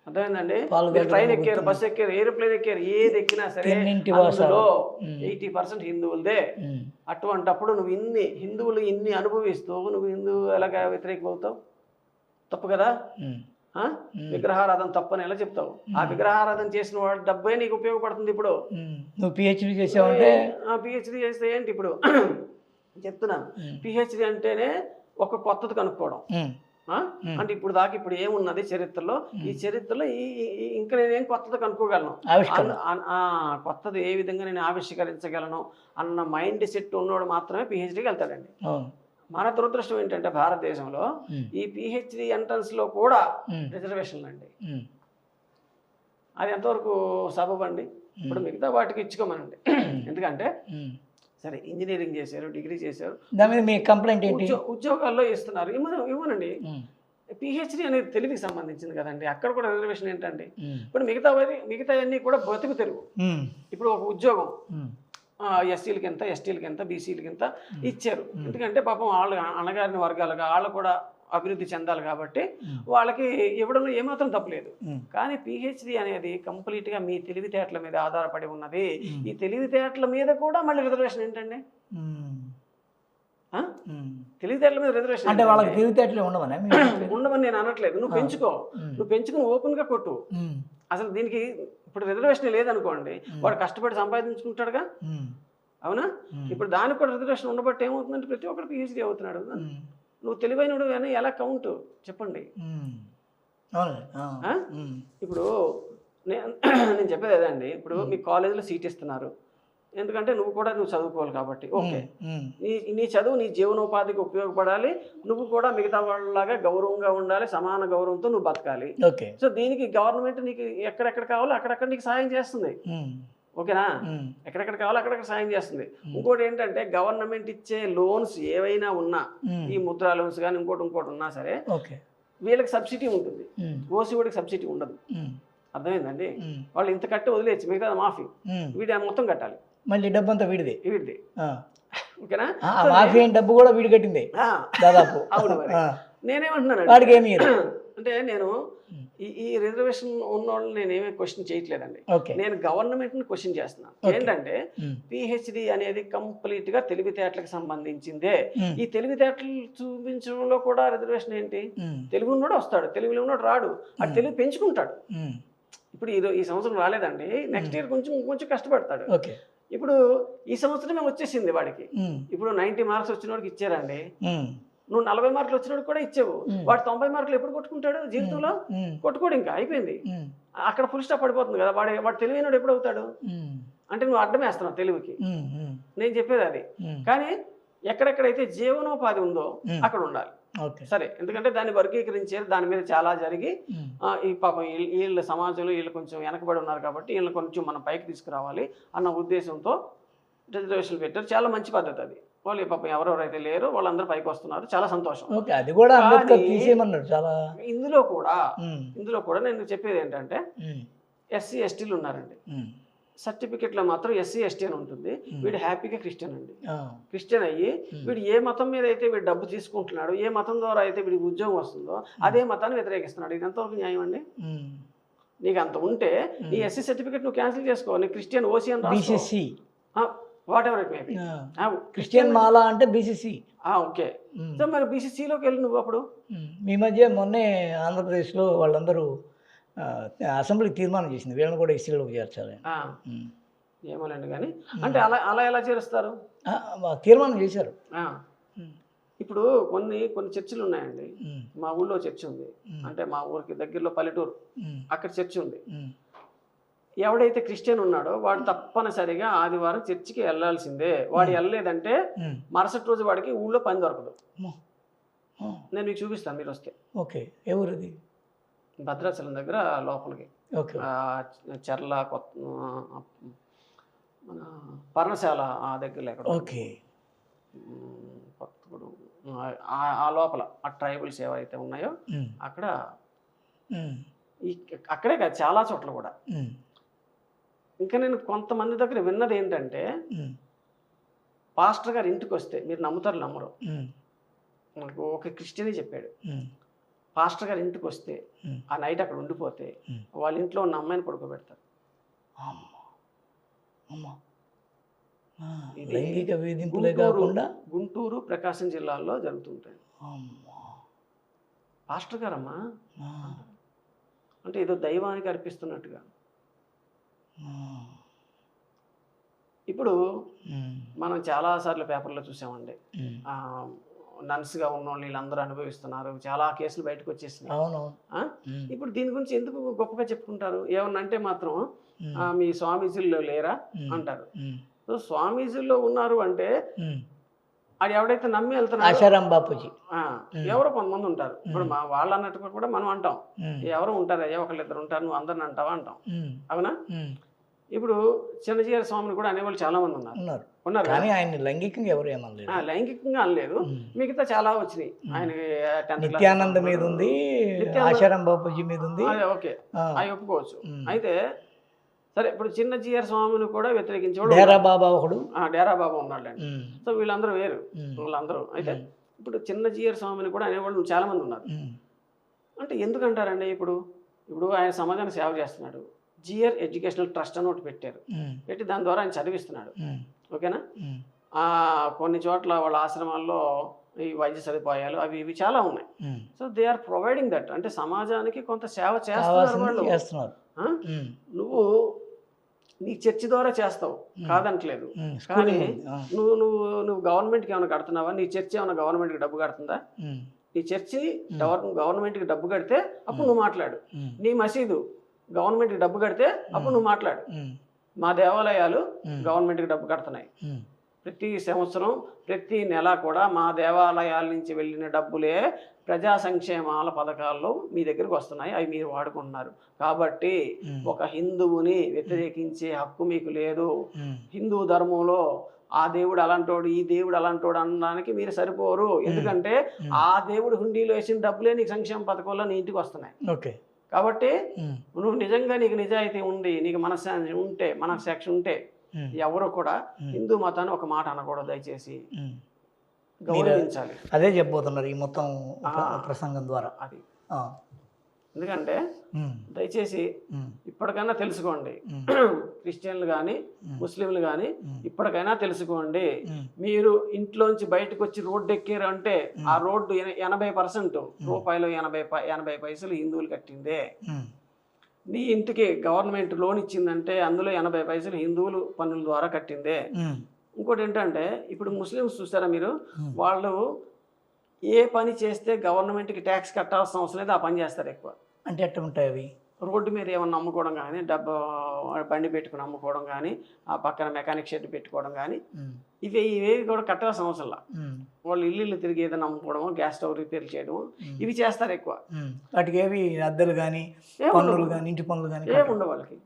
అర్థమైందండి? ట్రైన్ ఎక్కారు, బస్సు ఎక్కారు, ఏరోప్లేన్ ఎక్కారు, ఏది ఎక్కినా సరే అందులో 80% హిందువులదే. అటువంటప్పుడు నువ్వు హిందువులు ఇన్ని అనుభవిస్తూ నువ్వు హిందువు ఎలాగా వ్యతిరేకం అవుతావు? తప్పు కదా. విగ్రహారాధన తప్పని ఎలా చెప్తావు? ఆ విగ్రహారాధన చేసిన వాడు డబ్బే నీకు ఉపయోగపడుతుంది. ఇప్పుడు నువ్వు పిహెచ్డి చేసావంటే పిహెచ్డి చేస్తే ఏంటి? ఇప్పుడు చెప్తున్నాను, పిహెచ్డి అంటేనే ఒక కొత్తది కనుక్కోవడం. అంటే ఇప్పుడు ఏమున్నది చరిత్రలో, ఈ చరిత్రలో ఇంకా నేనేం కొత్తది కనుక్కోగలను, కొత్తది ఏ విధంగా నేను ఆవిష్కరించగలను అన్న మైండ్ సెట్ ఉన్నవాడు మాత్రమే పిహెచ్డీకి వెళ్తాడండి. మన దురదృష్టం ఏంటంటే భారతదేశంలో ఈ పిహెచ్డి ఎంట్రన్స్ లో కూడా రిజర్వేషన్లు అండి. అది ఎంతవరకు సబబు అండి? ఇప్పుడు మిగతా వాటికి ఇచ్చుకోమనండి. ఎందుకంటే సరే ఇంజనీరింగ్ చేశారు, డిగ్రీ చేశారు, దాని మీద మీ కంప్లైంట్ ఏంటి? ఉద్యోగాల్లో ఇస్తున్నారు, ఇవ్వనండి. పిహెచ్డి అనేది తెలుగుకి సంబంధించింది కదండి, అక్కడ కూడా రిజర్వేషన్ ఏంటండి? ఇప్పుడు మిగతా అన్నీ కూడా బతుకు తెరువు. ఇప్పుడు ఒక ఉద్యోగం ఎస్సీలకి ఎంత, ఎస్టీలకి ఎంత, బీసీలకి ఎంత ఇచ్చారు. ఎందుకంటే పాపం వాళ్ళు అణగారిన వర్గాలుగా వాళ్ళు కూడా అభివృద్ధి చెందాలి కాబట్టి వాళ్ళకి ఇవ్వడంలో ఏమాత్రం తప్పలేదు. కానీ పిహెచ్డి అనేది కంప్లీట్గా మీ తెలివితేటల మీద ఆధారపడి ఉన్నది. ఈ తెలివితేటల మీద కూడా మళ్ళీ రిజర్వేషన్ ఏంటండి? తెలివితేటల మీద రిజర్వేషన్ అంటే వాళ్ళకి తెలివితేటలు ఉండవని నేను అనట్లేదు. నువ్వు పెంచుకుని ఓపెన్గా కొట్టు. అసలు దీనికి ఇప్పుడు రిజర్వేషన్ లేదనుకోండి, వాడు కష్టపడి సంపాదించుకుంటాడుగా, అవునా? ఇప్పుడు దానికి కూడా రిజర్వేషన్ ఉండబట్టి ఏమవుతుందంటే ప్రతి ఒక్కరు పిహెచ్డి అవుతున్నాడు. నువ్వు తెలివైనడు అని ఎలా కౌంట్ చెప్పండి? ఇప్పుడు నేను చెప్పేది అదండి. ఇప్పుడు మీ కాలేజీలో సీట్ ఇస్తున్నారు, ఎందుకంటే నువ్వు చదువుకోవాలి కాబట్టి. ఓకే, నీ చదువు నీ జీవనోపాధికి ఉపయోగపడాలి, నువ్వు కూడా మిగతా వాళ్ళలాగా గౌరవంగా ఉండాలి, సమాన గౌరవంతో నువ్వు బతకాలి. సో దీనికి గవర్నమెంట్ నీకు ఎక్కడెక్కడ కావాలో అక్కడక్కడ నీకు సాయం చేస్తుంది. ఓకేనా? ఎక్కడెక్కడ కావాలో అక్కడక్కడ సాయం చేస్తుంది. ఇంకోటి ఏంటంటే గవర్నమెంట్ ఇచ్చే లోన్స్ ఏవైనా ఉన్నా, ఈ ముద్రా లోన్స్ కానీ ఇంకోటి ఉన్నా సరే వీళ్ళకి సబ్సిడీ ఉంటుంది, ఓసీ వాడికి సబ్సిడీ ఉండదు. అర్థమైందండి? వాళ్ళు ఇంత కట్టి వదిలేచ్చు, మిగతా మాఫీ, వీడి మొత్తం కట్టాలి. మళ్ళీ డబ్బు అంతా వీడిది. ఓకేనా? మాఫీ డబ్బు కూడా వీడి కట్టింది దాదాపు. అవును. నేనేమంటున్నాను అంటే నేను ఈ రిజర్వేషన్ ఉన్న వాళ్ళని నేనేమీ క్వశ్చన్ చేయట్లేదండి. నేను గవర్నమెంట్ని క్వశ్చన్ చేస్తున్నాను. ఏంటంటే పిహెచ్డి అనేది కంప్లీట్ గా తెలివితేటలకు సంబంధించిందే. ఈ తెలివితేటలు చూపించడంలో కూడా రిజర్వేషన్ ఏంటి? తెలుగు ఉన్నోడు వస్తాడు, తెలుగులో ఉన్నోడు రాడు, అది తెలుగు పెంచుకుంటాడు. ఇప్పుడు ఈ సంవత్సరం రాలేదండి, నెక్స్ట్ ఇయర్ కొంచెం కష్టపడతాడు. ఇప్పుడు ఈ సంవత్సరమే వచ్చేసింది వాడికి. ఇప్పుడు 90 మార్క్స్ వచ్చిన వాడికి ఇచ్చారండి, నువ్వు 40 మార్కులు వచ్చినోడు కూడా ఇచ్చావు, వాడు 90 మార్కులు ఎప్పుడు కొట్టుకుంటాడు జీవితంలో? కొట్టుకోడు, ఇంకా అయిపోయింది, అక్కడ ఫుల్ స్టాప్ పడిపోతుంది కదా. వాడు తెలివైనడు ఎప్పుడు అవుతాడు? అంటే నువ్వు అడ్డం వేస్తున్నావు తెలుగుకి. నేను చెప్పేది అది. కానీ ఎక్కడెక్కడైతే జీవనోపాధి ఉందో అక్కడ ఉండాలి. సరే, ఎందుకంటే దాన్ని వర్గీకరించారు, దాని మీద చాలా జరిగి ఈ పాపం వీళ్ళ సమాజంలో వీళ్ళు కొంచెం వెనకబడి ఉన్నారు కాబట్టి వీళ్ళని కొంచెం మనం పైకి తీసుకురావాలి అన్న ఉద్దేశంతో రిజర్వేషన్లు పెట్టారు. చాలా మంచి పద్ధతి అది. వాళ్ళు పాపం ఎవరెవరైతే లేరో వాళ్ళందరూ పైకి వస్తున్నారు, చాలా సంతోషం. ఇందులో కూడా నేను చెప్పేది ఏంటంటే ఎస్సీ ఎస్టీలు ఉన్నారండి, సర్టిఫికెట్లో మాత్రం ఎస్సీ ఎస్టీ అని ఉంటుంది. వీడు హ్యాపీగా క్రిస్టియన్ అండి, క్రిస్టియన్ అయ్యి వీడు ఏ మతం మీద అయితే వీడు డబ్బు తీసుకుంటున్నాడు, ఏ మతం ద్వారా అయితే వీడికి ఉద్యోగం వస్తుందో అదే మతాన్ని వ్యతిరేకిస్తున్నాడు. ఇది ఎంతవరకు న్యాయం అండి? నీకు అంత ఉంటే ఈ ఎస్సీ సర్టిఫికెట్ నువ్వు క్యాన్సిల్ చేసుకో, నీ క్రిస్టియన్ ఓసీ అని what ever it may be. Christian మాలా అంటే బీసీసీ. ఓకే, సో మరి బీసీసీలోకి వెళ్ళి నువ్వు అప్పుడు. మీ మధ్య మొన్నే ఆంధ్రప్రదేశ్లో వాళ్ళందరూ అసెంబ్లీ తీర్మానం చేసింది వీళ్ళని కూడా ఎస్సీలోకి చేర్చాలి. ఆ, ఏమోలేండి కానీ అంటే అలా అలా ఎలా చేరుస్తారు? తీర్మానం చేశారు. ఆ, ఇప్పుడు కొన్ని కొన్ని చర్చిలు ఉన్నాయండి. మా ఊళ్ళో చర్చి ఉంది, అంటే మా ఊరికి దగ్గరలో పల్లెటూరు, అక్కడ చర్చి ఉంది. ఎవడైతే క్రిస్టియన్ ఉన్నాడో వాడు తప్పనిసరిగా ఆదివారం చర్చికి వెళ్ళాల్సిందే. వాడు వెళ్ళలేదంటే మరుసటి రోజు వాడికి ఊళ్ళో పని దొరకదు. నేను మీకు చూపిస్తాను, మీరు వస్తే. ఓకే, ఎవరిది? భద్రాచలం దగ్గర లోపలికి, ఓకే, చర్ల కొత్త మన పర్ణశాల ఆ దగ్గరలో ఎక్కడ, ఓకే, కొత్తగూడెం ఆ లోపల ఆ ట్రైబల్స్ ఏవైతే ఉన్నాయో అక్కడ, అక్కడే కాదు చాలా చోట్ల కూడా. ఇంకా నేను కొంతమంది దగ్గర విన్నది ఏంటంటే, పాస్టర్ గారు ఇంటికి వస్తే, మీరు నమ్ముతారు నమ్మరు, నాకు ఒక క్రిస్టియనే చెప్పాడు, పాస్టర్ గారు ఇంటికి వస్తే ఆ నైట్ అక్కడ ఉండిపోతే వాళ్ళ ఇంట్లో ఉన్న అమ్మాయిని పడుకోబెడతారు. లైంగిక వేధింపులే కాకుండా గుంటూరు, ప్రకాశం జిల్లాల్లో జరుగుతుంటాయి. పాస్టర్ గారమ్మా అంటే ఏదో దైవానికి అర్పిస్తున్నట్టుగా. ఇప్పుడు మనం చాలాసార్లు పేపర్లో చూసామండి, నర్సుగా ఉన్న వాళ్ళు వీళ్ళందరూ అనుభవిస్తున్నారు, చాలా కేసులు బయటకు వచ్చేసినాయి. ఇప్పుడు దీని గురించి ఎందుకు గొప్పగా చెప్పుకుంటారు? ఏమన్నా అంటే మాత్రం మీ స్వామీజీల్లో లేరా అంటారు. సో స్వామీజీల్లో ఉన్నారు అంటే అది ఎవడైతే నమ్మి వెళ్తున్నారు, ఆశారాం బాపూజీ ఎవరో కొంతమంది ఉంటారు. ఇప్పుడు మా వాళ్ళు అన్నట్టు కూడా మనం అంటాం, ఎవరో ఉంటారు, అయ్యా ఒకళ్ళిద్దరు ఉంటారు, నువ్వు అందరిని అంటావా అంటాం, అవునా? ఇప్పుడు చిన్నజీయర్ స్వామిని కూడా అనేవాళ్ళు చాలా మంది ఉన్నారు, కానీ ఆయన లైంగికంగా ఎవరు ఏమనలేదు. లైంగికంగా అనలేదు, మిగతా చాలా వచ్చినాయి. ఆయన నిత్యానంద మీద ఉంది, ఆశారాం బాపూజీ మీద ఉంది, ఓకే అవి ఒప్పుకోవచ్చు. అయితే సరే, ఇప్పుడు చిన్నజీయర్ స్వామిని కూడా వ్యతిరేకించేవాడు డేరా బాబా ఒకడు, డేరా బాబా ఉన్నాడులేండి. సో వీళ్ళందరూ వేరు, వీళ్ళందరూ. అయితే ఇప్పుడు చిన్నజీయర్ స్వామిని కూడా అనేవాళ్ళు చాలా మంది ఉన్నారు. అంటే ఎందుకంటారండి? ఇప్పుడు ఆయన సమాజానికి సేవ చేస్తున్నాడు, జిఆర్ ఎడ్యుకేషనల్ ట్రస్ట్ అని ఒకటి పెట్టారు, పెట్టి దాని ద్వారా ఆయన చదివిస్తున్నాడు, ఓకేనా? కొన్ని చోట్ల వాళ్ళ ఆశ్రమాల్లో ఈ వైద్య సదుపాయాలు అవి ఇవి చాలా ఉన్నాయి. So they are providing that, అంటే సమాజానికి కొంత సేవ చేస్తున్నారు వాళ్ళు. నువ్వు నీ చర్చి ద్వారా చేస్తావు కాదంటలేదు, కానీ నువ్వు గవర్నమెంట్కి ఏమైనా కడుతున్నావా? నీ చర్చి ఏమైనా గవర్నమెంట్కి డబ్బు కడుతుందా? నీ చర్చి గవర్నమెంట్కి డబ్బు కడితే అప్పుడు నువ్వు మాట్లాడు. నీ మసీదు గవర్నమెంట్కి డబ్బు కడితే అప్పుడు నువ్వు మాట్లాడు. మా దేవాలయాలు గవర్నమెంట్కి డబ్బు కడుతున్నాయి, ప్రతి సంవత్సరం ప్రతి నెల కూడా మా దేవాలయాల నుంచి వెళ్ళిన డబ్బులే ప్రజా సంక్షేమాల పథకాల్లో మీ దగ్గరికి వస్తున్నాయి, అవి మీరు వాడుకుంటున్నారు. కాబట్టి ఒక హిందువుని వ్యతిరేకించే హక్కు మీకు లేదు. హిందూ ధర్మంలో ఆ దేవుడు అలాంటోడు, ఈ దేవుడు అలాంటోడు అనడానికి మీరు సరిపోరు. ఎందుకంటే ఆ దేవుడు హుండీలో వేసిన డబ్బులే నీకు సంక్షేమ పథకంలో నీ ఇంటికి వస్తున్నాయి. ఓకే, కాబట్టి నువ్వు నిజంగా నీకు నిజాయితీ ఉండి, నీకు మనశ్శాంతి ఉంటే, మనస్సాక్షి ఉంటే, ఎవరు కూడా హిందూ మతాన్ని ఒక మాట అనకూడదు, దయచేసి గౌరవించాలి. అదే చెప్పబోతున్నారు ఈ మొత్తం ప్రసంగం ద్వారా. అది ఎందుకంటే దయచేసి ఇప్పటికైనా తెలుసుకోండి, క్రిస్టియన్లు కానీ ముస్లింలు కానీ ఇప్పటికైనా తెలుసుకోండి. మీరు ఇంట్లోంచి బయటకు వచ్చి రోడ్డు ఎక్కారు అంటే ఆ రోడ్డు 80% రూపాయలు 80 పైసలు హిందువులు కట్టిందే. నీ ఇంటికి గవర్నమెంట్ లోన్ ఇచ్చిందంటే అందులో 80 పైసలు హిందువులు పన్నుల ద్వారా కట్టిందే. ఇంకోటి ఏంటంటే, ఇప్పుడు ముస్లిమ్స్ చూస్తారా మీరు, వాళ్ళు ఏ పని చేస్తే గవర్నమెంట్కి ట్యాక్స్ కట్టాల్సిన అవసరం లేదు, ఆ పని చేస్తారు ఎక్కువ. అంటే ఎట్లా ఉంటాయి అవి? రోడ్డు మీద ఏమన్నా అమ్ముకోవడం కానీ, బండి పెట్టుకుని అమ్ముకోవడం కానీ, ఆ పక్కన మెకానిక్ షెడ్ పెట్టుకోవడం కానీ, ఇవేవి కూడా కట్టాల్సిన అవసరం లేదు. వాళ్ళు ఇల్లు తిరిగి ఏదైనా అమ్ముకోవడము, గ్యాస్ స్టవ్ రిపేర్ చేయడము, ఇవి చేస్తారు ఎక్కువ. వాటికి ఏవి అద్దెలు కానీ, పన్నులు కానీ, ఇంటి పనులు కానీ ఏముండవు వాళ్ళకి.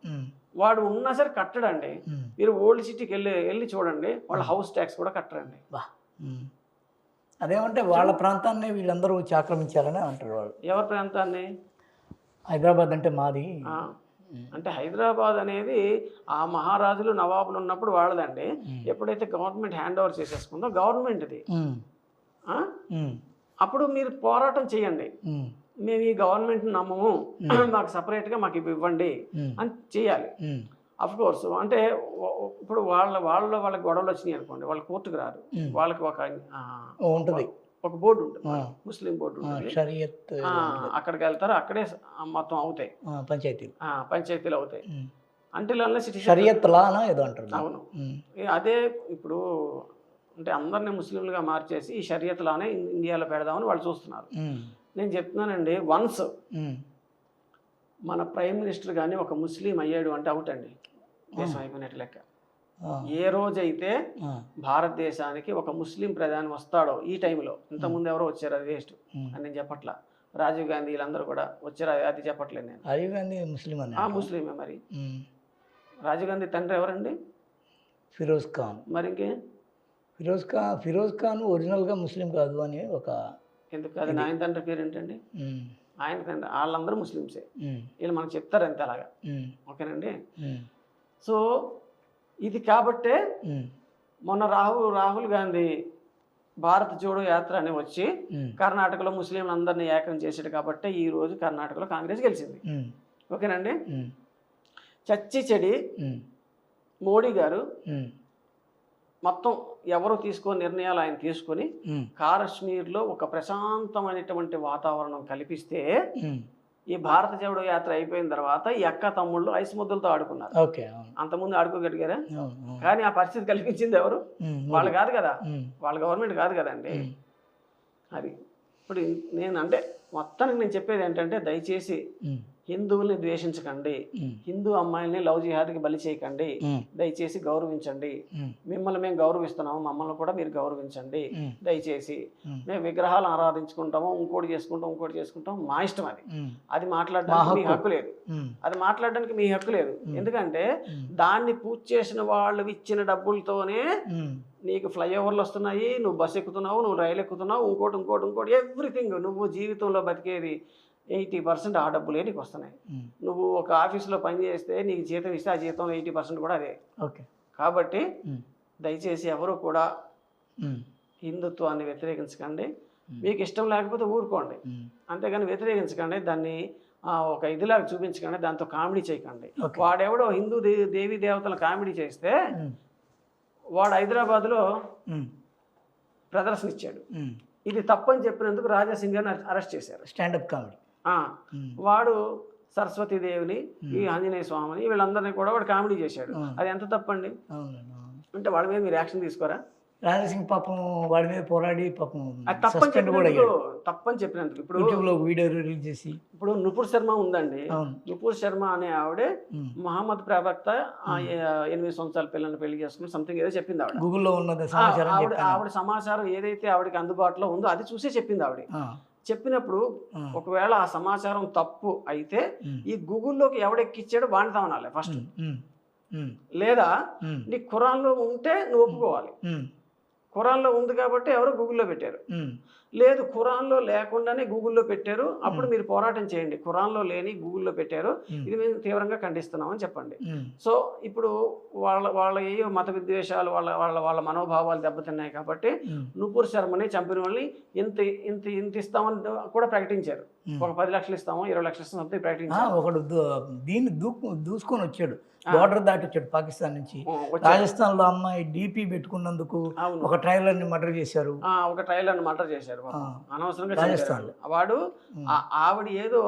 వాడు ఉన్నా సరే కట్టడండి. మీరు ఓల్డ్ సిటీకి వెళ్ళి చూడండి, వాళ్ళ హౌస్ ట్యాక్స్ కూడా కట్టరండి. అదేమంటే వాళ్ళ ప్రాంతాన్ని వీళ్ళందరూ ఆక్రమించారని అంటారు వాళ్ళు. ఎవరి ప్రాంతాన్ని? హైదరాబాద్ అంటే మాది. అంటే హైదరాబాద్ అనేది ఆ మహారాజులు నవాబులు ఉన్నప్పుడు వాళ్ళదండి. ఎప్పుడైతే గవర్నమెంట్ హ్యాండ్ ఓవర్ చేసేసుకుందో గవర్నమెంట్ది, అప్పుడు మీరు పోరాటం చేయండి. మేము ఈ గవర్నమెంట్ నమ్మము, మాకు సపరేట్గా మాకు ఇవి ఇవ్వండి అని చేయాలి. అఫ్ కోర్స్ అంటే ఇప్పుడు వాళ్ళ గొడవలు వచ్చినాయి అనుకోండి, వాళ్ళు కోర్టుకు రారు, వాళ్ళకి ఒక ఉంటుంది, ఒక బోర్డు ఉంటుంది, ముస్లిం బోర్డు ఉంటుంది. షరియత్ అక్కడికి వెళ్తారు, అక్కడే మొత్తం అవుతాయి, పంచాయతీలు పంచాయతీలు అవుతాయి. అంటే షరియత్ లానా ఏదో అంటారు. అవును, అదే ఇప్పుడు అంటే అందరినీ ముస్లింలుగా మార్చేసి ఈ షరియత్ లానే ఇండియాలో పెడదామని వాళ్ళు చూస్తున్నారు. నేను చెప్తున్నానండి, వన్స్ మన ప్రైమ్ మినిస్టర్ కానీ ఒక ముస్లిం అయ్యాడు అంటే అవుట్ అండి, దేశం అయిపోయినట్టు లెక్క. ఏ రోజైతే భారతదేశానికి ఒక ముస్లిం ప్రధాని వస్తాడో ఈ టైంలో, ఇంతకుముందు ఎవరో వచ్చారు అది వేస్ట్ అని నేను చెప్పట్లా, రాజీవ్ గాంధీ వీళ్ళందరూ కూడా వచ్చారు అది చెప్పట్లేదు నేను. రాజీవ్ గాంధీ ముస్లిం అని ముస్లిమే మరి. రాజీవ్ గాంధీ తండ్రి ఎవరండి? ఫిరోజ్ ఖాన్. మరి ఇంకే ఫిరోజ్ ఖాన్ ఒరిజినల్గా ముస్లిం కాదు అని ఒక ఎందుకు అది ఆయన తండ్రి పేరు ఏంటండి? ఆయన తండ్రి వాళ్ళందరూ ముస్లిమ్సే, వీళ్ళు మనకు చెప్తారు అంతే అలాగా. ఓకేనండి. సో ఇది కాబట్టే మొన్న రాహుల్ గాంధీ భారత్ జోడో యాత్ర అని వచ్చి కర్ణాటకలో ముస్లింలు అందరినీ ఏకం చేసాడు కాబట్టి ఈ రోజు కర్ణాటకలో కాంగ్రెస్ గెలిచింది. ఓకేనండి. చచ్చి చెడి మోడీ గారు మొత్తం ఎవరు తీసుకొని నిర్ణయాలు ఆయన తీసుకొని కాశ్మీర్లో ఒక ప్రశాంతమైనటువంటి వాతావరణం కల్పిస్తే ఈ భారత జోడో యాత్ర అయిపోయిన తర్వాత ఈ అక్క తమ్ముళ్ళు ఐసు ముద్దలతో ఆడుకున్నారు. అంతకుముందు ఆడుకోగలిగారా? కానీ ఆ పరిస్థితి కల్పించింది ఎవరు? వాళ్ళు కాదు కదా, వాళ్ళ గవర్నమెంట్ కాదు కదండి. అది ఇప్పుడు నేను అంటే మొత్తానికి నేను చెప్పేది ఏంటంటే, దయచేసి హిందువుల్ని ద్వేషించకండి, హిందూ అమ్మాయిల్ని లవ్ జిహాద్కి బలి చేయకండి, దయచేసి గౌరవించండి. మిమ్మల్ని మేము గౌరవిస్తున్నాము, మమ్మల్ని కూడా మీరు గౌరవించండి దయచేసి. మేము విగ్రహాలు ఆరాధించుకుంటాము, ఇంకోటి చేసుకుంటాం, మా ఇష్టం. అది మాట్లాడడానికి మీ హక్కు లేదు, అది మాట్లాడడానికి మీ హక్కు లేదు. ఎందుకంటే దాన్ని పూజ చేసిన వాళ్ళు ఇచ్చిన డబ్బులతోనే నీకు ఫ్లైఓవర్లు వస్తున్నాయి, నువ్వు బస్సు ఎక్కుతున్నావు, నువ్వు రైలు ఎక్కుతున్నావు, ఇంకోటి ఎవ్రీథింగ్. నువ్వు జీవితంలో బతికేది 80% ఆ డబ్బులే నీకు వస్తున్నాయి. నువ్వు ఒక ఆఫీసులో పని చేస్తే నీకు జీతం ఇస్తే ఆ జీతంలో 80% కూడా అదే. కాబట్టి దయచేసి ఎవరు కూడా హిందుత్వాన్ని వ్యతిరేకించకండి. మీకు ఇష్టం లేకపోతే ఊరుకోండి, అంతేగాని వ్యతిరేకించకండి. దాన్ని ఒక ఇదిలాగా చూపించకండి, దాంతో కామెడీ చేయకండి. వాడెవడో హిందూ దేవీ దేవతల కామెడీ చేస్తే వాడు హైదరాబాద్లో ప్రదర్శన ఇచ్చాడు. ఇది తప్పని చెప్పినందుకు రాజాసింగ్ గారిని అరెస్ట్ చేశారు. Standup comedy. వాడు సరస్వతీదేవిని, ఈ ఆంజనేయ స్వామిని, వీళ్ళందరినీ కూడా వాడు కామెడీ చేశాడు. అది ఎంత తప్పండి? అంటే వాళ్ళ మీద మీరు యాక్షన్ తీసుకోరా? రాజాసింగ్ పాపం వాడి మీద పోరాడి పాపం తప్పని చెప్పినందుకు ఇప్పుడు వీడియో రిలీజ్ చేసి ఇప్పుడు నుపూర్ శర్మ ఉందండి. నుపూర్ శర్మ అనే ఆవిడే మహమ్మద్ ప్రవక్త 8 సంవత్సరాల పిల్లల్ని పెళ్లి చేసుకుని సంథింగ్ ఏదో చెప్పింది ఆవిడ. గూగుల్లో ఉన్నది ఆవిడ సమాచారం ఏదైతే ఆవిడకి అందుబాటులో ఉందో అది చూసే చెప్పింది ఆవిడ. చెప్పినప్పుడు ఒకవేళ ఆ సమాచారం తప్పు అయితే ఈ గూగుల్లోకి ఎవడెక్కిచ్చాడో వాడిని తమనాలి ఫస్ట్. లేదా నీ ఖురాన్లో ఉంటే నువ్వు ఒప్పుకోవాలి. ఖురాన్లో ఉంది కాబట్టి ఎవరు గూగుల్లో పెట్టారు. లేదు ఖురాన్లో లేకుండానే గూగుల్లో పెట్టారు, అప్పుడు మీరు పోరాటం చేయండి. ఖురాన్లో లేని గూగుల్లో పెట్టారు, ఇది మేము తీవ్రంగా ఖండిస్తున్నామని చెప్పండి. సో ఇప్పుడు వాళ్ళ ఏ మత విద్వేషాలు వాళ్ళ మనోభావాలు దెబ్బతిన్నాయి కాబట్టి నుపూర్ శర్మని చంపిన వాళ్ళని ఇంత ఇస్తామని కూడా ప్రకటించారు. ఒక 10 లక్షలు ఇస్తాము, 20 లక్షలు ఇస్తాం అంతే ప్రకటించారు. ఒకడు దీన్ని దూసుకొని వచ్చాడు, బార్డర్ దాటి వచ్చాడు పాకిస్తాన్ నుంచి. రాజస్థాన్ లో అమ్మాయి డీపీ పెట్టుకున్నందుకు ఒక ట్రైలర్ ని మర్డర్ చేశారు. అనవసరంగా రాజస్థాన్ లో వాడు ఆవిడ ఏదో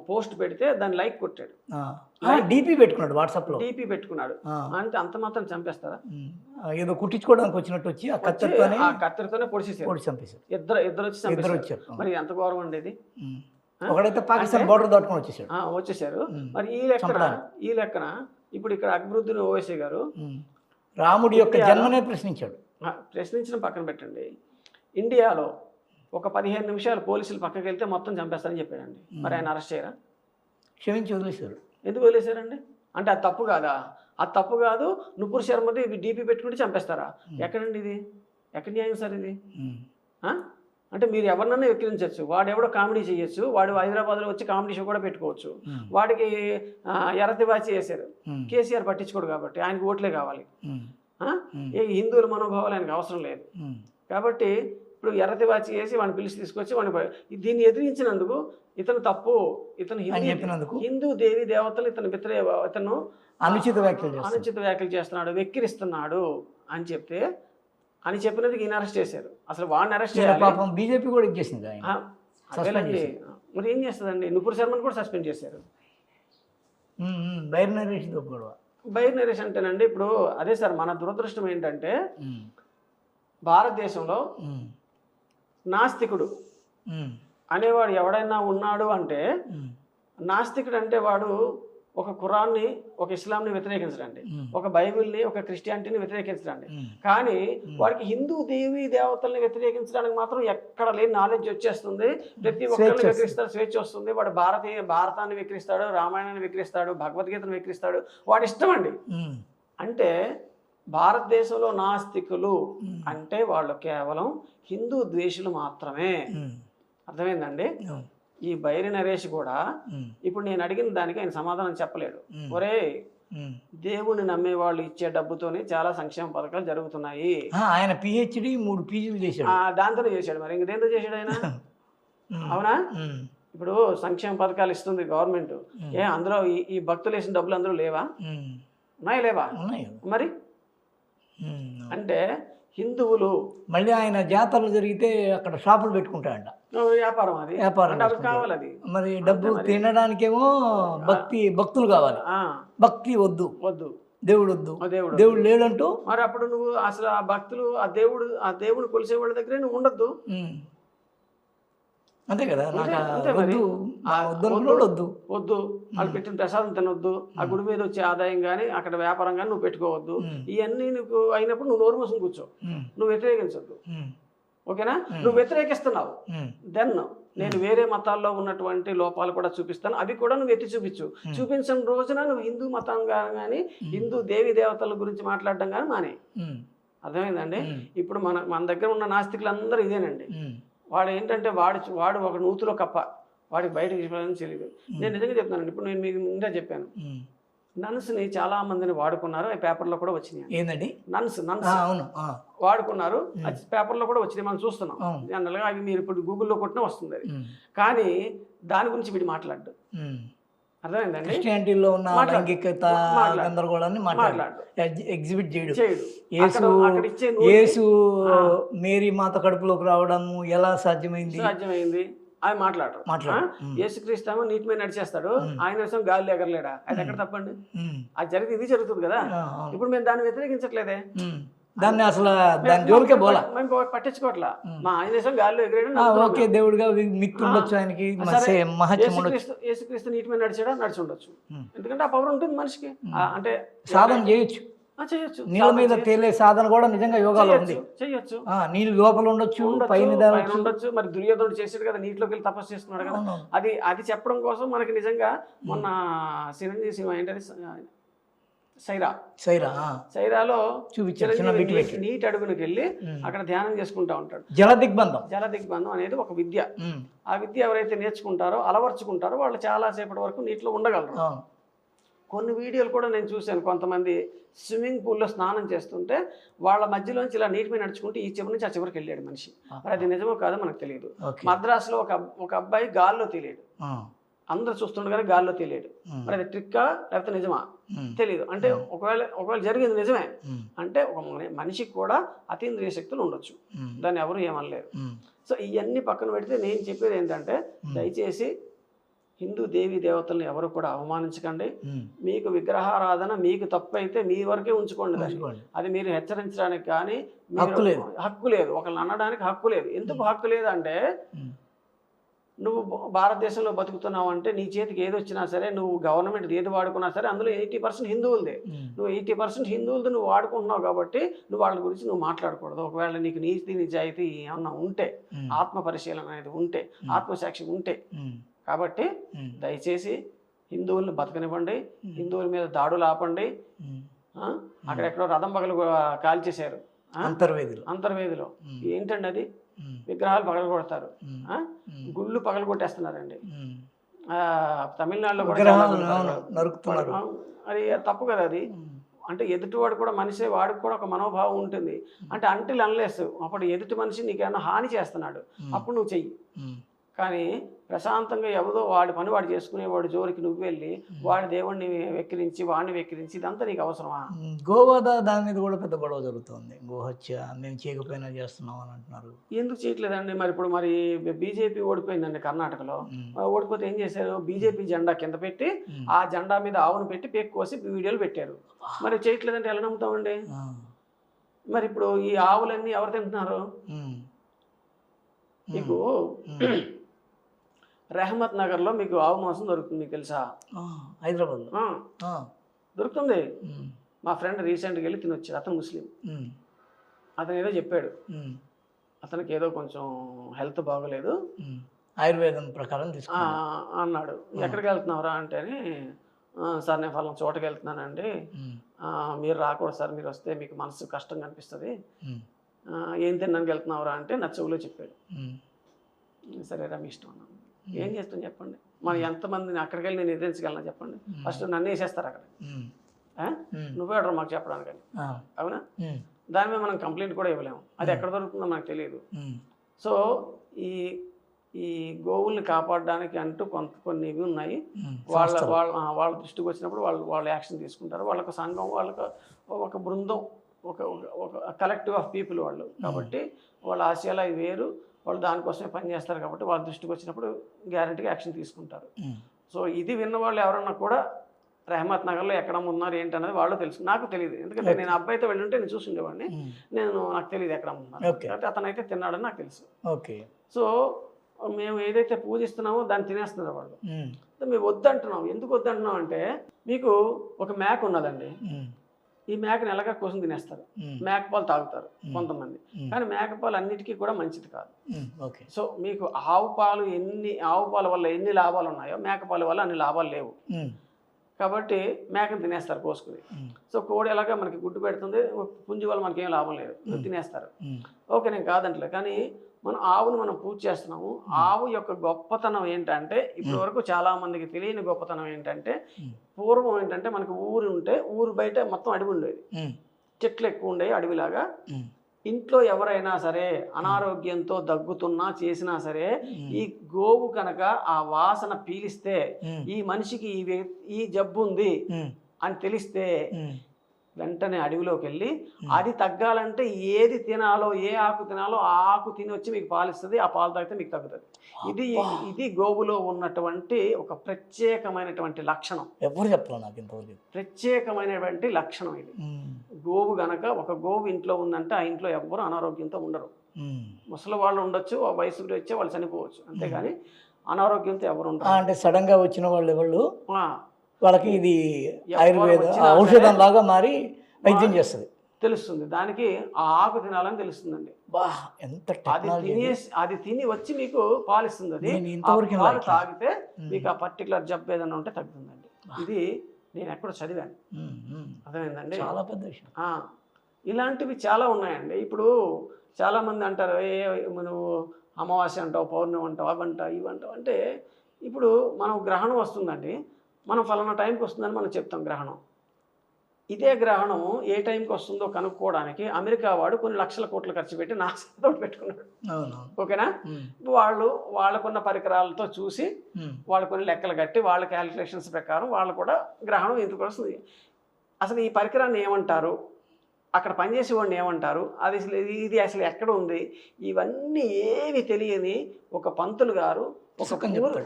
పోస్ట్ పెడితే దాన్ని లైక్ కొట్టాడు, డీపీ పెట్టుకున్నాడు, వాట్సాప్ లో డీపీ పెట్టుకున్నాడు. అంటే అంత మాత్రం చంపేస్తారా? ఏదో కుట్టించుకోవడానికి వచ్చినట్టు వచ్చి ఆ కత్తెరతోనే పొడి చంపేశారు. ఇద్దరు వచ్చారు. మరి ఎంత గౌరవం ఉండేది? ఒకడైతే పాకిస్తాన్ బోర్డర్ దాటుకొని వచ్చేసారు. మరి ఈ లెక్కన ఇప్పుడు ఇక్కడ అక్బరుద్దీన్ ఓవైసీ గారు రాముడి యొక్క జన్మనే ప్రశ్నించడం పక్కన పెట్టండి. ఇండియాలో ఒక 15 నిమిషాలు పోలీసులు పక్కకి వెళ్తే మొత్తం చంపేస్తారని చెప్పాడండి. మరి ఆయన అరెస్ట్ చేయరా? క్షమించి వదిలేశారు. ఎందుకు వదిలేశారండి? అంటే అది తప్పు కాదా? అది తప్పు కాదు. నుపూర్ శర్మది డీపీ పెట్టుకుంటే చంపేస్తారా? ఎక్కడండి ఇది? ఎక్కడ న్యాయం సార్ ఇది? అంటే మీరు ఎవరినన్నా వెక్కిరించవచ్చు, వాడు ఎవడో కామెడీ చేయొచ్చు, వాడు హైదరాబాద్లో వచ్చి కామెడీ షో కూడా పెట్టుకోవచ్చు. వాడికి ఎర్రతివాచి చేశారు, కేసీఆర్ పట్టించుకోడు కాబట్టి ఆయనకు ఓట్లే కావాలి. ఏ హిందువుల మనోభావాలు ఆయనకు అవసరం లేదు. కాబట్టి ఇప్పుడు ఎర్రతివాచి చేసి వాడిని పిలిచి తీసుకొచ్చి వాడిని దీన్ని ఎదిరించినందుకు ఇతను తప్పు, ఇతను హిందూ దేవి దేవతలు ఇతను అనుచిత వ్యాఖ్యలు చేస్తున్నాడు, వెక్కిరిస్తున్నాడు అని చెప్తే అని చెప్పినందుకు ఈయన అరెస్ట్ చేశారు. అసలు వాడిని అరెస్ట్ ఈయన చేయాలి. పాపం బీజేపీ కూడా ఇచ్చేసింది ఆయన. అదేనండి, మరి ఏం చేస్తుందండి? నుపుర్ శర్మను కూడా సస్పెండ్ చేశారు. బైర్ నరేష్ గొడవ. బైర్ నరేష్ అంటేనండి ఇప్పుడు అదే సార్, మన దురదృష్టం ఏంటంటే భారతదేశంలో నాస్తికుడు అనేవాడు ఎవడైనా ఉన్నాడు అంటే, నాస్తికుడు అంటే వాడు ఒక ఖురాన్ని, ఒక ఇస్లాంని వ్యతిరేకించడండి, ఒక బైబిల్ని, ఒక క్రిస్టియానిటీని వ్యతిరేకించడండి. కానీ వాడికి హిందూ దేవీ దేవతల్ని వ్యతిరేకించడానికి మాత్రం ఎక్కడ లేని నాలెడ్జ్ వచ్చేస్తుంది. ప్రతి ఒక్కరిని వికరిస్తాడు, స్వేచ్ఛ వస్తుంది. వాడు భారతాన్ని వికరిస్తాడు, రామాయణాన్ని వికరిస్తాడు, భగవద్గీతను వికరిస్తాడు. వాడి ఇష్టం అండి. అంటే భారతదేశంలో నాస్తికులు అంటే వాళ్ళు కేవలం హిందూ ద్వేషులు మాత్రమే. అర్థమైందండి? ఈ బైరి నరేష్ కూడా ఇప్పుడు నేను అడిగిన దానికి ఆయన సమాధానం చెప్పలేడు. ఒరే, దేవుని నమ్మే వాళ్ళు ఇచ్చే డబ్బుతోనే చాలా సంక్షేమ పథకాలు జరుగుతున్నాయి. ఆయన పిహెచ్డి 3 పీజీలు చేశాడు. దాంతోనే చేశాడు. మరి ఇంకేంతో చేశాడు ఆయన? అవునా? ఇప్పుడు సంక్షేమ పథకాలు ఇస్తుంది గవర్నమెంట్. అందులో ఈ భక్తులు వేసిన డబ్బులు అందులో లేవా? ఉన్నాయి, లేవా? మరి అంటే హిందువులు మళ్ళీ ఆయన జాతరలు జరిగితే అక్కడ షాపులు పెట్టుకుంటాడంట. వ్యాపారం, అది వ్యాపారం కావాలి. అది మరి డబ్బు తినడానికేమో భక్తులు కావాలి. భక్తి వద్దు, దేవుడు వద్దు, దేవుడు లేడంటూ. మరి అప్పుడు నువ్వు అసలు ఆ భక్తులు, ఆ దేవుడు కొలిసే వాళ్ళ దగ్గరే నువ్వు ఉండొద్దు. అంతే కదా. వద్దు వాళ్ళు పెట్టిన ప్రసాదం తినొద్దు. ఆ గుడి మీద వచ్చే ఆదాయం కానీ అక్కడ వ్యాపారం కానీ నువ్వు పెట్టుకోవద్దు. ఇవన్నీ నీకు అయినప్పుడు నువ్వు నోరు మూసుకుని కూర్చో. నువ్వు వ్యతిరేకించొద్దు. ఓకేనా? నువ్వు వ్యతిరేకిస్తున్నావు, దెన్ నేను వేరే మతాల్లో ఉన్నటువంటి లోపాలు కూడా చూపిస్తాను, అవి కూడా నువ్వు ఎత్తి చూపించిన రోజున నువ్వు హిందూ మతం కానీ హిందూ దేవీ దేవతల గురించి మాట్లాడడం కానీ మానే. అర్థమైందండి? ఇప్పుడు మన దగ్గర ఉన్న నాస్తికులందరూ ఇదేనండి. వాడు ఏంటంటే వాడు ఒక నూతులో కప్ప, వాడికి బయటకు తెలియదు. నేను నిజంగా చెప్తానండి. ఇప్పుడు నేను మీకు ముందే చెప్పాను, నన్స్ని చాలా మందిని వాడుకున్నారు. ఆ పేపర్లో కూడా వచ్చినాయి. ఏంటండి? నన్స్ వాడుకున్నారు. అది పేపర్లో కూడా వచ్చినాయి, మనం చూస్తున్నాం. జనరల్గా అవి మీరు ఇప్పుడు గూగుల్లో కొట్టినా వస్తుంది అది. కానీ దాని గురించి వీడు మాట్లాడు. అర్థమైందండి? క్రిస్టియానిటీలో ఉన్న లైంగికత గందరగోళాన్ని మాట్లాడు, ఎగ్జిబిట్ చేయడు. యేసు మేరీ మాత కడుపులోకి రావడము ఎలా సాధ్యమైంది అది మాట్లాడరు. యేసుక్రీస్తు నీటి మీద నడిచేస్తాడు, ఆయన విషయం గాలి ఎగరలేడా? అది ఎక్కడ తప్పండి? అది జరిగితే ఇది జరుగుతుంది కదా. ఇప్పుడు మేము దాన్ని వ్యతిరేకించట్లేదే, దాన్ని అసలు దాని జోలికే పోలా, మేము పట్టించుకోవట్లా. మా ఆయన దేశం గాలిలో ఎగిరాడు, ఓకే దేవుడిగా మిక్కి ఉండొచ్చు, ఆయనకి యేసుక్రీస్తు నీటి మీద నడిచి ఉండొచ్చు. ఎందుకంటే ఆ పవర్ ఉంటుంది మనిషికి. అంటే సాధన చేయొచ్చు, నీళ్ళ మీద తేలే సాధన కూడా నిజంగా యోగాలో ఉంది. చేయొచ్చు. నీళ్ళు లోపల ఉండొచ్చు, పైన ఉండొచ్చు. మరి దుర్యోధనుడు చేసాడు కదా, నీటిలోకి వెళ్ళి తపస్సు చేస్తున్నాడు కదా. అది చెప్పడం కోసం మనకి నిజంగా మొన్న చిరంజీవి సినిమా ఏంటది, సైరాలో చూపించారు. నీటి అడుగునికి వెళ్ళి అక్కడ ధ్యానం చేసుకుంటా ఉంటాడు. జలదిగ్బంధం అనేది ఒక విద్య. ఆ విద్య ఎవరైతే నేర్చుకుంటారో, అలవర్చుకుంటారో వాళ్ళు చాలా సేపటి వరకు నీటిలో ఉండగలరు. కొన్ని వీడియోలు కూడా నేను చూశాను. కొంతమంది స్విమ్మింగ్ పూల్లో స్నానం చేస్తుంటే వాళ్ళ మధ్యలోంచి ఇలా నీటి మీద నడుచుకుంటే ఈ చివరి నుంచి ఆ చివరికి వెళ్ళాడు మనిషి. మరి అది నిజమో కాదో మనకు తెలియదు. మద్రాసులో ఒక అబ్బాయి గాల్లో తెలియడు, అందరూ చూస్తుండగానే గాల్లో తెలియడు. మరి అది ట్రిక్కా లేకపోతే నిజమా తెలియదు. అంటే ఒకవేళ జరిగింది నిజమే అంటే ఒక మనిషికి కూడా అతీంద్రియ శక్తులు ఉండొచ్చు, దాన్ని ఎవరు ఏమనలేరు. సో ఇవన్నీ పక్కన పెడితే నేను చెప్పేది ఏంటంటే, దయచేసి హిందూ దేవీ దేవతలను ఎవరు కూడా అవమానించకండి. మీకు విగ్రహారాధన మీకు తప్పు అయితే మీ వరకే ఉంచుకోండి. అది మీరు హెచ్చరించడానికి కానీ హక్కు లేదు, ఒకళ్ళని అనడానికి హక్కు లేదు. ఎందుకు హక్కు లేదు అంటే, నువ్వు భారతదేశంలో బతుకుతున్నావు అంటే నీ చేతికి ఏది వచ్చినా సరే, నువ్వు గవర్నమెంట్ ఏది వాడుకున్నా సరే అందులో 80% హిందువులదే. నువ్వు 80% హిందువులది నువ్వు వాడుకుంటున్నావు కాబట్టి నువ్వు వాళ్ళ గురించి నువ్వు మాట్లాడకూడదు. ఒకవేళ నీకు నీతి నిజాయితీ ఏమన్నా ఉంటే, ఆత్మ పరిశీలన అనేది ఉంటే, ఆత్మసాక్షి ఉంటే, కాబట్టి దయచేసి హిందువులను బతకనివ్వండి, హిందువుల మీద దాడులు ఆపండి. అక్కడెక్కడో రథం పగలు కాల్చేశారు అంతర్వేదిలో. ఏంటండి అది? విగ్రహాలు పగలు కొడతారు, గుళ్ళు పగలు కొట్టేస్తున్నారండి. తమిళనాడులో నరుకుతున్నారు. అది తప్పు కదా అది. అంటే ఎదుటివాడు కూడా మనిషి, వాడికి కూడా ఒక మనోభావం ఉంటుంది. అంటే అంటిల్ అన్లెస్ అప్పుడు ఎదుటి మనిషి నీకేమన్నా హాని చేస్తున్నాడు, అప్పుడు నువ్వు చెయ్యి. కానీ ప్రశాంతంగా ఎవరో వాడి పని వాడు చేసుకునేవాడు జోలికి నువ్వు వెళ్ళి వాడి దేవుడిని వెక్కిరించి వాడిని వెక్కిరించి ఇదంతా నీకు అవసరమా? గోవాదా దాని మీద కూడా పెద్ద గొడవ జరుగుతుంది. గోహత్య మేము చేయకపోయినా చేస్తున్నాం అని అంటున్నారు. ఎందుకు చేయట్లేదండి? మరి ఇప్పుడు మరి బీజేపీ ఓడిపోయిందండి కర్ణాటకలో. ఓడిపోతే ఏం చేశారు? బీజేపీ జెండా కింద పెట్టి ఆ జెండా మీద ఆవును పెట్టి పేక్ కోసి వీడియోలు పెట్టారు. మరి చేయట్లేదంటే ఎలా నమ్ముతామండి? మరి ఇప్పుడు ఈ ఆవులన్నీ ఎవరు తింటున్నారు? మీకు రెహమత్ నగర్లో మీకు ఆవు మాంసం దొరుకుతుంది, మీకు తెలుసా? హైదరాబాద్లో దొరుకుతుంది. మా ఫ్రెండ్ రీసెంట్గా వెళ్ళి తినొచ్చాడు. అతను ముస్లిం. అతను ఏదో చెప్పాడు, అతనికి ఏదో కొంచెం హెల్త్ బాగోలేదు, ఆయుర్వేదం ప్రకారం అన్నాడు. ఎక్కడికి వెళ్తున్నావురా అంటే, సార్ నేను ఫలానా చోటకి వెళ్తున్నానండి, మీరు రాకూడదు సార్, మీరు వస్తే మీకు మనసు కష్టంగా అనిపిస్తుంది, ఏం తినడానికి వెళ్తున్నావురా అంటే నా చెవులో చెప్పాడు. సరేరా మీ ఇష్టం అన్నాను. ఏం చేస్తాను చెప్పండి, మనం ఎంతమందిని అక్కడికి వెళ్ళి నేను ఎదిరించగలనా చెప్పండి? ఫస్ట్ నన్ను వేసేస్తారు అక్కడ, నువ్వే అడరు మాకు చెప్పడానికి, అవునా? దాని మీద మనం కంప్లైంట్ కూడా ఇవ్వలేము, అది ఎక్కడ దొరుకుతుందో మనకు తెలియదు. సో ఈ గోవుల్ని కాపాడడానికి అంటూ కొన్ని ఇవి ఉన్నాయి. వాళ్ళ దృష్టికి వచ్చినప్పుడు వాళ్ళు యాక్షన్ తీసుకుంటారు. వాళ్ళకు సంఘం, వాళ్ళకు ఒక బృందం, ఒక కలెక్టివ్ ఆఫ్ పీపుల్ వాళ్ళు. కాబట్టి వాళ్ళ ఆశయాలు అవి వేరు, వాళ్ళు దానికోసమే పనిచేస్తారు. కాబట్టి వాళ్ళ దృష్టికి వచ్చినప్పుడు గ్యారెంటీగా యాక్షన్ తీసుకుంటారు. సో ఇది విన్న వాళ్ళు ఎవరన్నా కూడా రెహమత్ నగర్లో ఎక్కడ ఉన్నారు ఏంటనేది వాళ్ళు తెలుసు, నాకు తెలియదు. ఎందుకంటే నేను అబ్బాయితో వెళ్ళుంటే నేను చూసి ఉండేవాడిని, నాకు తెలియదు ఎక్కడ ఉన్నారు. కాబట్టి అతనైతే తిన్నాడని నాకు తెలుసు. సో మేము ఏదైతే పూజిస్తున్నామో దాన్ని తినేస్తున్నారు వాళ్ళు. మేము వద్దంటున్నాం. ఎందుకు వద్దంటున్నాం అంటే, మీకు ఒక మేక ఉన్నదండి, ఈ మేకను ఎలాగా కోసం తినేస్తారు, మేకపాలు తాగుతారు కొంతమంది, కానీ మేకపాలు అన్నిటికీ కూడా మంచిది కాదు. సో మీకు ఆవు పాల వల్ల ఎన్ని లాభాలు ఉన్నాయో మేకపాల వల్ల అన్ని లాభాలు లేవు. కాబట్టి మేకను తినేస్తారు కోసుకుని. సో కోడి ఎలాగా మనకి గుడ్డు పెడుతుంది, పుంజు వల్ల మనకి ఏం లాభం లేదు, తినేస్తారు. ఓకే, నేను కాదంటలే, కానీ ఆవును మనం పూజ చేస్తున్నాము. ఆవు యొక్క గొప్పతనం ఏంటంటే, ఇప్పటి వరకు చాలా మందికి తెలియని గొప్పతనం ఏంటంటే, పూర్వం ఏంటంటే మనకి ఊరు ఉంటే ఊరు బయట మొత్తం అడవి ఉండేది, చెట్లు ఎక్కువ ఉండేవి అడవిలాగా. ఇంట్లో ఎవరైనా సరే అనారోగ్యంతో దగ్గుతున్నా చేసినా సరే ఈ గోవు కనుక ఆ వాసన పీలిస్తే ఈ మనిషికి ఈ జబ్బు ఉంది అని తెలిస్తే వెంటనే అడవిలోకి వెళ్ళి అది తగ్గాలంటే ఏది తినాలో, ఏ ఆకు తినాలో ఆ ఆకు తిని వచ్చి మీకు పాలిస్తుంది. ఆ పాలు తాగితే మీకు తగ్గుతుంది. ఇది గోవులో ఉన్నటువంటి ఒక ప్రత్యేకమైనటువంటి లక్షణం. ఎవరు చెప్పాలి నాకు ఇంతవరకు? ప్రత్యేకమైనటువంటి లక్షణం ఇది. గోవు గనక ఒక గోవు ఇంట్లో ఉందంటే ఆ ఇంట్లో ఎవ్వరు అనారోగ్యంతో ఉండరు. ముసలి వాళ్ళు ఉండొచ్చు, ఆ వయసులో వచ్చే వాళ్ళు చనిపోవచ్చు, అంతేగాని అనారోగ్యంతో ఎవరు ఉండరు. అంటే సడన్ గా వచ్చిన వాళ్ళు వాళ్ళకి ఇది ఆయుర్వేద ఔషధం లాగా మారి వైద్యం చేస్తుంది, తెలుస్తుంది. దానికి ఆ ఆకు తినాలని తెలుస్తుందండి. అది తిని వచ్చి మీకు పాలిస్తుంది. అది పాలు తాగితే మీకు ఆ పర్టికులర్ జబ్బు ఏదైనా ఉంటే తగ్గుతుందండి. ఇది నేను ఎక్కడ చదివాను, అర్థమైందండి? చాలా పెద్ద విషయం. ఇలాంటివి చాలా ఉన్నాయండి. ఇప్పుడు చాలా మంది అంటారు, నువ్వు అమావాస్య అంటావు, పౌర్ణమి అంటావు, అవంటావు ఇవంటావు అంటే, ఇప్పుడు మనం గ్రహణం వస్తుందండి, మనం ఫలానా టైంకి వస్తుందని మనం చెప్తాం గ్రహణం. ఇదే గ్రహణం ఏ టైంకి వస్తుందో కనుక్కోవడానికి అమెరికా వాడు కొన్ని లక్షల కోట్లు ఖర్చు పెట్టి నాసాతో పెట్టుకున్నాడు. ఓకేనా? వాళ్ళకున్న పరికరాలతో చూసి వాళ్ళు కొన్ని లెక్కలు కట్టి వాళ్ళ క్యాలిక్యులేషన్స్ ప్రకారం వాళ్ళు కూడా గ్రహణం ఎందుకు వస్తుంది, అసలు ఈ పరికరాన్ని ఏమంటారు, అక్కడ పనిచేసే వాడిని ఏమంటారు, ఇది అసలు ఎక్కడ ఉంది, ఇవన్నీ ఏమి తెలియని ఒక పంతులు గారు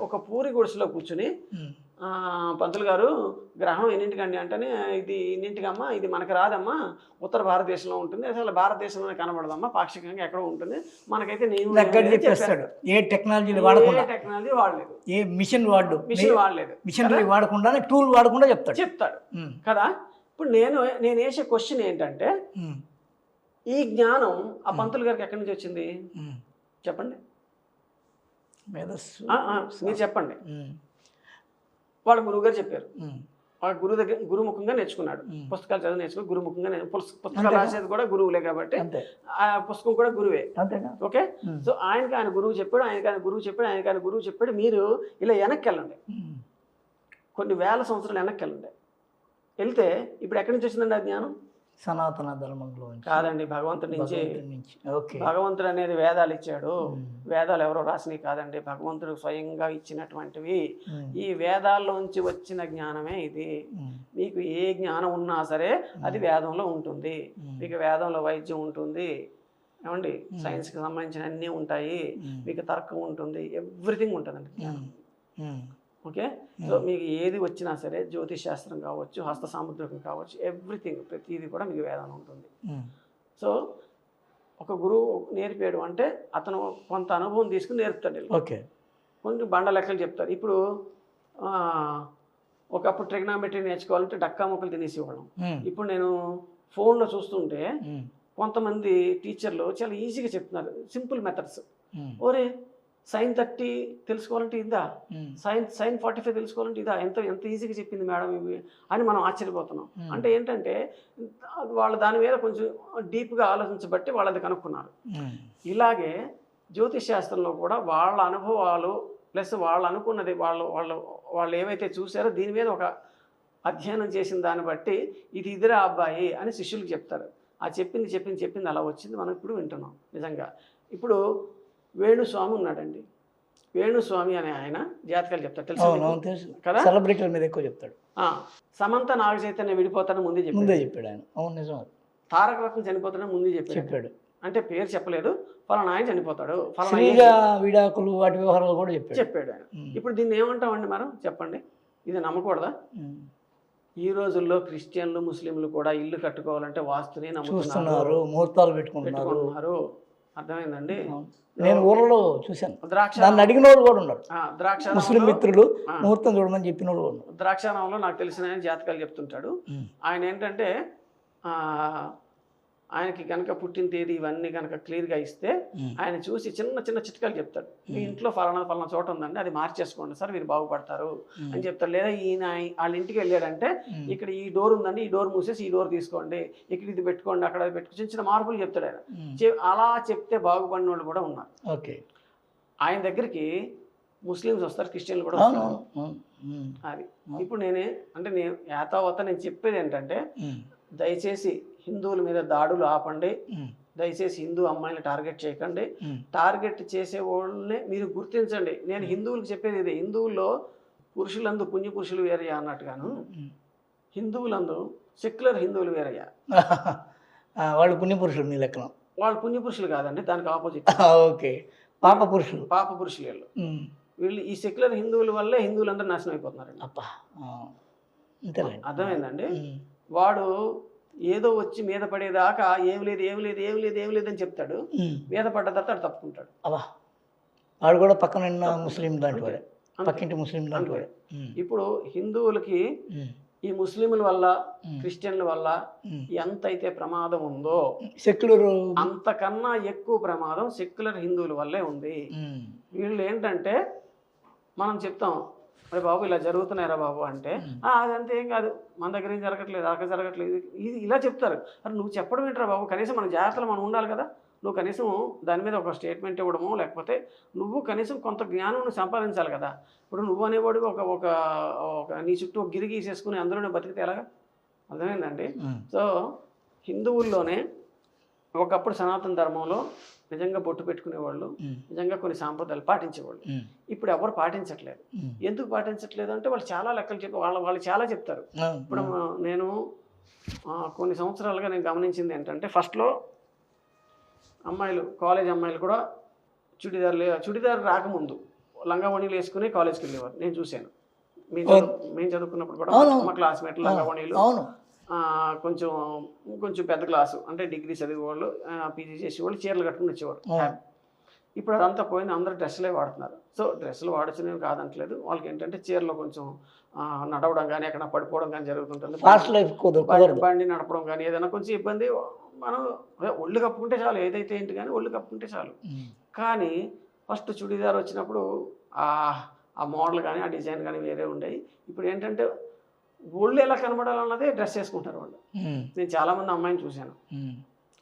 ఒక పూరి గుడిసెలో కూర్చుని, పంతులు గారు గ్రహణం ఎన్నింటికండి అంటేనే, ఇది ఇన్నింటికమ్మా, ఇది మనకు రాదమ్మా, ఉత్తర భారతదేశంలో ఉంటుంది, అసలు భారతదేశంలోనే కనబడదమ్మా, పాక్షికంగా ఎక్కడో ఉంటుంది, మనకైతే నేను ఏ టెక్నాలజీ వాడలేదు, ఏ మిషన్ వాడలేదు, మిషనరీ వాడకుండా టూల్ వాడకుండా చెప్తాడు కదా. ఇప్పుడు నేను వేసే క్వశ్చన్ ఏంటంటే, ఈ జ్ఞానం ఆ పంతులు గారికి ఎక్కడి నుంచి వచ్చింది చెప్పండి, మీరు చెప్పండి. వాళ్ళ గురువు గారు చెప్పారు, వాళ్ళ గురుముఖంగా నేర్చుకున్నాడు, పుస్తకాలు చదివి నేర్చుకుని గురుముఖంగా పుస్తకాలు రాసేది కూడా గురువులే కాబట్టి ఆ పుస్తకం కూడా గురువే. ఓకే, సో ఆయన గురువు చెప్పాడు, ఆయన గురువు చెప్పాడు. మీరు ఇలా వెనక్కి వెళ్ళండి, కొన్ని వేల సంవత్సరాలు వెనక్కి వెళ్తే ఇప్పుడు ఎక్కడి నుంచి వచ్చిందండి ఆ జ్ఞానం? సనాతన ధర్మంలో కాదండి, భగవంతుడి నుంచి. నుంచి. ఓకే. భగవంతుడు అనేది వేదాలు ఇచ్చాడు. వేదాలు ఎవరో రాసినవి కాదండి, భగవంతుడు స్వయంగా ఇచ్చినటువంటివి. ఈ వేదాల్లోంచి వచ్చిన జ్ఞానమే ఇది. మీకు ఏ జ్ఞానం ఉన్నా సరే అది వేదంలో ఉంటుంది. మీకు వేదంలో వైద్యం ఉంటుంది, ఏమండి, సైన్స్కి సంబంధించిన అన్నీ ఉంటాయి, మీకు తర్కం ఉంటుంది, ఎవ్రీథింగ్ ఉంటుందండి జ్ఞానం. ఓకే. సో మీకు ఏది వచ్చినా సరే, జ్యోతిష్ శాస్త్రం కావచ్చు, హస్త సాముద్రికం కావచ్చు, ఎవ్రీథింగ్ ప్రతిదీ కూడా మీకు వేదంలో ఉంటుంది. సో ఒక గురువు నేర్పాడు అంటే అతను కొంత అనుభవం తీసుకుని నేర్పుతాడు. ఓకే. కొన్ని బండ లెక్కలు చెప్తారు. ఇప్పుడు ఒకప్పుడు ట్రిగ్నామెట్రీ నేర్చుకోవాలంటే డక్కా మొక్కలు తినేసేవాళ్ళం. ఇప్పుడు నేను ఫోన్లో చూస్తుంటే కొంతమంది టీచర్లు చాలా ఈజీగా చెప్తున్నారు, సింపుల్ మెథడ్స్. ఓరే, sin 30 తెలుసుకోవాలంటే ఇదా, sin 45 తెలుసుకోవాలంటే ఇదా, ఎంత ఈజీగా చెప్పింది మేడం ఇవి అని మనం ఆశ్చర్యపోతున్నాం. అంటే ఏంటంటే వాళ్ళు దాని మీద కొంచెం డీప్గా ఆలోచించబట్టి వాళ్ళు అది కనుక్కున్నారు. ఇలాగే జ్యోతిష్ శాస్త్రంలో కూడా వాళ్ళ అనుభవాలు ప్లస్ వాళ్ళు అనుకున్నది, వాళ్ళు ఏవైతే చూసారో దీని మీద ఒక అధ్యయనం చేసిన దాన్ని బట్టి ఇది ఇదిరా అబ్బాయి అని శిష్యులకు చెప్తారు. ఆ చెప్పింది అలా వచ్చింది, మనం ఇప్పుడు వింటున్నాం. నిజంగా ఇప్పుడు వేణుస్వామి ఉన్నాడండి. వేణుస్వామి అనే ఆయన జాతకాలు చెప్తాడు, తెలుసు కదా, సెలబ్రిటీల మీద ఎక్కువ చెప్తాడు. సమంత నాగ చైతన్య విడిపోతాడని ముందే చెప్పాడు ఆయన. అవును, నిజం. తారక రత్న చనిపోతాడని ముందే చెప్పాడు. అంటే పేరు చెప్పలేదు, ఫలానా ఆయన చనిపోతాడు, విడాకులు వాటి వ్యవహారాలు కూడా చెప్పాడు ఆయన. ఇప్పుడు దీన్ని ఏమంటామండి మనం, చెప్పండి, ఇది నమ్మకూడదా? ఈ రోజుల్లో క్రిస్టియన్లు ముస్లింలు కూడా ఇల్లు కట్టుకోవాలంటే వాస్తుని నమ్ముతున్నారు, ముహూర్తాలు పెట్టుకుంటున్నారు. అర్థమైందండి. నేను ఊర్లో చూశాను, దాన్ని అడిగిన వాళ్ళు కూడా ఉన్నారు. ముస్లిం మిత్రులు ముహూర్తం చూడమని చెప్పిన వాళ్ళు ఉన్నారు. ద్రాక్షారామంలో నాకు తెలిసిన ఆయన జాతకాలు చెప్తుంటాడు. ఆయన ఏంటంటే ఆయనకి కనుక పుట్టిన తేదీ ఇవన్నీ కనుక క్లియర్గా ఇస్తే ఆయన చూసి చిన్న చిన్న చిట్కాలు చెప్తాడు. మీ ఇంట్లో ఫలానా చోట ఉందండి, అది మార్చేసుకోండి సార్, మీరు బాగుపడతారు అని చెప్తాడు. లేదా ఈయన వాళ్ళ ఇంటికి వెళ్ళాడంటే ఇక్కడ ఈ డోర్ ఉందండి, ఈ డోర్ మూసేసి ఈ డోర్ తీసుకోండి, ఇక్కడ ఇది పెట్టుకోండి, అక్కడ అది పెట్టుకో, చిన్న చిన్న మార్పులు చెప్తాడు ఆయన. అలా చెప్తే బాగుపడిన వాళ్ళు కూడా ఉన్నారు. ఓకే. ఆయన దగ్గరికి ముస్లిమ్స్ వస్తారు, క్రిస్టియన్లు కూడా వస్తారు. అది ఇప్పుడు నేను యాతావత నేను చెప్పేది ఏంటంటే, దయచేసి హిందువుల మీద దాడులు ఆపండి, దయచేసి హిందూ అమ్మాయిని టార్గెట్ చేయకండి. టార్గెట్ చేసే వాళ్ళని మీరు గుర్తించండి. నేను హిందువులకు చెప్పేది ఇది, హిందువుల్లో పురుషులందు పుణ్యపురుషులు వేరయ్యా అన్నట్టుగాను హిందువులందు సెక్యులర్ హిందువులు వేరయ్యా. వాళ్ళు పుణ్యపురుషులు మీ లెక్కన? వాళ్ళు పుణ్యపురుషులు కాదండి, దానికి ఆపోజిట్. ఓకే. పాప పురుషులు వీళ్ళు. వీళ్ళు ఈ సెక్యులర్ హిందువుల వల్లే హిందువులందరూ నాశనం అయిపోతున్నారండి. అర్థమైందండి. వాడు ఏదో వచ్చి మీద పడేదాకా ఏం లేదు అని చెప్తాడు, మీద పడ్డ తర్వాత వాడు తప్పుకుంటాడు. వాడు కూడా పక్కన ముస్లిం దాంట్లో, పక్కింటి ముస్లిం దాంట్లో. ఇప్పుడు హిందువులకి ఈ ముస్లింల వల్ల క్రిస్టియన్ల వల్ల ఎంతైతే ప్రమాదం ఉందో సెక్యులర్ అంతకన్నా ఎక్కువ ప్రమాదం సెక్యులర్ హిందువుల వల్లే ఉంది. వీళ్ళు ఏంటంటే మనం చెప్తాం, అరే బాబు ఇలా జరుగుతున్నాయిరా బాబు అంటే, అదంతే ఏం కాదు, మన దగ్గర ఏం జరగట్లేదు, అక్కడ జరగట్లేదు, ఇది ఇలా చెప్తారు. అరే నువ్వు చెప్పడం ఏంటరా బాబు, కనీసం మన జాగ్రత్తలు మనం ఉండాలి కదా, నువ్వు కనీసం దాని మీద ఒక స్టేట్మెంట్ ఇవ్వడము, లేకపోతే నువ్వు కనీసం కొంత జ్ఞానం సంపాదించాలి కదా. ఇప్పుడు నువ్వు అనేవాడు ఒక నీ చుట్టూ ఒక గిరి గీసేసుకుని అందులోనే బతికితే ఎలాగా? అర్థమైందండి. సో హిందువుల్లోనే ఒకప్పుడు సనాతన ధర్మంలో నిజంగా బొట్టు పెట్టుకునేవాళ్ళు, నిజంగా కొన్ని సాంప్రదాయాలు పాటించేవాళ్ళు. ఇప్పుడు ఎవరు పాటించట్లేదు. ఎందుకు పాటించట్లేదు అంటే వాళ్ళు చాలా లెక్కలు చెప్పి వాళ్ళు చాలా చెప్తారు. ఇప్పుడు నేను కొన్ని సంవత్సరాలుగా నేను గమనించింది ఏంటంటే, ఫస్ట్లో అమ్మాయిలు, కాలేజ్ అమ్మాయిలు కూడా చుడిదార్ రాకముందు లంగావణీలు వేసుకుని కాలేజ్కి వెళ్ళేవారు, నేను చూశాను. మేము చదువుకున్నప్పుడు కూడా మా క్లాస్మేట్లు లంగావణీలు, కొంచెం పెద్ద క్లాసు అంటే డిగ్రీ చదివేవాళ్ళు, పీజీ చేసేవాళ్ళు చీరలు కట్టుకుని వచ్చేవారు. ఇప్పుడు అదంతా పోయింది, అందరూ డ్రెస్సులే వాడుతున్నారు. సో డ్రెస్సులు వాడచ్చు కాదంటలేదు, వాళ్ళకి ఏంటంటే చీరలో కొంచెం నడవడం కానీ ఎక్కడ పడిపోవడం కానీ జరుగుతుంటుంది, బండి నడపడం కానీ ఏదైనా కొంచెం ఇబ్బంది. మనం ఒళ్ళు కప్పుకుంటే చాలు, ఏదైతే ఏంటి కానీ ఒళ్ళు కప్పుకుంటే చాలు. కానీ ఫస్ట్ చుడీదార్ వచ్చినప్పుడు ఆ మోడల్ కానీ ఆ డిజైన్ కానీ వేరే ఉండేవి. ఇప్పుడు ఏంటంటే ఒళ్ళు ఎలా కనబడాలన్నదే డ్రెస్ వేసుకుంటారు వాళ్ళు. నేను చాలామంది అమ్మాయిని చూశాను,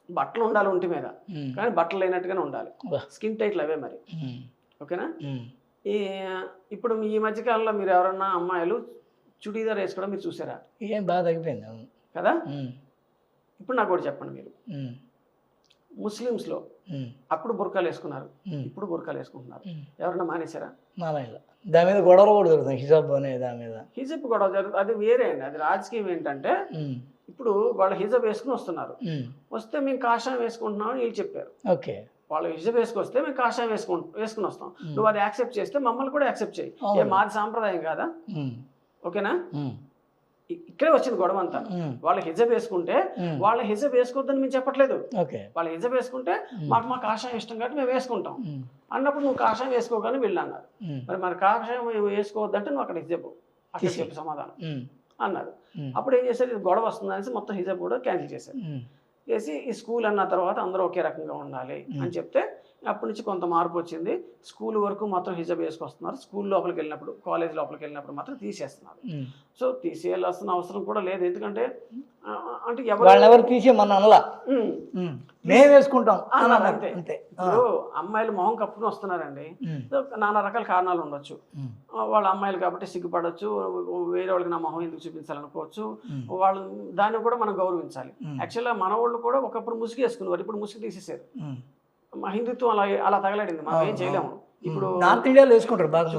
బట్టలు ఉండాలి ఒంటి మీద, కానీ బట్టలు లేనట్టుగానే ఉండాలి, స్కిన్ టైట్లు అవే మరి. ఓకేనా? ఇప్పుడు ఈ మధ్యకాలంలో మీరు ఎవరన్నా అమ్మాయిలు చుడీదార్ వేసుకోవడం మీరు చూసారా? ఏం బాగా తగ్గిపోయింది కదా. ఇప్పుడు నాకు ఒకటి చెప్పండి మీరు, ముస్లిమ్స్లో అప్పుడు బుర్కాలు వేసుకున్నారు, ఇప్పుడు బుర్కాలు వేసుకుంటున్నారు, ఎవరన్నా మానేశారా? మానేయాలి. దాని మీద గొడవలు కూడా జరుగుతుంది, హిజాబ్ అనే దాని మీద. హిజబ్ గొడవ జరుగుతుంది, అది వేరే అండి. అది రాజకీయం ఏంటంటే ఇప్పుడు వాళ్ళు హిజబ్ వేసుకుని వస్తున్నారు, వస్తే మేము కాషాయం వేసుకుంటున్నాం అని వీళ్ళు చెప్పారు. ఓకే, వాళ్ళు హిజబ్ వేసుకొస్తే మేము కాషాయం వేసుకుని వస్తాం, నువ్వు అది యాక్సెప్ట్ చేస్తే మమ్మల్ని కూడా యాక్సెప్ట్ చేయి. మాది సాంప్రదాయం కాదా? ఓకేనా? ఇక్కడే వచ్చింది గొడవ అంతా. వాళ్ళు హిజబ్ వేసుకుంటే వాళ్ళ హిజబ్ వేసుకోవద్దని మేము చెప్పట్లేదు. వాళ్ళు హిజబ్ వేసుకుంటే మాకు కాషాయం ఇష్టం కాబట్టి మేము వేసుకుంటాం అన్నప్పుడు నువ్వు కాషాయం వేసుకోగానే వీళ్ళు అన్నారు. మరి కాషాయం వేసుకోవద్దంటే నువ్వు అక్కడ హిజబ్ అక్కడ చెప్పు సమాధానం అన్నారు. అప్పుడు ఏం చేశారు, ఇది గొడవ వస్తుంది అనేసి మొత్తం హిజబ్ కూడా క్యాన్సిల్ చేశారు. చేసి ఈ స్కూల్ అన్న తర్వాత అందరూ ఒకే రకంగా ఉండాలి అని చెప్తే అప్పటి నుంచి కొంత మార్పు వచ్చింది. స్కూల్ వరకు మాత్రం హిజబ్ వేసుకొస్తున్నారు, స్కూల్ లోపలికి వెళ్ళినప్పుడు కాలేజ్ లోపలికి వెళ్ళినప్పుడు మాత్రం తీసేస్తున్నారు. సో తీసేయాల్సిన అవసరం కూడా లేదు, ఎందుకంటే అంటే ఎవరు తీసేయమని అనలా, మేము వేసుకుంటాం అంతే. ఇప్పుడు అమ్మాయిలు మొహం కప్పుకుని వస్తున్నారండి, నానా రకాల కారణాలు ఉండొచ్చు. వాళ్ళ అమ్మాయిలు కాబట్టి సిగ్గుపడవచ్చు, వేరే వాళ్ళకి నా మొహం ఎందుకు చూపించాలనుకోవచ్చు, వాళ్ళు దాన్ని కూడా మనం గౌరవించాలి. యాక్చువల్గా మన వాళ్ళు కూడా ఒకప్పుడు ముసుగు వేసుకునేవారు, ఇప్పుడు ముసుగు తీసేసారు. హిందుత్వం అలా తగలడింది, మనం ఏం చేయలేము. ఇప్పుడు నార్త్ ఇండియాలో వేసుకుంటారు బాగా,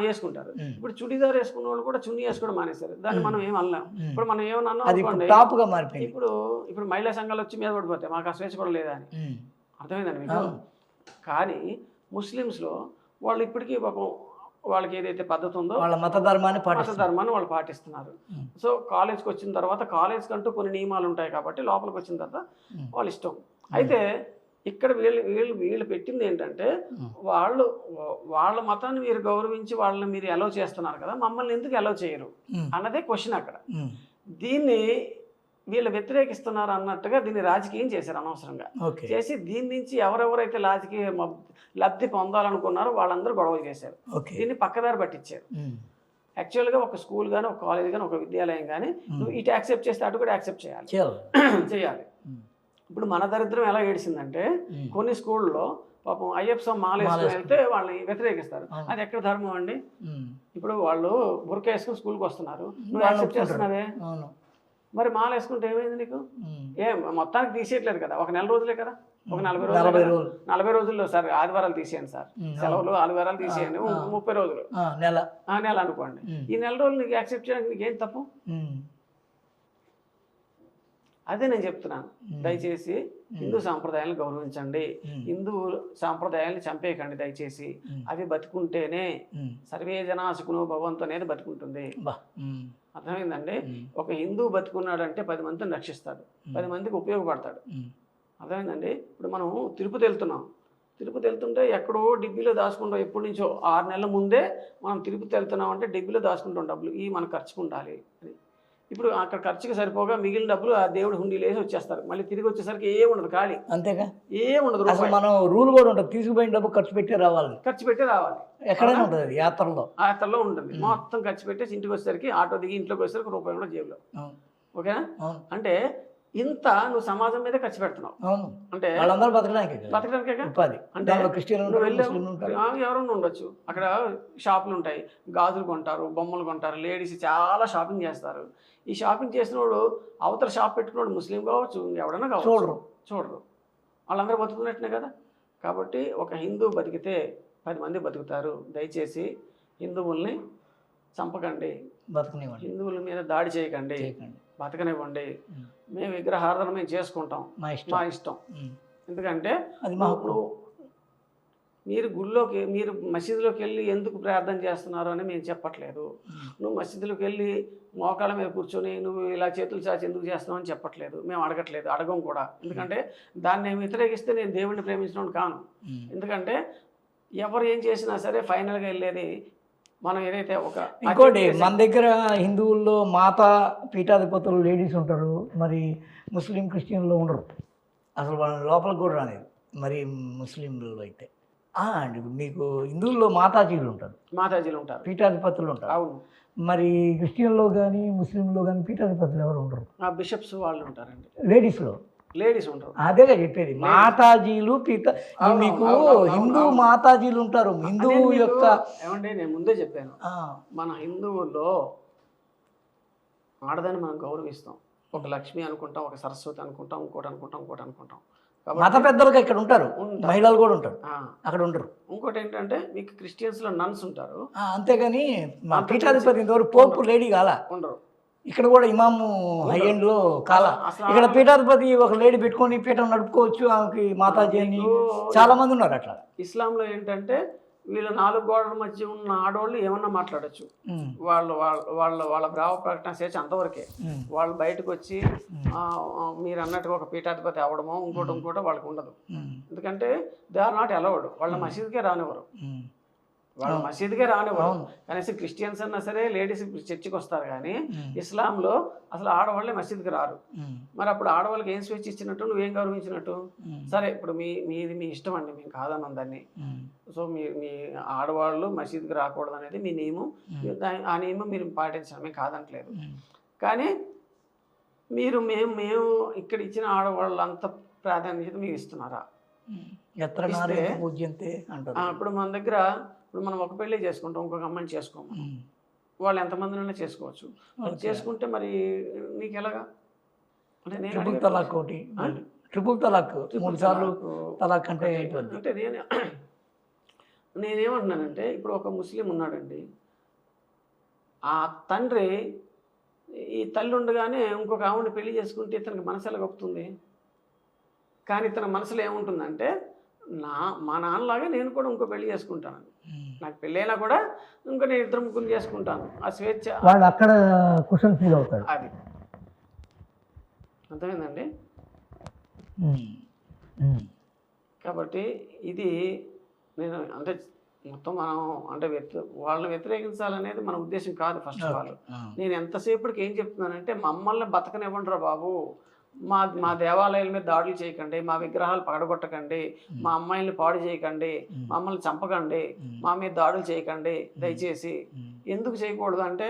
వేసుకుంటారు. ఇప్పుడు చుడీదార్ వేసుకున్న వాళ్ళు కూడా చున్నీ వేసుకోవడం మానేశారు, దాన్ని మనం ఏం అనలేము. ఇప్పుడు మనం ఏమన్నా ఇప్పుడు మహిళా సంఘాలు వచ్చి మీద పడిపోతాయి, మాకు ఆ స్వేచ్ఛ కూడా లేదా అని. అర్థమైందండి మీకు? కానీ ముస్లిమ్స్లో వాళ్ళు ఇప్పటికీ పాపం వాళ్ళకి ఏదైతే పద్ధతి ఉందో వాళ్ళ మత ధర్మాన్ని వాళ్ళు పాటిస్తున్నారు. సో కాలేజ్కి వచ్చిన తర్వాత కాలేజ్ కంటూ కొన్ని నియమాలు ఉంటాయి కాబట్టి లోపలికి వచ్చిన తర్వాత వాళ్ళ ఇష్టం. అయితే ఇక్కడ వీళ్ళు పెట్టింది ఏంటంటే వాళ్ళ మతాన్ని మీరు గౌరవించి వాళ్ళని మీరు అలౌ చేస్తున్నారు కదా, మమ్మల్ని ఎందుకు అలౌ చేయరు అన్నదే క్వశ్చన్ అక్కడ. దీన్ని వీళ్ళు వ్యతిరేకిస్తున్నారు అన్నట్టుగా దీన్ని రాజకీయం చేశారు అనవసరంగా. చేసి దీని నుంచి ఎవరెవరైతే రాజకీయ లబ్ధి పొందాలనుకున్నారో వాళ్ళందరూ గొడవలు చేశారు, దీన్ని పక్కదారి పట్టించారు. యాక్చువల్గా ఒక స్కూల్ కానీ ఒక కాలేజ్ కానీ ఒక విద్యాలయం కానీ నువ్వు ఇటు యాక్సెప్ట్ చేస్తే అటు కూడా యాక్సెప్ట్ చేయాలి. ఇప్పుడు మన దరిద్రం ఎలా ఏడిసిందంటే కొన్ని స్కూళ్ళలో పాపం అయ్యప్ప స్వామి మాల వేసుకుని వెళ్తే వాళ్ళని వ్యతిరేకిస్తారు. అది ఎక్కడ ధర్మం అండి? ఇప్పుడు వాళ్ళు బుర్కా వేసుకుని స్కూల్కి వస్తున్నారు, నువ్వు యాక్సెప్ట్ చేస్తున్నావే, మరి మాల వేసుకుంటే ఏమైంది నీకు? మొత్తానికి తీసేయట్లేదు కదా, ఒక నెల రోజులే కదా, ఒక 40 రోజుల్లో సార్ ఆదివారాలు తీసేయండి సార్, సెలవులు ఆదివారాలు తీసేయండి, 30 రోజులు నెల అనుకోండి. ఈ నెల రోజులు నీకు యాక్సెప్ట్ చేయడానికి నీకేం తప్పు? అదే నేను చెప్తున్నాను, దయచేసి హిందూ సాంప్రదాయాలను గౌరవించండి, హిందూ సాంప్రదాయాలను చంపేయకండి దయచేసి. అవి బతుకుంటేనే సర్వే జనా సుఖినో భవంతు అనేది బతుకుంటుంది. అర్థమైందండి? ఒక హిందూ బతుకున్నాడంటే 10 మందిని రక్షిస్తాడు, 10 మందికి ఉపయోగపడతాడు. అర్థమైందండి? ఇప్పుడు మనం తిరుపతి వెళ్తుంటే ఎక్కడో డిబ్బీలో దాచుకుంటాం, ఎప్పటి నుంచో 6 నెలల ముందే మనం తిరుపతి వెళ్తున్నాం అంటే డిబ్బీలో దాచుకుంటాం డబ్బులు, ఇవి మనకు ఖర్చుకు ఉండాలి అని. ఇప్పుడు అక్కడ ఖర్చుకి సరిపోగా మిగిలిన డబ్బులు ఆ దేవుడు హుండీలు వేసి వచ్చేస్తారు, మళ్ళీ తిరిగి వచ్చేసరికి ఏముండదు, ఖాళీ, అంతేగా, ఏముండదు. మనం రూల్ కూడా ఉంటుంది, తీసుకుపోయిన డబ్బు ఖర్చు పెట్టి రావాలి, ఎక్కడైనా ఉంటుంది, యాత్రలో ఉంటుంది, మొత్తం ఖర్చు పెట్టేసి ఇంటికి వచ్చేసరికి ఆటో దిగి ఇంట్లోకి వచ్చేసరికి రూపాయి కూడా జేబులో. ఓకేనా? అంటే ఇంత నువ్వు సమాజం మీద ఖర్చు పెడుతున్నావు అంటే బతకడానికే. అంటే ఎవరన్నా ఉండొచ్చు, అక్కడ షాపులు ఉంటాయి, గాజులు కొంటారు, బొమ్మలు కొంటారు, లేడీస్ చాలా షాపింగ్ చేస్తారు. ఈ షాపింగ్ చేసిన వాడు అవతల షాప్ పెట్టుకున్నాడు, ముస్లిం కావచ్చు, ఎవడన్నా కావచ్చు, చూడరు, వాళ్ళందరూ బతుకున్నట్టునే కదా. కాబట్టి ఒక హిందూ బతికితే 10 మంది బతుకుతారు. దయచేసి హిందువుల్ని చంపకండి, హిందువుల మీద దాడి చేయకండి, బతకనివ్వండి. మేము విగ్రహారాధన మేము చేసుకుంటాం, మా ఇష్టం. ఎందుకంటే మీరు గుళ్ళోకి, మీరు మసీదులోకి వెళ్ళి ఎందుకు ప్రార్థన చేస్తున్నారు అని మేము చెప్పట్లేదు. నువ్వు మసీదులోకి వెళ్ళి మోకాళ్ళ మీద కూర్చొని నువ్వు ఇలా చేతులు చాచి ఎందుకు చేస్తున్నావు అని చెప్పట్లేదు, మేము అడగట్లేదు, అడగం కూడా. ఎందుకంటే దాన్ని నేను వ్యతిరేకిస్తే నేను దేవుడిని ప్రేమించడం కాను. ఎందుకంటే ఎవరు ఏం చేసినా సరే ఫైనల్గా వెళ్ళేది మనం ఏదైతే ఒక ఇంకోటి, మన దగ్గర హిందువుల్లో మాతా పీఠాధిపతులు లేడీస్ ఉంటారు, మరి ముస్లిం క్రిస్టియన్లో ఉండరు, అసలు వాళ్ళ లోపలికి కూడా రాలేదు. మరి ముస్లింలలో అయితే అండి మీకు హిందువుల్లో మాతాజీలు ఉంటారు, పీఠాధిపతులు ఉంటారు. అవును. మరి క్రిస్టియన్లో కానీ ముస్లింలో కానీ పీఠాధిపతులు ఎవరు ఉండరు, బిషప్స్ వాళ్ళు ఉంటారండి. లేడీస్ ఉంటారు. అదేగా చెప్పేది, మాతాజీలు మీకు హిందూ మాతాజీలు ఉంటారు. హిందువు యొక్క ఏమంటే నేను ముందే చెప్పాను, మన హిందువుల్లో ఆడదాన్ని మనం గౌరవిస్తాం, ఒక లక్ష్మి అనుకుంటాం, ఒక సరస్వతి అనుకుంటాం, ఇంకోటి అనుకుంటాం, ఇంకోటి అనుకుంటాం. మత పెద్దలుగా ఇక్కడ ఉంటారు, మహిళలు కూడా ఉంటారు, అక్కడ ఉండరు. ఇంకోటి ఏంటంటే మీకు క్రిస్టియన్స్లో నన్స్ ఉంటారు, అంతేగాని మా పీఠాధిపతి ఇంతవరకు పోపు లేడీ కాలా ఉండరు. ఇక్కడ కూడా ఇమాము హై ఎండ్ లో కాలా. ఇక్కడ పీఠాధిపతి ఒక లేడీ పెట్టుకొని పీఠం నడుపుకోవచ్చు, ఆమెకి మాతాజీ అని చాలా మంది ఉన్నారు అట్లా. ఇస్లాంలో ఏంటంటే వీళ్ళ 4 గోడల మధ్య ఉన్న ఆడవాళ్ళు ఏమన్నా మాట్లాడచ్చు, వాళ్ళు వాళ్ళ వాళ్ళ వాళ్ళ భావ ప్రకటన చేసి అంతవరకే. వాళ్ళు బయటకు వచ్చి మీరు అన్నట్టుగా ఒక పీఠాధిపతి అవ్వడమో ఇంకోటి వాళ్ళకి ఉండదు. ఎందుకంటే దే ఆర్ నాట్ అలౌడ్. వాళ్ళ మసీదుకే రానివ్వరు, వాళ్ళు మసీదుకే రానివ్వరు. కనీసం క్రిస్టియన్స్ అన్నా సరే లేడీస్ చర్చికి వస్తారు, కానీ ఇస్లాంలో అసలు ఆడవాళ్ళే మసీదుకి రారు. మరి అప్పుడు ఆడవాళ్ళకి ఏం స్వేచ్ఛ ఇచ్చినట్టు, నువ్వేం గౌరవించినట్టు? సరే ఇప్పుడు మీది మీ ఇష్టం అండి, మేము కాదన్నాం దాన్ని. సో మీ ఆడవాళ్ళు మసీదుకి రాకూడదు అనేది మీ నియమం, ఆ నియమం మీరు పాటించడం మేము కాదనట్లేదు. కానీ మేము ఇక్కడ ఇచ్చిన ఆడవాళ్ళంత ప్రాధాన్యత మీకు ఇస్తున్నారా? ఇప్పుడు మన దగ్గర ఇప్పుడు మనం ఒక పెళ్ళి చేసుకుంటాం, ఇంకొక అమ్మాయిని చేసుకోము, వాళ్ళు ఎంతమందినైనా చేసుకోవచ్చు. చేసుకుంటే మరి నీకు ఎలాగా? అంటే నేను ట్రిపుల్ తలాక్ 3 సార్లు తలాక్ అంటే నేనేమంటున్నానంటే ఇప్పుడు ఒక ముస్లిం ఉన్నాడండి, ఆ తండ్రి ఈ తల్లి ఉండగానే ఇంకొక ఆవిడని పెళ్లి చేసుకుంటే ఇతనికి మనసు ఎలా గొప్పుతుంది? కానీ ఇతని మనసులో ఏముంటుందంటే మా నాన్నలాగా నేను కూడా ఇంకో పెళ్లి చేసుకుంటాను, నాకు పెళ్ళైనా కూడా ఇంకో నేను 2 ముగ్గురు చేసుకుంటాను, ఆ స్వేచ్ఛ వాడు అక్కడ క్వశ్చన్ ఫీల్ అవుతాడు. అది అర్థమైందండి. కాబట్టి ఇది నేను అంటే మొత్తం మనం అంటే వాళ్ళని వ్యతిరేకించాలనేది మన ఉద్దేశం కాదు. ఫస్ట్ ఆఫ్ ఆల్ నేను ఎంతసేపటికి ఏం చెప్తున్నానంటే మమ్మల్ని బతకనివ్వండిరా బాబు, మా దేవాలయాల మీద దాడులు చేయకండి, మా విగ్రహాలు పగడగొట్టకండి, మా అమ్మాయిల్ని పాడు చేయకండి, మమ్మల్ని చంపకండి, మా మీద దాడులు చేయకండి దయచేసి. ఎందుకు చేయకూడదు అంటే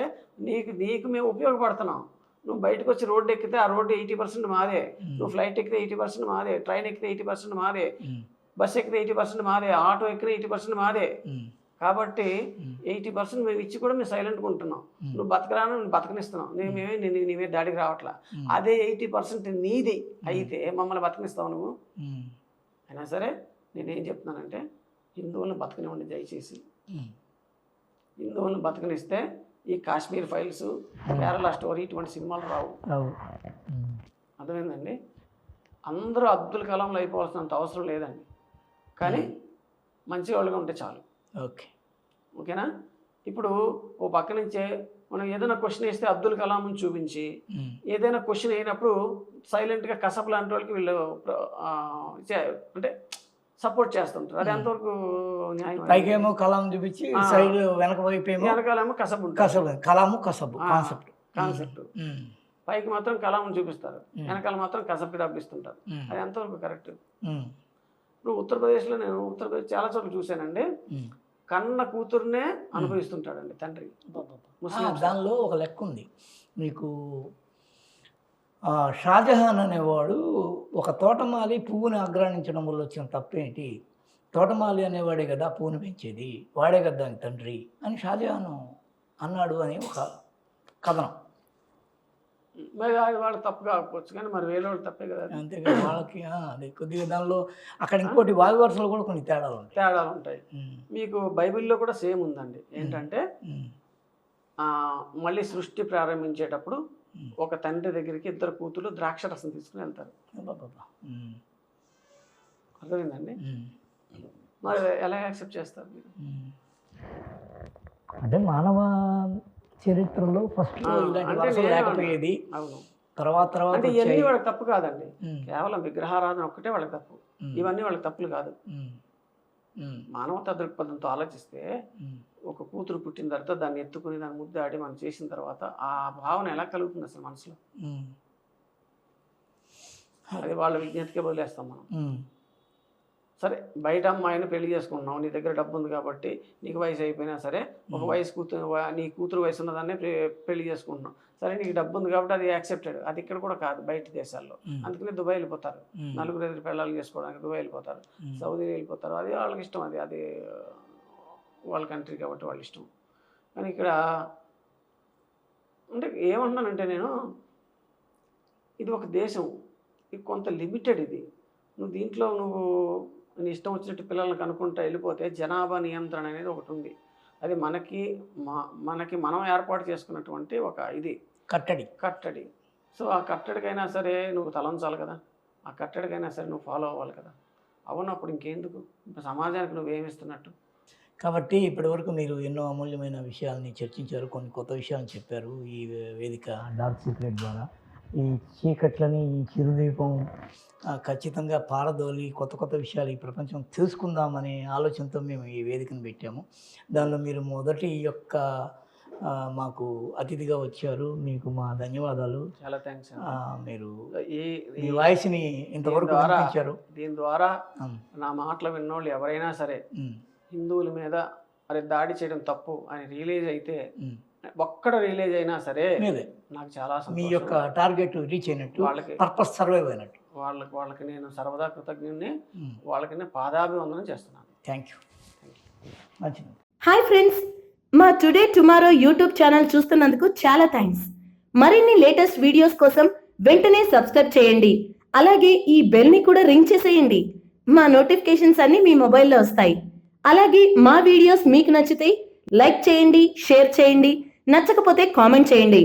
నీకు మేము ఉపయోగపడుతున్నాం. నువ్వు బయటకు వచ్చి రోడ్డు ఎక్కితే ఆ రోడ్డు 80% మాదే, నువ్వు ఫ్లైట్ ఎక్కితే 80% మాదే, ట్రైన్ ఎక్కితే 80% మాదే, బస్సు ఎక్కితే 80% మాదే, ఆటో ఎక్కితే 80% మాదే. కాబట్టి 80% మేము ఇచ్చి కూడా మేము సైలెంట్గా ఉంటున్నాం. నువ్వు బతకరాను, నువ్వు బతకనిస్తున్నావు, నీవే దాడికి రావట్లా. అదే 80% నీది అయితే మమ్మల్ని బతకనిస్తావు నువ్వు. అయినా సరే నేనేం చెప్తున్నానంటే హిందువులను బతకనివ్వండి దయచేసి. హిందువులను బతకనిస్తే ఈ కాశ్మీర్ ఫైల్స్, కేరళ స్టోరీ ఇటువంటి సినిమాలు రావు. అర్థమైందండి. అందరూ అబ్దుల్ కలాంలో అయిపోవాల్సినంత అవసరం లేదండి, కానీ మంచి వాళ్ళుగా ఉంటే చాలు. ఓకేనా? ఇప్పుడు ఓ పక్క నుంచే మనం ఏదైనా క్వశ్చన్ వేస్తే అబ్దుల్ కలాంని చూపించి, ఏదైనా క్వశ్చన్ అయినప్పుడు సైలెంట్గా కసబ్ లాంటి వాళ్ళకి వీళ్ళు అంటే సపోర్ట్ చేస్తుంటారు. అది ఎంతవరకు న్యాయం? పైకేమో కలాం చూపించి సైడ్ వెనక వైపేమో వెనకాలేమో కసబ్ కాన్సెప్ట్. పైకి మాత్రం కలాంని చూపిస్తారు, వెనకాల మాత్రం కసబ్కి డబ్బు ఇస్తుంటారు. అది ఎంతవరకు కరెక్ట్? ఇప్పుడు ఉత్తరప్రదేశ్లో నేను చాలా చోట్ల చూశానండి, కన్న కూతురునే అనుభవిస్తుంటాడండి తండ్రి. దానిలో ఒక లెక్క ఉంది మీకు. షాజహాన్ అనేవాడు ఒక తోటమాలి పువ్వుని ఆగ్రహించడం వల్ల వచ్చిన తప్పేంటి? తోటమాలి అనేవాడే కదా పువ్వుని పెంచేది, వాడే కదా దాని తండ్రి అని షాజహాన్ అన్నాడు అని ఒక కథనం. మరి వాళ్ళు తప్పు కాకపోవచ్చు, కానీ మరి వేరే వాళ్ళు తప్పే కదా. అంతేకాదు వాళ్ళకి అది కొద్దిగా దానిలో అక్కడ ఇంకోటి వాయు వరుసలో కూడా కొన్ని తేడాలు ఉంటాయి. మీకు బైబిల్లో కూడా సేమ్ ఉందండి. ఏంటంటే మళ్ళీ సృష్టి ప్రారంభించేటప్పుడు ఒక తండ్రి దగ్గరికి 2 కూతురు ద్రాక్ష రసం తీసుకుని వెళ్తారు. అర్థమైందండి. మరి ఎలా యాక్సెప్ట్ చేస్తారు మీరు? అంటే మానవ చరిత్రలో ఫస్ట్ లేకపోయేది, తర్వాత ఇవన్నీ వాళ్ళకి తప్పు కాదండి, కేవలం విగ్రహారాధన ఒక్కటే వాళ్ళకి తప్పు, ఇవన్నీ వాళ్ళకి తప్పులు కాదు. మానవతా దృక్పథంతో ఆలోచిస్తే ఒక కూతురు పుట్టిన తర్వాత దాన్ని ఎత్తుకుని దాన్ని ముద్దాడి మనం చేసిన తర్వాత ఆ భావన ఎలా కలుగుతుంది అసలు మనసులో? అది వాళ్ళ విజ్ఞతకే వదిలేస్తాం మనం. సరే బయట అమ్మాయిని పెళ్లి చేసుకుంటున్నావు, నీ దగ్గర డబ్బు ఉంది కాబట్టి, నీకు వయసు అయిపోయినా సరే ఒక నీ కూతురు వయసు ఉన్నదాన్ని పెళ్లి చేసుకుంటున్నావు, సరే నీకు డబ్బు ఉంది కాబట్టి అది యాక్సెప్టెడ్. అది ఇక్కడ కూడా కాదు, బయట దేశాల్లో. అందుకనే దుబాయ్ వెళ్ళిపోతారు, 4 పిల్లలు చేసుకోవడానికి దుబాయ్ వెళ్ళిపోతారు, సౌదీ వెళ్ళిపోతారు. అది వాళ్ళకి ఇష్టం, అది వాళ్ళ కంట్రీ కాబట్టి వాళ్ళ ఇష్టం. కానీ ఇక్కడ అంటే ఏమంటున్నానంటే నేను ఇది ఒక దేశం, ఇది కొంత లిమిటెడ్. ఇది నువ్వు దీంట్లో నువ్వు నీ ఇష్టం వచ్చినట్టు పిల్లల్ని కనుక్కుంటా వెళ్ళిపోతే జనాభా నియంత్రణ అనేది ఒకటి ఉంది. అది మనకి మనం ఏర్పాటు చేసుకున్నటువంటి ఒక ఇది కట్టడి. సో ఆ కట్టడికైనా సరే నువ్వు తలంచాలి కదా, ఆ కట్టడికైనా సరే నువ్వు ఫాలో అవ్వాలి కదా. అవునప్పుడు ఇంకెందుకు సమాజానికి నువ్వేమిస్తున్నట్టు. కాబట్టి ఇప్పటివరకు మీరు ఎన్నో అమూల్యమైన విషయాల్ని చర్చించారు, కొన్ని కొత్త విషయాలను చెప్పారు ఈ వేదిక డార్క్ సీక్రెట్ ద్వారా. ఈ చీకట్లని, ఈ చిరుదీపం ఖచ్చితంగా పారదోలి కొత్త విషయాలు ఈ ప్రపంచం తెలుసుకుందామనే ఆలోచనతో మేము ఈ వేదికను పెట్టాము. దానిలో మీరు మొదటి యొక్క మాకు అతిథిగా వచ్చారు. మీకు మా ధన్యవాదాలు. చాలా థ్యాంక్స్. మీరు ఈ వాయిస్ని ఇంతవరకు వినిపించారు. దీని ద్వారా నా మాటలు విన్నోళ్ళు ఎవరైనా సరే హిందువుల మీద మరి దాడి చేయడం తప్పు అని రియలైజ్ అయితే, ఒక్కడ రియలైజ్ అయినా సరే నాకు చాలా మీ యొక్క టార్గెట్ రీచ్ అయినట్టు, వాళ్ళకి పర్పస్ సర్వైవ్ అయినట్టు, వాళ్ళకి నేను సర్వదా కృతజ్ఞుడిని. వాళ్ళకి నేను పాదాభివందనం చేస్తున్నాను. Thank you. మంచిది. హాయ్ ఫ్రెండ్స్, మా టుడే టుమారో యూట్యూబ్ ఛానల్ చూస్తున్నందుకు చాలా థ్యాంక్స్. మరిన్ని లేటెస్ట్ వీడియోస్ కోసం వెంటనే సబ్స్క్రైబ్ చేయండి. అలాగే ఈ బెల్ని కూడా రింగ్ చేసేయండి. మా నోటిఫికేషన్స్ అన్నీ మీ మొబైల్లో వస్తాయి. అలాగే మా వీడియోస్ మీకు నచ్చితే లైక్ చేయండి, షేర్ చేయండి, నచ్చకపోతే కామెంట్ చేయండి.